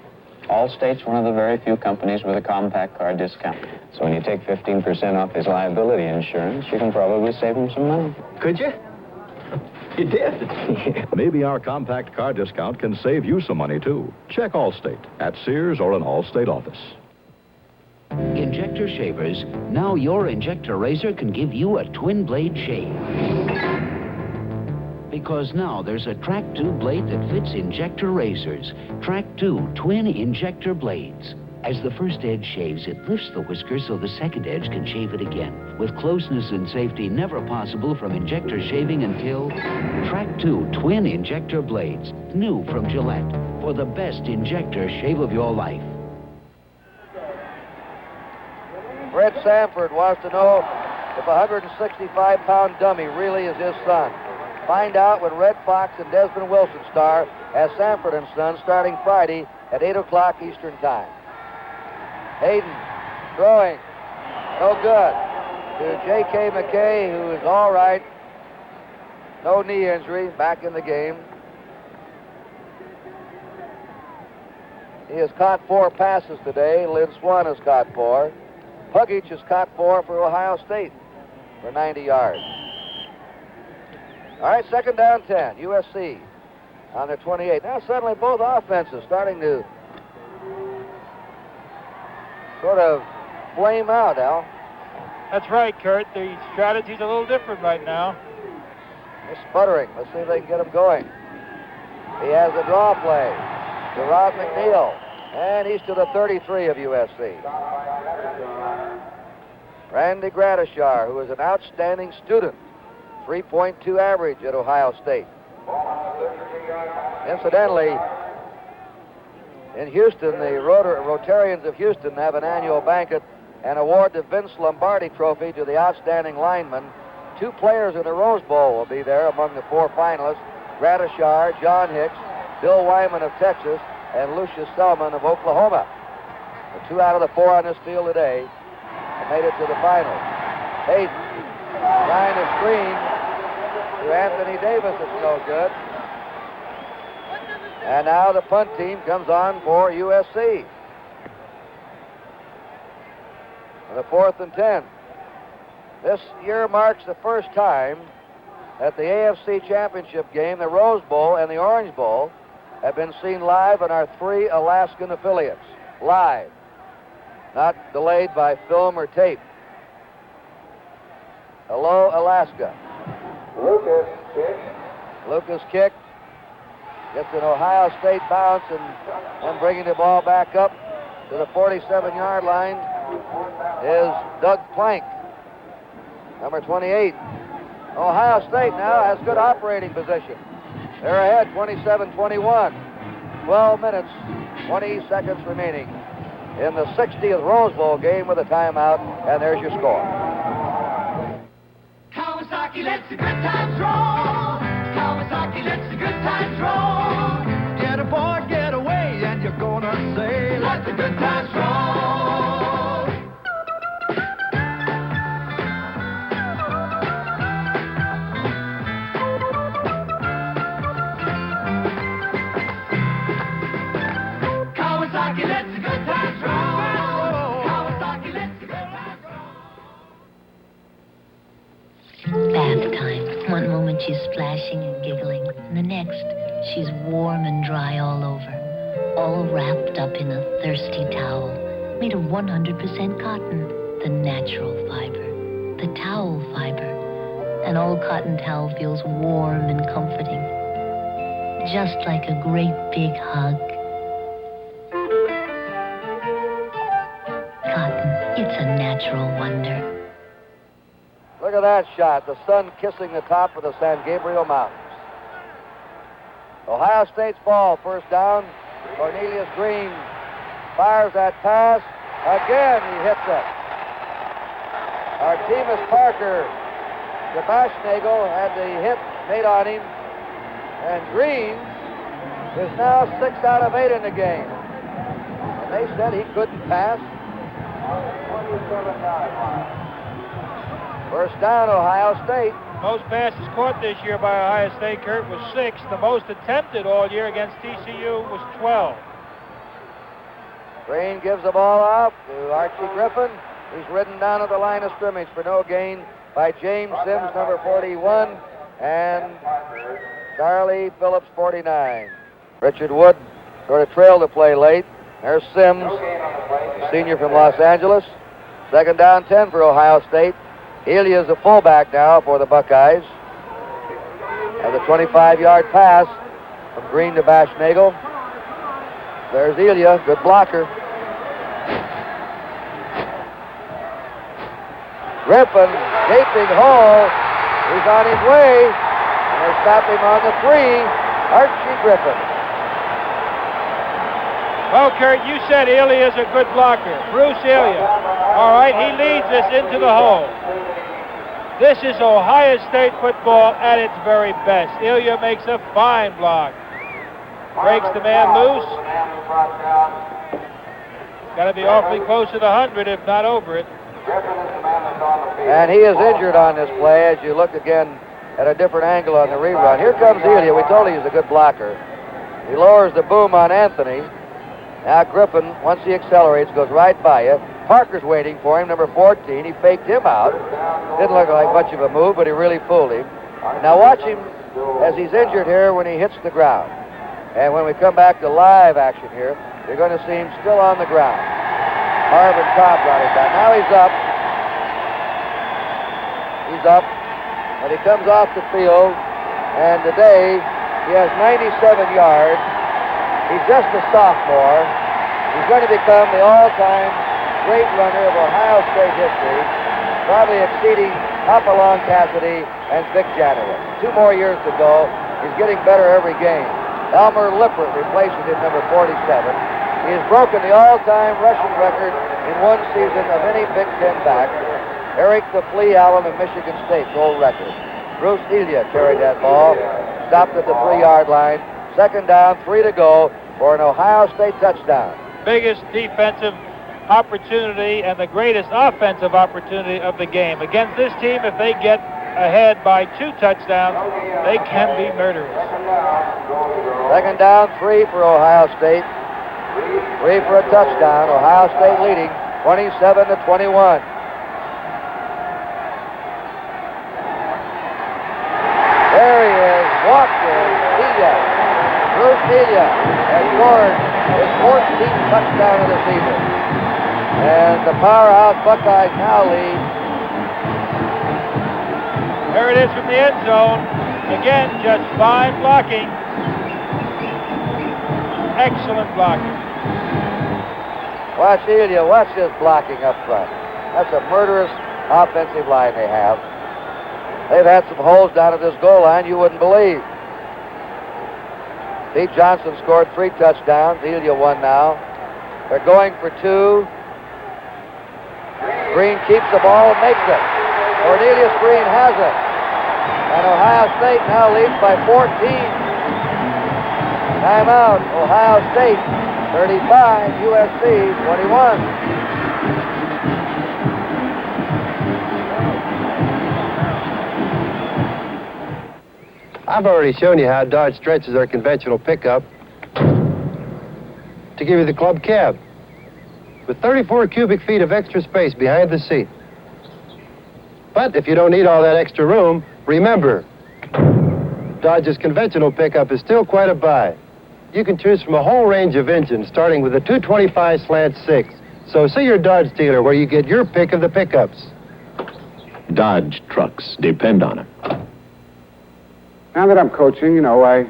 Allstate's one of the very few companies with a compact car discount. So when you take 15% off his liability insurance, you can probably save him some money. Could you? You did. Maybe our compact car discount can save you some money, too. Check Allstate at Sears or an Allstate office. Injector shavers. Now your injector razor can give you a twin blade shave. Because now there's a Track 2 blade that fits injector razors. Track 2 twin injector blades. As the first edge shaves, it lifts the whisker so the second edge can shave it again. With closeness and safety never possible from injector shaving until Track 2 twin injector blades. New from Gillette. For the best injector shave of your life. Fred Sanford wants to know if a 165-pound dummy really is his son. Find out when Red Fox and Desmond Wilson star as Sanford and Son starting Friday at 8 o'clock Eastern Time. Hayden throwing, no good, to J.K. McKay, who is all right. No knee injury, back in the game. He has caught 4 passes today. Lynn Swan has caught 4. Puggich has caught 4 for Ohio State for 90 yards. All right, second down 10, USC on their 28. Now suddenly both offenses starting to sort of flame out, Al. That's right, Kurt. The strategy's a little different right now. They're sputtering. Let's see if they can get him going. He has the draw play to Rod McNeil, and he's to the 33 of USC. Randy Gradishar, who is an outstanding student, 3.2 average at Ohio State. Incidentally, In Houston, the Rotarians of Houston have an annual banquet and award the Vince Lombardi Trophy to the outstanding lineman. 2 players in the Rose Bowl will be there among the 4 finalists: Grant Ashar, John Hicks, Bill Wyman of Texas, and Lucius Selman of Oklahoma. The 2 out of the 4 on this field today have made it to the finals. Hayden trying to screen to Anthony Davis. It's no good. And now the punt team comes on for USC. The 4th and 10. This year marks the first time that the AFC Championship game, the Rose Bowl, and the Orange Bowl have been seen live on our 3 Alaskan affiliates. Live. Not delayed by film or tape. Hello, Alaska. Lucas kick. Gets an Ohio State bounce and then bringing the ball back up to the 47-yard line is Doug Plank, number 28. Ohio State now has good operating position. They're ahead 27-21. 12 minutes, 20 seconds remaining in the 60th Rose Bowl game with a timeout, and there's your score. Kawasaki lets the good times roll. Kawasaki lets the good times roll. Get aboard, get away, and you're gonna say, let the good times roll. Kawasaki lets the good times roll. Kawasaki lets the good times roll. Bath time. One moment she's splashing and giggling, and the next she's warm and dry all over, all wrapped up in a thirsty towel made of 100% cotton, the natural fiber, the towel fiber. An old cotton towel feels warm and comforting, just like a great big hug. Cotton, it's a natural wonder. Look at that shot. The sun kissing the top of the San Gabriel Mountains. Ohio State's ball, first down. Cornelius Green fires that pass. Again, he hits it. Artemus Parker, Sebastianagel had the hit made on him. And Green is now 6 out of 8 in the game. And they said he couldn't pass. First down, Ohio State. Most passes caught this year by Ohio State, Kurt, was 6. The most attempted all year against TCU was 12. Green gives the ball off to Archie Griffin. He's ridden down at the line of scrimmage for no gain by James Sims, number 41, and Charlie Phillips, 49. Richard Wood sort of trailed the play late. There's Sims, senior from Los Angeles. Second down, 10 for Ohio State. Elia's the fullback now for the Buckeyes. And the 25-yard pass from Green to Bashnagel. There's Elia, good blocker. Griffin, gaping hole. He's on his way. And they stop him on the 3. Archie Griffin. Well, Kurt, you said Elia's a good blocker. Bruce Elia. All right, he leads us into the hole. This is Ohio State football at its very best. Elia makes a fine block. Breaks the man loose. Got to be awfully close to the 100, if not over it. And he is injured on this play as you look again at a different angle on the rerun. Here comes Elia. We told you he's a good blocker. He lowers the boom on Anthony. Now Griffin, once he accelerates, goes right by you. Parker's waiting for him, number 14. He faked him out. Didn't look like much of a move, but he really fooled him. Now watch him as he's injured here when he hits the ground. And when we come back to live action here, you're going to see him still on the ground. Marvin Cobb brought him down. Now he's up. He's up. But he comes off the field, and today he has 97 yards. He's just a sophomore. He's going to become the all-time great runner of Ohio State history, probably exceeding Hopalong Cassidy and Vic Janowitz. 2 more years to go. He's getting better every game. Elmer Lippert replaces him, number 47. He's broken the all-time rushing record in one season of any Big Ten back. Eric the Flea Allen of Michigan State's old record. Bruce Elia carried that ball, stopped at the 3-yard line. Second down, 3 to go for an Ohio State touchdown. Biggest defensive opportunity and the greatest offensive opportunity of the game. Against this team, if they get ahead by 2 touchdowns, they can be murderers. Second down, 3 for Ohio State. 3 for a touchdown. Ohio State leading 27-21. There he is, walking. Elia. Bruce Elia has scored his 14th touchdown of the season. And the powerhouse Buckeyes now lead. There it is from the end zone. Again, just fine blocking. Excellent blocking. Watch Elia, watch this blocking up front. That's a murderous offensive line they have. They've had some holes down at this goal line you wouldn't believe. Pete Johnson scored 3 touchdowns. Elia 1 now. They're going for 2. Green keeps the ball and makes it. Cornelius Green has it. And Ohio State now leads by 14. Timeout, Ohio State 35, USC 21. I've already shown you how Dodge stretches our conventional pickup to give you the club cab with 34 cubic feet of extra space behind the seat. But if you don't need all that extra room, remember, Dodge's conventional pickup is still quite a buy. You can choose from a whole range of engines, starting with a 225 slant 6. So see your Dodge dealer where you get your pick of the pickups. Dodge trucks, depend on them. Now that I'm coaching, I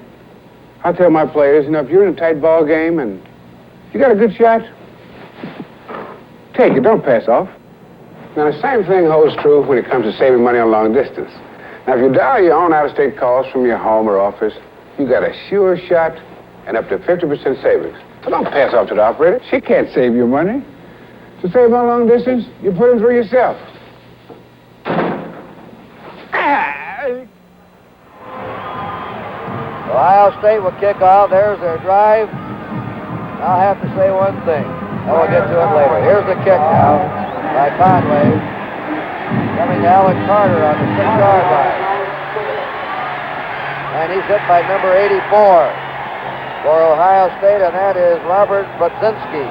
tell my players, if you're in a tight ball game and you got a good shot, take it, don't pass off. Now, the same thing holds true when it comes to saving money on long distance. Now, if you dial your own out-of-state calls from your home or office, you got a sure shot and up to 50% savings. So don't pass off to the operator. She can't save your money. To save on long distance, you put them through yourself. Ohio State will kick off. There's their drive. I'll have to say one thing, and we'll get to it later. Here's the kick now by Conway. Coming to Alec Carter on the 6-yard line. And he's hit by number 84 for Ohio State, and that is Robert Brzezinski.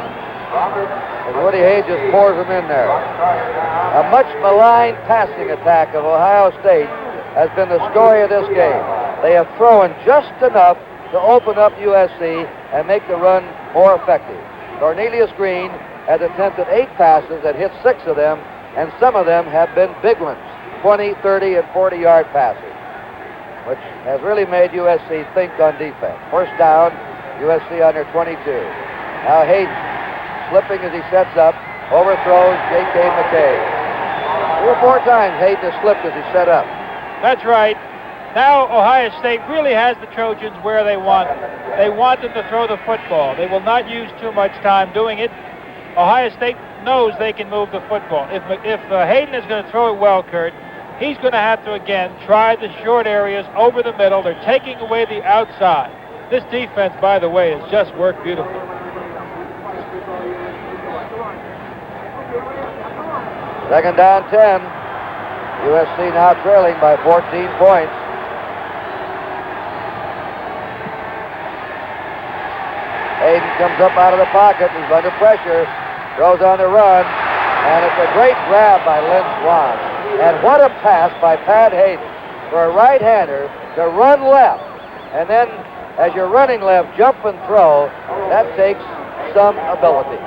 As Woody Hayes just pours him in there. A much maligned passing attack of Ohio State has been the story of this game. They have thrown just enough to open up USC and make the run more effective. Cornelius Green has attempted 8 passes and hit 6 of them, and some of them have been big ones, 20, 30, and 40-yard passes, which has really made USC think on defense. First down, USC on their 22. Now Hayden slipping as he sets up, overthrows J.K. McKay. 3 or 4 times Hayden has slipped as he set up. That's right. Now Ohio State really has the Trojans where they want them. They want them to throw the football. They will not use too much time doing it. Ohio State knows they can move the football. If Hayden is going to throw it well, Kurt, he's going to have to, again, try the short areas over the middle. They're taking away the outside. This defense, by the way, has just worked beautifully. Second down, 10. USC now trailing by 14 points. Hayden comes up out of the pocket. He's under pressure. Throws on the run. And it's a great grab by Lynn Swan. And what a pass by Pat Hayden for a right-hander to run left. And then, as you're running left, jump and throw. That takes some ability.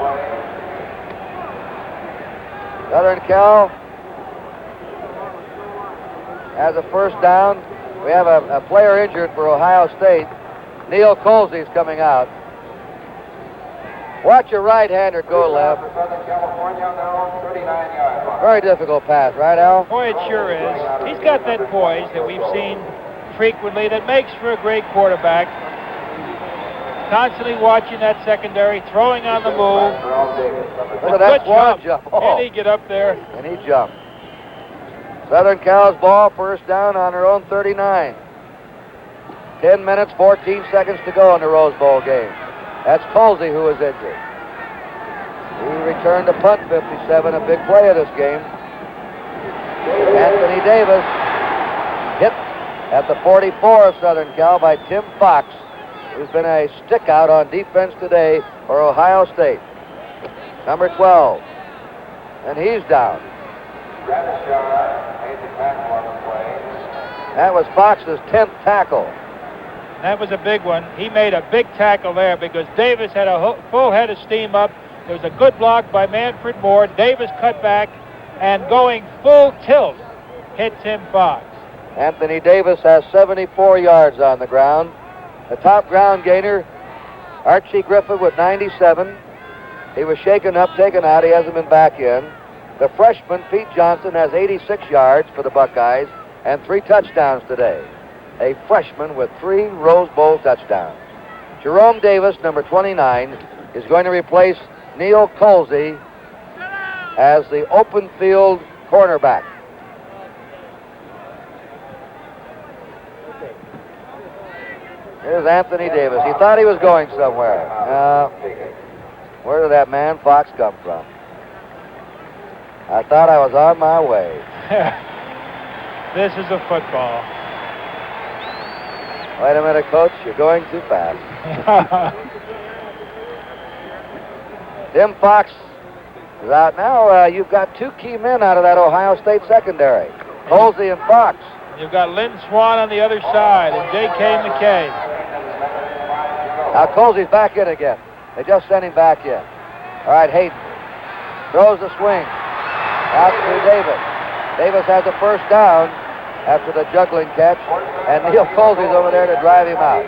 Southern Cal has a first down. We have a player injured for Ohio State. Neil Colsey's coming out. Watch your right-hander go left. Very difficult pass, right, Al? Boy, it sure is. He's got that poise that we've seen frequently that makes for a great quarterback. constantly watching that secondary, throwing on the move. Look at that Good Swan jump. Oh. And he get up there. And he jumped. Southern Cal's ball, first down on their own 39. 10 minutes, 14 seconds to go in the Rose Bowl game. That's Colsey who was injured. He returned to punt 57, a big play of this game. Anthony Davis hit at the 44 of Southern Cal by Tim Fox, who's been a stick out on defense today for Ohio State. Number 12. And he's down. That was Fox's 10th tackle. That was a big one. He made a big tackle there because Davis had a full head of steam up. There was a good block by Manfred Moore. Davis cut back and going full tilt hit Tim Fox. Anthony Davis has 74 yards on the ground. The top ground gainer, Archie Griffin with 97. He was shaken up, taken out. He hasn't been back in. The freshman, Pete Johnson, has 86 yards for the Buckeyes and 3 touchdowns today. A freshman with 3 Rose Bowl touchdowns. Jerome Davis, number 29, is going to replace Neil Colsey as the open field cornerback. Here's Anthony Davis. He thought he was going somewhere. Where did that man Fox come from? I thought I was on my way. This is a football. Wait a minute, Coach. You're going too fast. Tim Fox is out now. You've got 2 key men out of that Ohio State secondary, Colsey and Fox. You've got Lynn Swan on the other side and J.K. McKay. Now Colsey's back in again. They just sent him back in. All right, Hayden throws the swing. Out to Davis. Davis has a first down after the juggling catch, and Neil Colsey's over there to drive him out.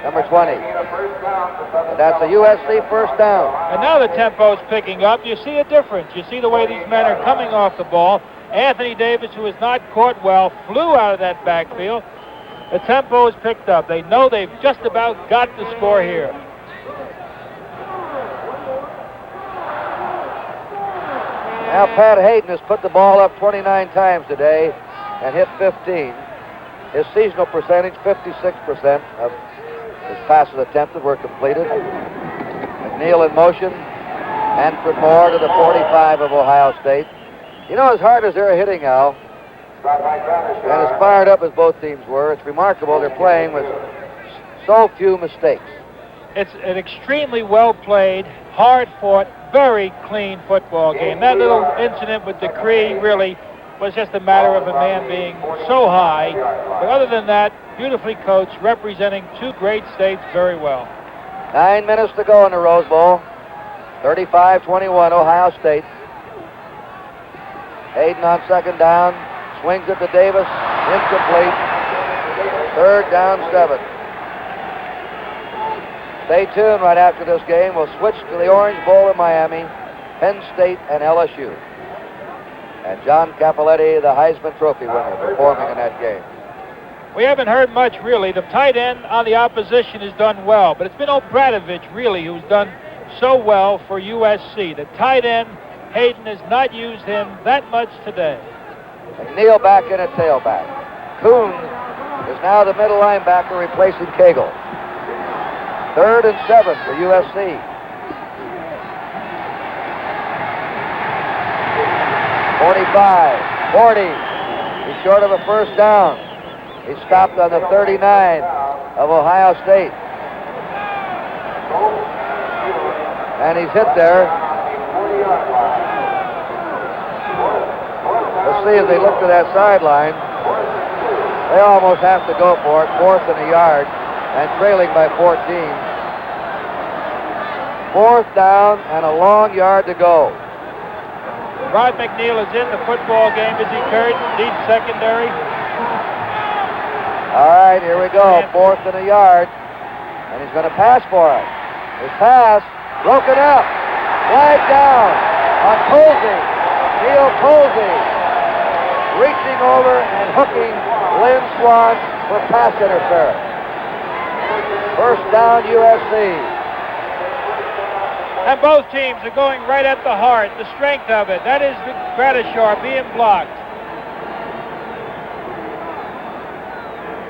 Number 20. And that's a USC first down. And now the tempo's picking up. You see a difference. You see the way these men are coming off the ball. Anthony Davis, who is not caught well, flew out of that backfield. The tempo is picked up. They know they've just about got the score here. Now Pat Hayden has put the ball up 29 times today and hit 15. His seasonal percentage, 56% of his passes attempted were completed. McNeil in motion. Manfred Moore to the 45 of Ohio State. You know, as hard as they're hitting, Al, and as fired up as both teams were, it's remarkable they're playing with so few mistakes. It's an extremely well-played, hard-fought, very clean football game. That little incident with Decree really was just a matter of a man being so high. But other than that, beautifully coached, representing 2 great states very well. 9 minutes to go in the Rose Bowl. 35-21, Ohio State. Hayden on second down, swings it to Davis, incomplete. 3rd down, 7. Stay tuned right after this game. We'll switch to the Orange Bowl in Miami, Penn State and LSU. And John Cappelletti, the Heisman Trophy winner, performing in that game. We haven't heard much, really. The tight end on the opposition has done well, but it's been Obradovich, really, who's done so well for USC. The tight end, Hayden, has not used him that much today. McNeil back in at tailback. Kuhn is now the middle linebacker replacing Cagle. 3rd and 7 for USC. 45, 40. He's short of a first down. He stopped on the 39 of Ohio State. And he's hit there. Let's see as they look to that sideline. They almost have to go for it. 4th and a yard and trailing by 14. 4th down and a long yard to go. Rod McNeil is in the football game as he carried deep secondary. All right, here we go. 4th and a yard. And he's going to pass for it. His pass broken up. Flag down on Colsey. Neil Colsey reaching over and hooking Lynn Swan for pass interference. First down, USC. And both teams are going right at the heart, the strength of it. That is the Gradishar being blocked.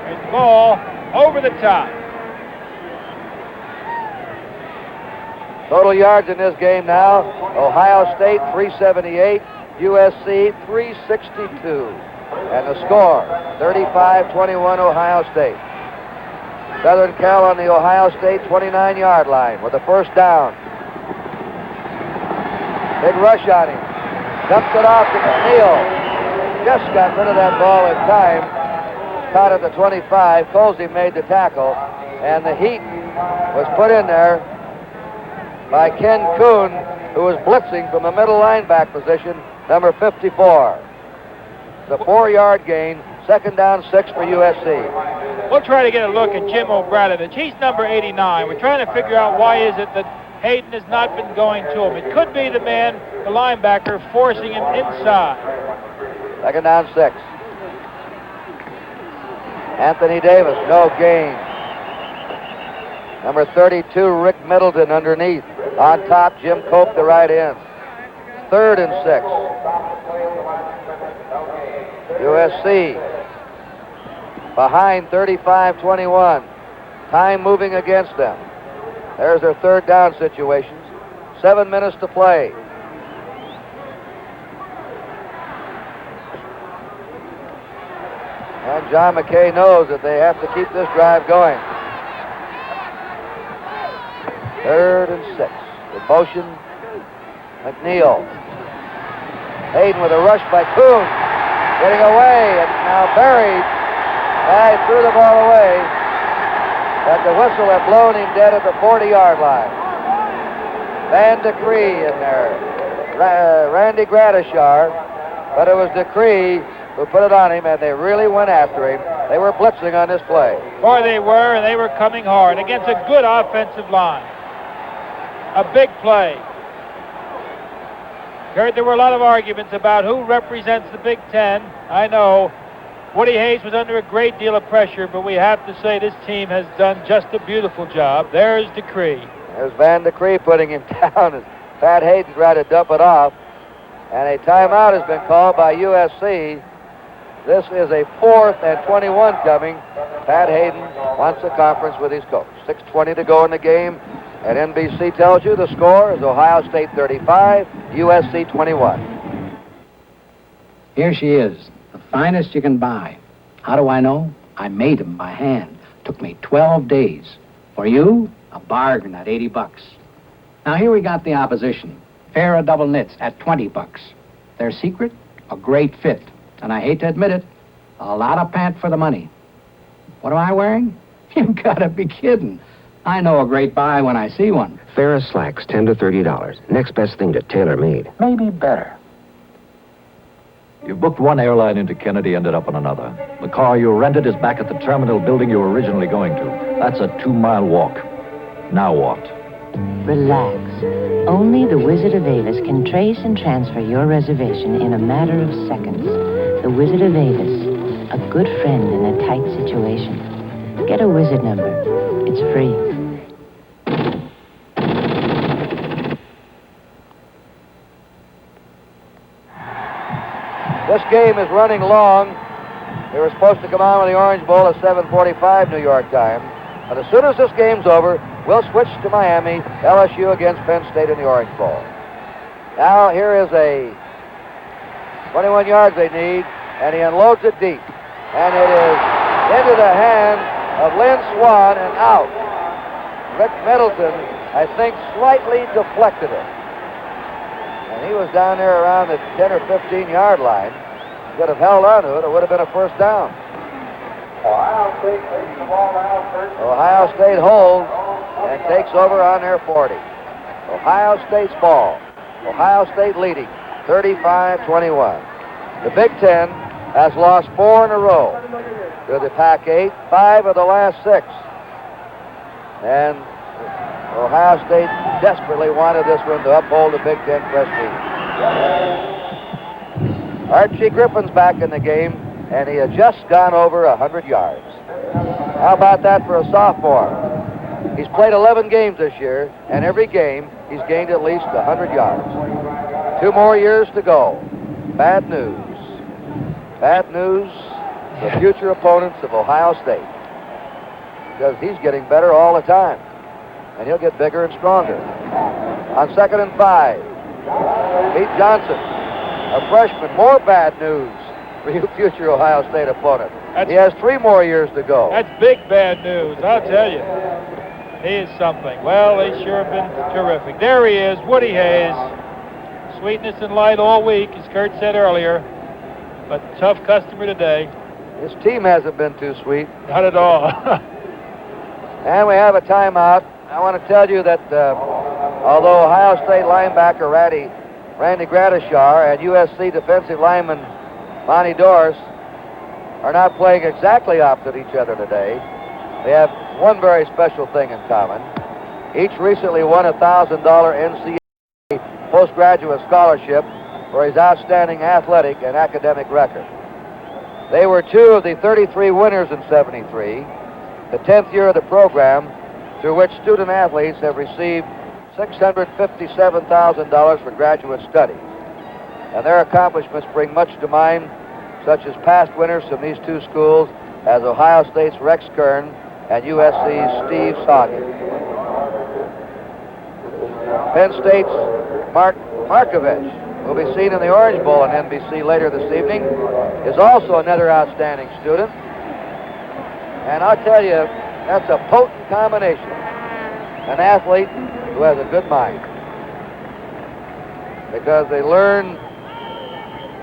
There's the ball over the top. Total yards in this game now, Ohio State 378, USC 362. And the score, 35-21 Ohio State. Southern Cal on the Ohio State 29-yard line with a first down. Big rush on him. Dumps it off to McNeil. Just got rid of that ball in time. Caught at the 25. Colsey made the tackle. And the heat was put in there by Ken Kuhn, who was blitzing from the middle linebacker position, number 54. The 4-yard gain, second down 6 for USC. We'll try to get a look at Jim O'Bradovich. He's number 89. We're trying to figure out why is it that Hayden has not been going to him. It could be the man, the linebacker, forcing him inside. Second down 6. Anthony Davis, no gain. Number 32, Rick Middleton underneath. On top, Jim Cope, the right end. 3rd and 6. USC behind 35-21. Time moving against them. There's their third down situations. 7 minutes to play. And John McKay knows that they have to keep this drive going. 3rd and 6. In motion, McNeil. Hayden with a rush by Kuhn. Getting away and now buried. He threw the ball away. But the whistle had blown him dead at the 40-yard line. Van Decree in there. Randy Gradishar. But it was Decree who put it on him, and they really went after him. They were blitzing on this play. Boy, they were, and they were coming hard against a good offensive line. A big play. Kurt, there were a lot of arguments about who represents the Big Ten. I know Woody Hayes was under a great deal of pressure, but we have to say this team has done just a beautiful job. There's Decree. There's Van Decree putting him down as Pat Hayden tried to dump it off. And a timeout has been called by USC. This is a 4th and 21 coming. Pat Hayden wants a conference with his coach. 6:20 to go in the game. And NBC tells you the score is Ohio State 35, USC 21. Here she is, the finest you can buy. How do I know? I made them by hand. Took me 12 days. For you, a bargain at $80. Now here we got the opposition. Farrah double knits at $20. Their secret? A great fit. And I hate to admit it, a lot of pant for the money. What am I wearing? You gotta be kidding. I know a great buy when I see one. Farrah slacks, $10 to $30. Next best thing to tailor-made. Maybe better. You booked one airline into Kennedy, ended up on another. The car you rented is back at the terminal building you were originally going to. That's a 2-mile walk. Now what? Relax. Only the Wizard of Avis can trace and transfer your reservation in a matter of seconds. The Wizard of Avis, a good friend in a tight situation. Get a Wizard number. It's free. This game is running long. They were supposed to come on with the Orange Bowl at 7:45 New York time. But as soon as this game's over, we'll switch to Miami, LSU against Penn State in the Orange Bowl. Now here is a 21 yards they need, and he unloads it deep. And it is into the hands of Lynn Swan and out. Rick Middleton, I think, slightly deflected it. And he was down there around the 10 or 15-yard line. He could have held on to it. It would have been a first down. Ohio State takes the ball now. Ohio State holds and takes over on their 40. Ohio State's ball. Ohio State leading 35-21. The Big Ten has lost 4 in a row to the Pac-8, 5 of the last 6. And Ohio State desperately wanted this one to uphold the Big Ten prestige. Archie Griffin's back in the game, and he had just gone over 100 yards. How about that for a sophomore? He's played 11 games this year, and every game he's gained at least 100 yards. 2 more years to go. Bad news. Bad news for future opponents of Ohio State. Because he's getting better all the time. And he'll get bigger and stronger. On 2nd and 5, Pete Johnson, a freshman. More bad news for you future Ohio State opponent. He has 3 more years to go. That's big bad news, I'll tell you. He is something. Well, they sure have been terrific. There he is, Woody Hayes. Sweetness and light all week, as Kurt said earlier, but tough customer today. His team hasn't been too sweet. Not at all. And we have a timeout. I want to tell you that although Ohio State linebacker Randy Gradishar and USC defensive lineman Monty Doris are not playing exactly opposite each other today, they have one very special thing in common. Each recently won a $1,000 NCAA postgraduate scholarship for his outstanding athletic and academic record. They were 2 of the 33 winners in '73, the 10th year of the program, through which student athletes have received $657,000 for graduate studies. And their accomplishments bring much to mind, such as past winners from these 2 schools as Ohio State's Rex Kern and USC's Steve Sauget. Penn State's Mark Markovich, who will be seen in the Orange Bowl on NBC later this evening, is also another outstanding student. And I'll tell you, that's a potent combination. An athlete who has a good mind. Because they learn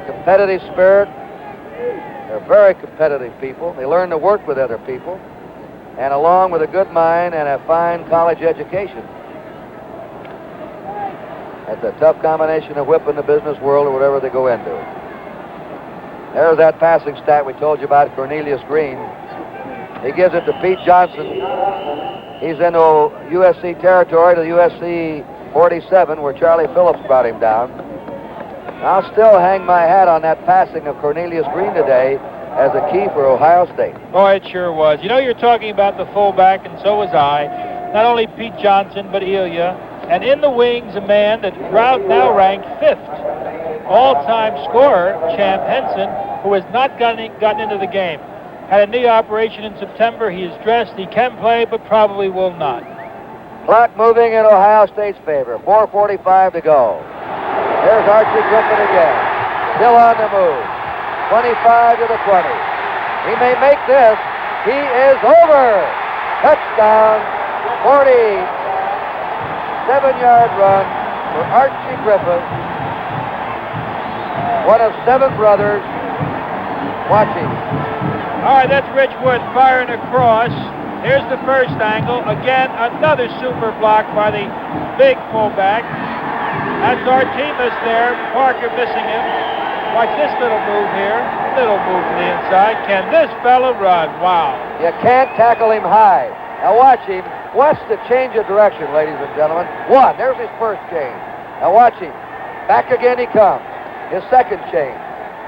competitive spirit. They're very competitive people. They learn to work with other people. And along with a good mind and a fine college education. That's a tough combination of whipping the business world or whatever they go into. There's that passing stat we told you about, Cornelius Green. He gives it to Pete Johnson. He's into USC territory, to USC 47, where Charlie Phillips brought him down. I'll still hang my hat on that passing of Cornelius Green today as a key for Ohio State. Boy, it sure was. You know, you're talking about the fullback, and so was I. Not only Pete Johnson, but Ilya. And in the wings, a man that now ranked 5th all-time scorer, Champ Henson, who has not gotten into the game. Had a knee operation in September. He is dressed. He can play, but probably will not. Clock moving in Ohio State's favor. 4:45 to go. There's Archie Griffin again. Still on the move. 25 to the 20. He may make this. He is over. Touchdown. 47-yard run for Archie Griffin. One of 7 brothers watching. All right, that's Rich Wood firing across. Here's the first angle. Again, another super block by the big fullback. That's Artemis there. Parker missing him. Watch this little move here. Little move to the inside. Can this fella run? Wow. You can't tackle him high. Now watch him. Watch the change of direction, ladies and gentlemen. 1. There's his first change. Now watch him. Back again he comes. His second change.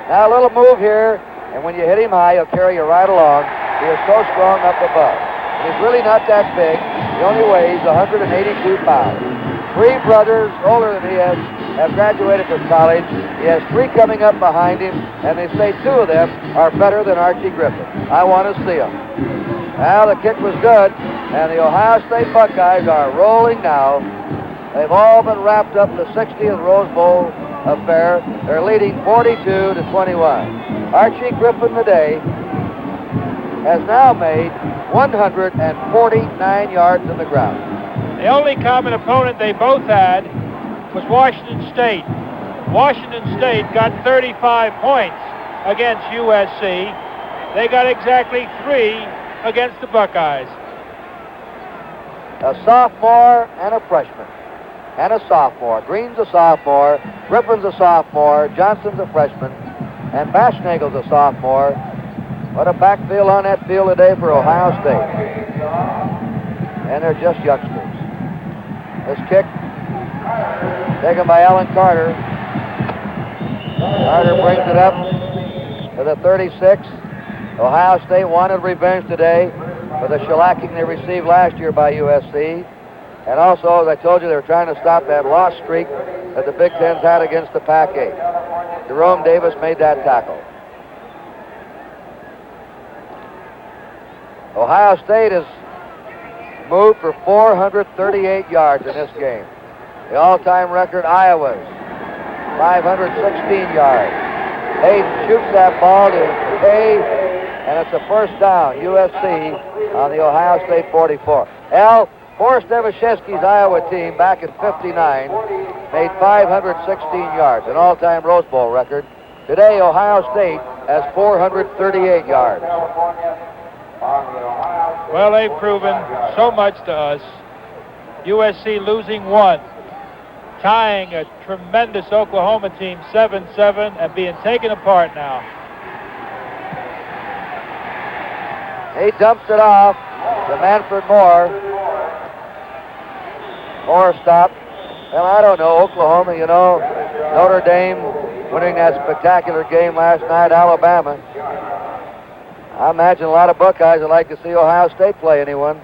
Now a little move here. And when you hit him high, he'll carry you right along. He is so strong up above. And he's really not that big. He only weighs 182 pounds. 3 brothers older than he has have graduated from college. He has 3 coming up behind him, and they say 2 of them are better than Archie Griffin. I want to see them. Now the kick was good, and the Ohio State Buckeyes are rolling now. They've all been wrapped up in the 60th Rose Bowl affair. They're leading 42 to 21. Archie Griffin today has now made 149 yards in the ground. The only common opponent they both had was Washington State. Washington State got 35 points against USC. They got exactly 3 against the Buckeyes. A sophomore and a freshman. And a sophomore. Green's a sophomore. Griffin's a sophomore. Johnson's a freshman. And Bashnagel's a sophomore. What a backfield on that field today for Ohio State. And they're just youngsters. This kick taken by Alan Carter. Carter brings it up to the 36. Ohio State wanted revenge today. for the shellacking they received last year by USC. And also, as I told you, they were trying to stop that loss streak that the Big Ten's had against the Pac-8. Jerome Davis made that tackle. Ohio State has moved for 438 yards in this game. The all-time record, Iowa's 516 yards. Hayden shoots that ball to McKay, and it's a first down, USC on the Ohio State 44. Al, Forrest Evashevsky's Iowa team back in '59 made 516 yards, an all-time Rose Bowl record. Today, Ohio State has 438 yards. Well, they've proven so much to us. USC losing one, tying a tremendous Oklahoma team 7-7 and being taken apart now. He dumps it off to Manfred Moore. Moore stopped. Well, I don't know, Oklahoma, you know, Notre Dame winning that spectacular game last night, Alabama. I imagine a lot of Buckeyes would like to see Ohio State play anyone.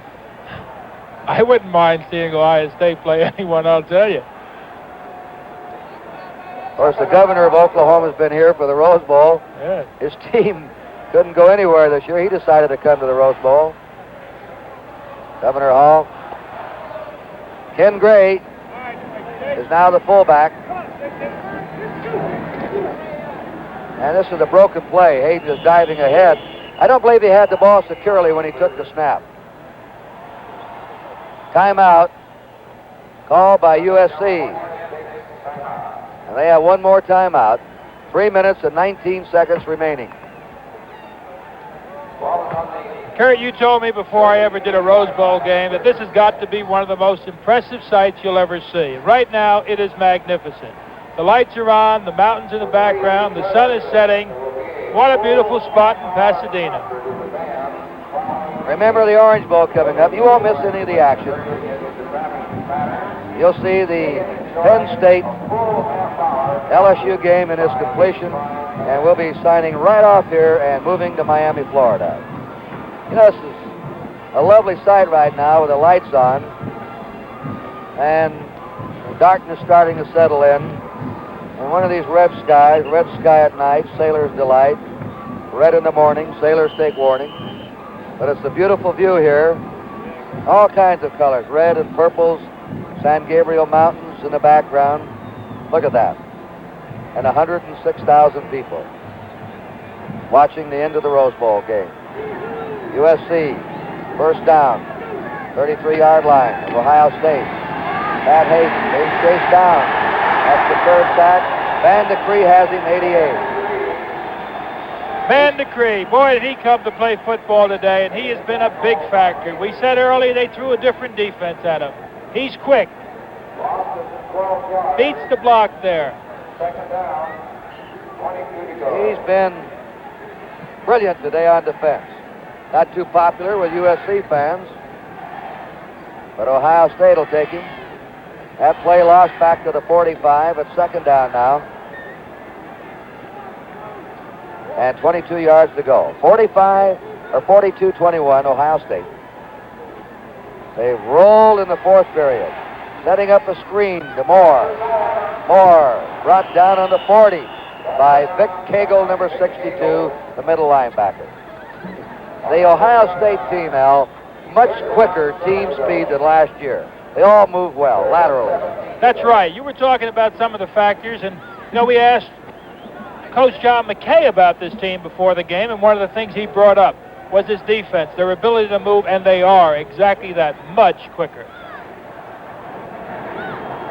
I wouldn't mind seeing Ohio State play anyone, I'll tell you. Of course, the governor of Oklahoma has been here for the Rose Bowl. Yeah. His team couldn't go anywhere this year. He decided to come to the Rose Bowl. Governor Hall. Ken Gray is now the fullback. And this is a broken play. Hayden is diving ahead. I don't believe he had the ball securely when he took the snap. Timeout called by USC. And they have one more timeout. 3 minutes and 19 seconds remaining. Kurt, you told me before I ever did a Rose Bowl game that this has got to be one of the most impressive sights you'll ever see. Right now, it is magnificent. The lights are on, the mountains in the background, the sun is setting. What a beautiful spot in Pasadena. Remember the Orange Bowl coming up. You won't miss any of the action. You'll see the Penn State LSU game in its completion, and we'll be signing right off here and moving to Miami, Florida. You know, this is a lovely sight right now with the lights on and darkness starting to settle in. And one of these red sky at night, sailor's delight. Red in the morning, sailors take warning. But it's a beautiful view here. All kinds of colors, red and purples, San Gabriel Mountains in the background. Look at that. And 106,000 people watching the end of the Rose Bowl game. USC, first down, 33-yard line of Ohio State. Pat Hayden being chased down. That's the third sack. Van Decree has him, 88. Van Decree, boy, did he come to play football today, and he has been a big factor. We said earlier they threw a different defense at him. He's quick. Beats the block there. He's been brilliant today on defense. Not too popular with USC fans, but Ohio State will take him. That play lost back to the 45. It's second down now. And 22 yards to go. 42-21, Ohio State. They've rolled in the fourth period. Setting up a screen to Moore. Moore brought down on the 40 by Vic Cagle, number 62, the middle linebacker. The Ohio State team, Al, much quicker team speed than last year. They all move well, laterally. That's right. You were talking about some of the factors, and, you know, we asked Coach John McKay about this team before the game, and one of the things he brought up was his defense, their ability to move, and they are exactly that, much quicker.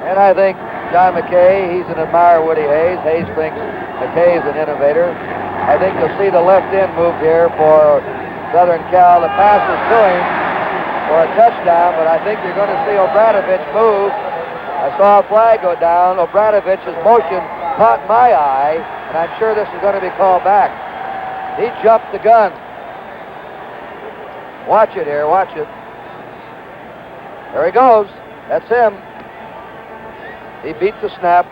And I think John McKay, he's an admirer of Woody Hayes. Hayes thinks McKay is an innovator. I think you'll see the left end move here for Southern Cal. The pass is to him for a touchdown, but I think you're going to see Obradovich move. I saw a flag go down. Obradovich's motion caught my eye, and I'm sure this is going to be called back. He jumped the gun. Watch it here, watch it. There he goes. That's him. He beat the snap,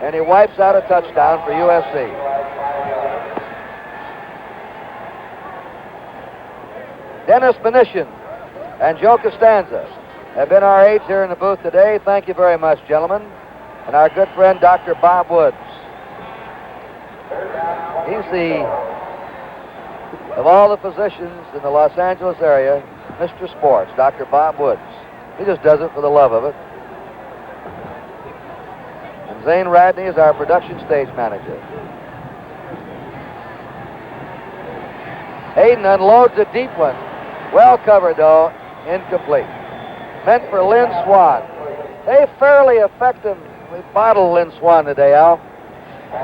and he wipes out a touchdown for USC. Dennis Benishin and Joe Costanza have been our aides here in the booth today. Thank you very much, gentlemen. And our good friend, Dr. Bob Woods. He's of all the physicians in the Los Angeles area, Mr. Sports, Dr. Bob Woods. He just does it for the love of it. And Zane Radney is our production stage manager. Hayden unloads a deep one. Well covered, though, incomplete. Meant for Lynn Swan. They fairly effectively bottled Lynn Swan today, Al.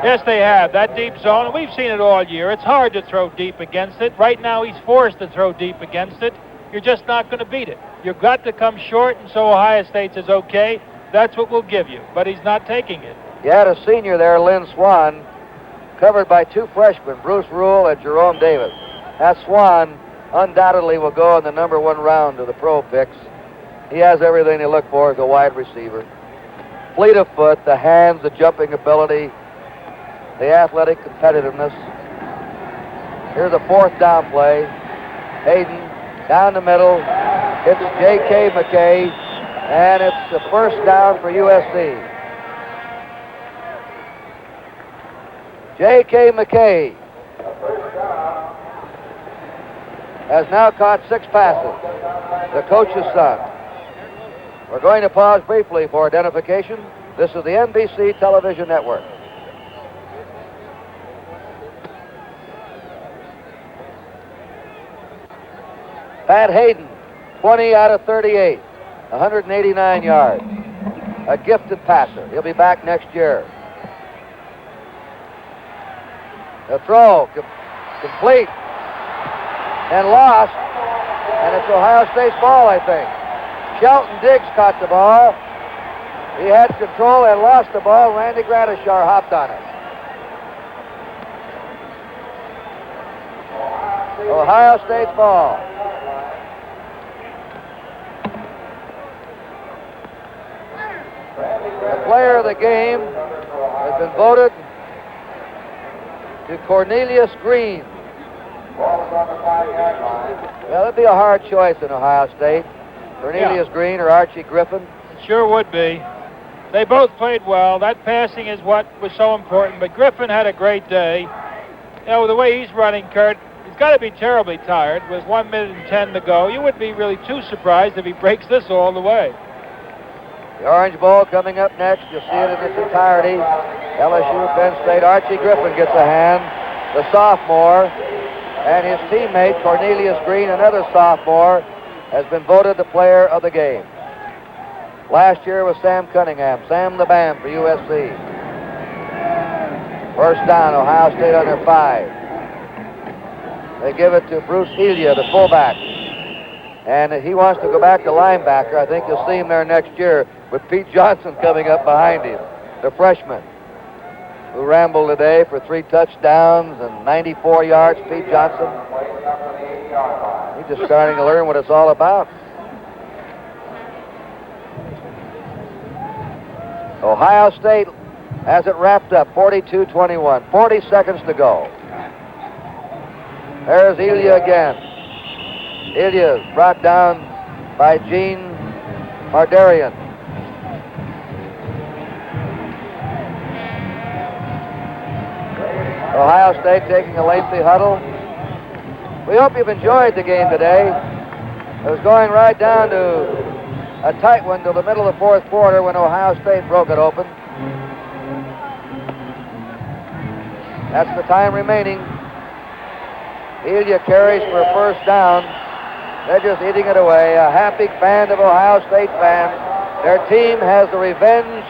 Yes, they have. That deep zone, and we've seen it all year. It's hard to throw deep against it. Right now, he's forced to throw deep against it. You're just not going to beat it. You've got to come short, and so Ohio State says, okay, that's what we'll give you. But he's not taking it. You had a senior there, Lynn Swan, covered by two freshmen, Bruce Rule and Jerome Davis. That Swan undoubtedly will go in the #1 round of the pro picks. He has everything to look for as a wide receiver. Fleet of foot, the hands, the jumping ability, the athletic competitiveness. Here's a 4th down play. Hayden down the middle. It's J.K. McKay, and it's the 1st down for USC. J.K. McKay has now caught 6 passes. The coach's son. We're going to pause briefly for identification. This is the NBC Television Network. Pat Hayden, 20 out of 38, 189 yards. A gifted passer. He'll be back next year. The throw, complete, and lost, and it's Ohio State's ball, I think. Shelton Diggs caught the ball. He had control and lost the ball. Randy Gradishar hopped on it. Ohio State's ball. The player of the game has been voted to Cornelius Green. Well, it'd be a hard choice in Ohio State. Cornelius Green or Archie Griffin. It sure would be. They both played well. That passing is what was so important. But Griffin had a great day. You know, the way he's running, Kurt, he's got to be terribly tired. With 1 minute and 10 to go, you wouldn't be really too surprised if he breaks this all the way. The Orange Bowl coming up next. You'll see it in its entirety. LSU, Penn State. Archie Griffin gets a hand, the sophomore, and his teammate, Cornelius Green, another sophomore, has been voted the player of the game. Last year was Sam Cunningham, Sam the Bam for USC. 1st down, Ohio State under 5. They give it to Bruce Elia, the fullback. And he wants to go back to linebacker. I think you'll see him there next year with Pete Johnson coming up behind him, the freshman, who rambled today for 3 touchdowns and 94 yards. Pete Johnson. He's just starting to learn what it's all about. Ohio State has it wrapped up, 42-21. 40 seconds to go. There's Elia again. Elia is brought down by Gene Mardarian. Ohio State taking a lengthy huddle. We hope you've enjoyed the game today. It was going right down to a tight one till the middle of the 4th quarter when Ohio State broke it open. That's the time remaining. Elia carries for a 1st down. They're just eating it away. A happy band of Ohio State fans. Their team has the revenge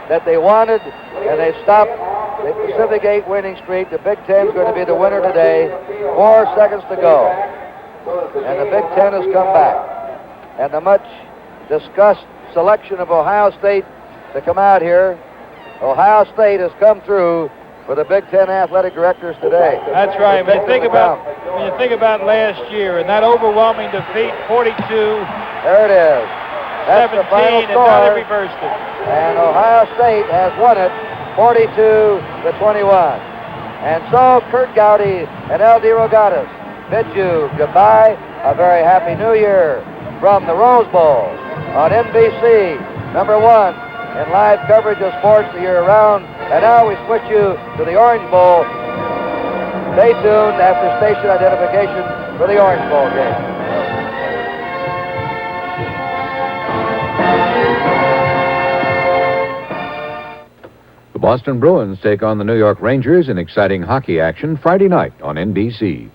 that they wanted, and they stopped the Pacific 8 winning streak. The Big Ten's going to be the winner today. 4 seconds to go. And the Big Ten has come back. And the much discussed selection of Ohio State to come out here. Ohio State has come through for the Big Ten athletic directors today. That's right. When you think about last year and that overwhelming defeat, 42. There it is. That's 17, the final and now score. they reversed it. And Ohio State has won it 42-21. And so Kurt Gowdy and L.D. Rogatis bid you goodbye a very happy new year from the Rose Bowl on NBC, number 1 in live coverage of sports the year round. And now we switch you to the Orange Bowl. Stay tuned after station identification for the Orange Bowl game. The Boston Bruins take on the New York Rangers in exciting hockey action Friday night on NBC.